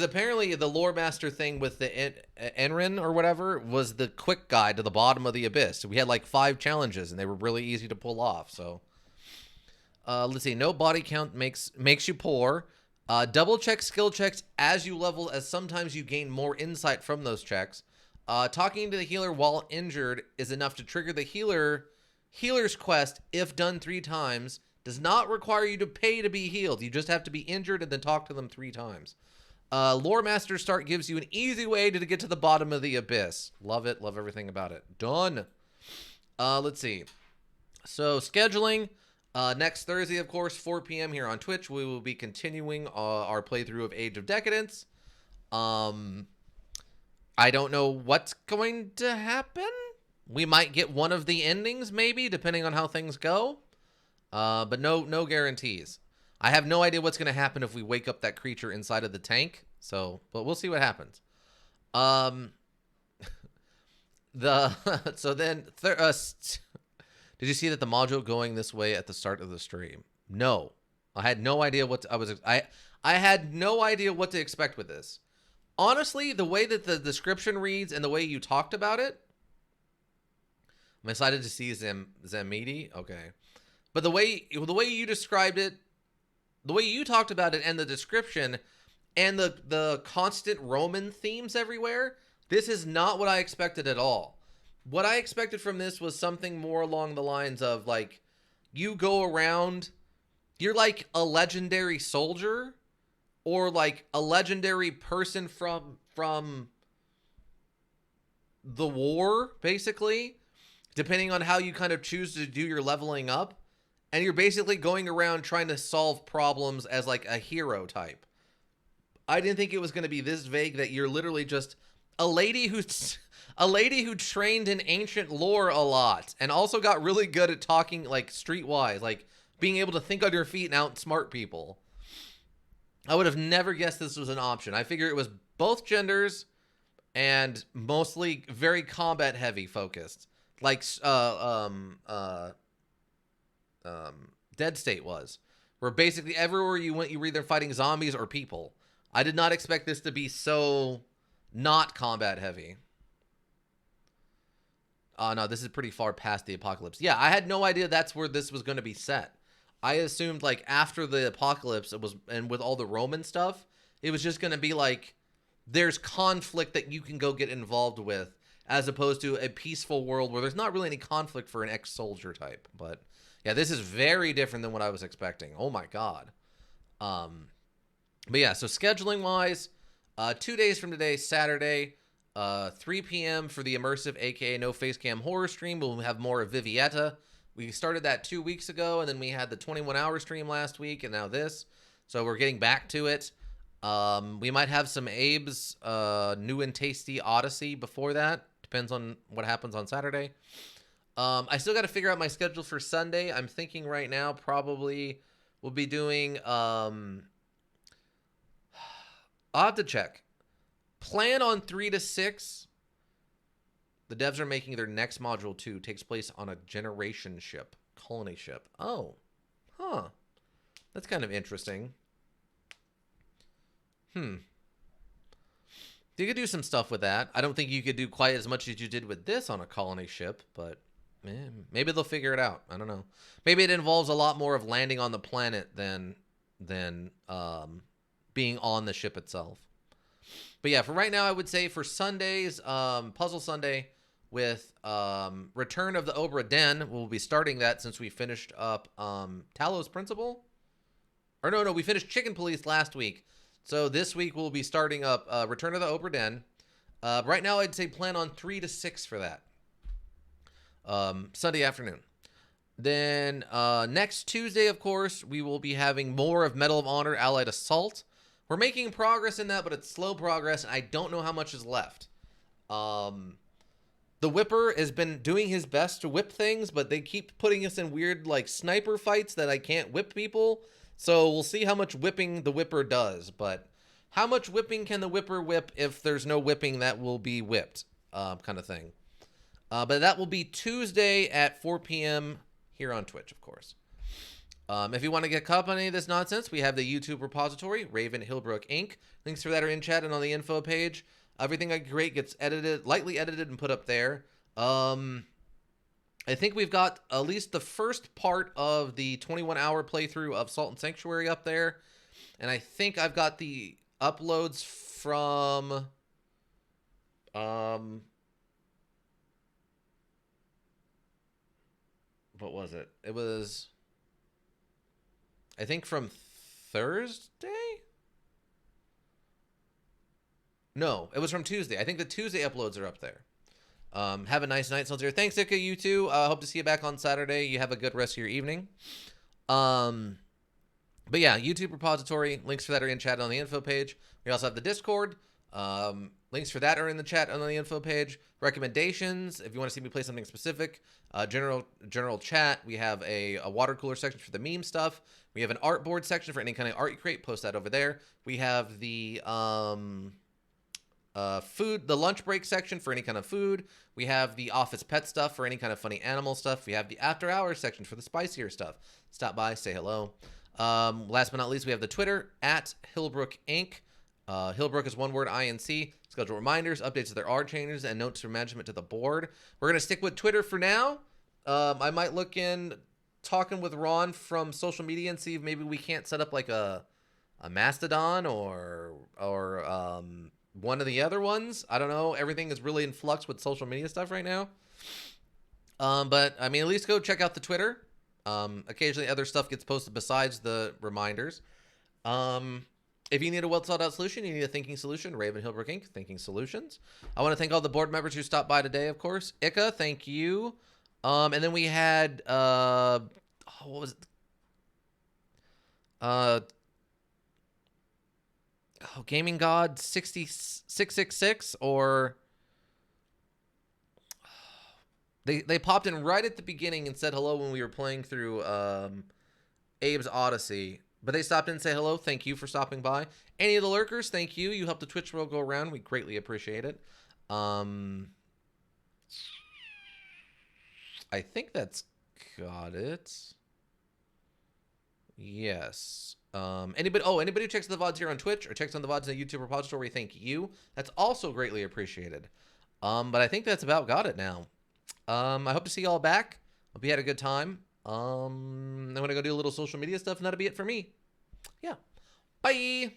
apparently the Lore Master thing with the Enrin or whatever was the quick guide to the bottom of the abyss. So we had like 5 challenges and they were really easy to pull off. So let's see. No body count makes you poor. Double check skill checks as you level, as sometimes you gain more insight from those checks. Talking to the healer while injured is enough to trigger the healer's quest if done 3 times. Does not require you to pay to be healed. You just have to be injured and then talk to them 3 times. Lore Master Start gives you an easy way to get to the bottom of the abyss. Love it. Love everything about it. Done. Let's see. So scheduling. Next Thursday, of course, 4 p.m. here on Twitch, we will be continuing our playthrough of Age of Decadence. I don't know what's going to happen. We might get one of the endings, maybe, depending on how things go. But no guarantees. I have no idea what's going to happen if we wake up that creature inside of the tank. So, but we'll see what happens. Um, the so then did you see that the module going this way at the start of the stream? No, I had no idea what I had no idea what to expect with this. Honestly, the way that the description reads and the way you talked about it, I'm excited to see Zamidi. Okay, but the way you described it, the way you talked about it, and the description, and the constant Roman themes everywhere, this is not what I expected at all. What I expected from this was something more along the lines of, like, you go around, you're like a legendary soldier, or like a legendary person from the war, basically, depending on how you kind of choose to do your leveling up. And you're basically going around trying to solve problems as like a hero type. I didn't think it was going to be this vague, that you're literally just a lady who trained in ancient lore a lot and also got really good at talking like streetwise, like being able to think on your feet and outsmart people. I would have never guessed this was an option. I figured it was both genders and mostly very combat heavy focused, like Dead State was, where basically everywhere you went, you were either fighting zombies or people. I did not expect this to be so not combat heavy. No, this is pretty far past the apocalypse. Yeah, I had no idea that's where this was going to be set. I assumed like after the apocalypse, it was, and with all the Roman stuff, it was just going to be like there's conflict that you can go get involved with, as opposed to a peaceful world where there's not really any conflict for an ex-soldier type. But yeah, this is very different than what I was expecting. Oh my god. But yeah, so scheduling wise, 2 days from today, Saturday, 3 p.m. for the immersive, aka no face cam horror stream. We'll have more of Vivietta. We started that 2 weeks ago, and then we had the 21-hour stream last week, and now this. So we're getting back to it. We might have some Abe's new and tasty Odyssey before that. Depends on what happens on Saturday. I still got to figure out my schedule for Sunday. I'm thinking right now probably we'll be doing... I'll have to check. Plan on 3 to 6. The devs are making their next module 2. Takes place on a generation ship. Colony ship. Oh. Huh. That's kind of interesting. You could do some stuff with that. I don't think you could do quite as much as you did with this on a colony ship, but maybe they'll figure it out. I don't know. Maybe it involves a lot more of landing on the planet than being on the ship itself. But yeah, for right now, I would say for Sundays, Puzzle Sunday with Return of the Obra Den, we'll be starting that since we finished up Talos Principle. Or no, we finished Chicken Police last week. So this week we'll be starting up Return of the Obra Den. Right now, I'd say plan on 3 to 6 for that. Sunday afternoon. Then next Tuesday, of course, we will be having more of Medal of Honor Allied Assault. We're making progress in that, but it's slow progress, and I don't know how much is left. The Whipper has been doing his best to whip things, but they keep putting us in weird, like, sniper fights that I can't whip people. So we'll see how much whipping the Whipper does. But how much whipping can the Whipper whip if there's no whipping that will be whipped, kind of thing. But that will be Tuesday at 4 p.m. here on Twitch, of course. If you want to get caught up on any of this nonsense, we have the YouTube repository, Raven Hillbrook Inc. Links for that are in chat and on the info page. Everything I create gets edited, lightly edited, and put up there. I think we've got at least the first part of the 21-hour playthrough of Salt and Sanctuary up there. And I think I've got the uploads from... what was it? It was... I think from Thursday? No, it was from Tuesday. I think the Tuesday uploads are up there. Have a nice night, Soldier. Thanks, Ika, you too. Hope to see you back on Saturday. You have a good rest of your evening. But yeah, YouTube repository. Links for that are in chat on the info page. We also have the Discord. Links for that are in the chat on the info page. Recommendations, if you want to see me play something specific. General chat. We have a water cooler section for the meme stuff. We have an artboard section for any kind of art you create. Post that over there. We have the the lunch break section for any kind of food. We have the office pet stuff for any kind of funny animal stuff. We have the after hours section for the spicier stuff. Stop by, say hello. Last but not least, we have the Twitter at Hillbrook Inc. Hillbrook is one word, INC. Schedule reminders, updates if there are changes, and notes from management to the board. We're going to stick with Twitter for now. I might look in talking with Ron from social media and see if maybe we can't set up like a Mastodon or one of the other ones. I don't know. Everything is really in flux with social media stuff right now. But I mean, at least go check out the Twitter. Occasionally other stuff gets posted besides the reminders. If you need a well thought out solution, you need a thinking solution. Raven Hillbrook Inc. Thinking Solutions. I want to thank all the board members who stopped by today, of course. Ika, thank you. And then we had what was it? Gaming God 6666 or they popped in right at the beginning and said hello when we were playing through Abe's Odyssey. But they stopped in and say hello. Thank you for stopping by. Any of the lurkers, thank you. You helped the Twitch world go around. We greatly appreciate it. I think that's got it. Yes. Anybody who checks the VODs here on Twitch or checks on the VODs in the YouTube repository, thank you. That's also greatly appreciated. But I think that's about got it now. I hope to see you all back. Hope you had a good time. I'm gonna go do a little social media stuff, and that'll be it for me. Yeah. Bye.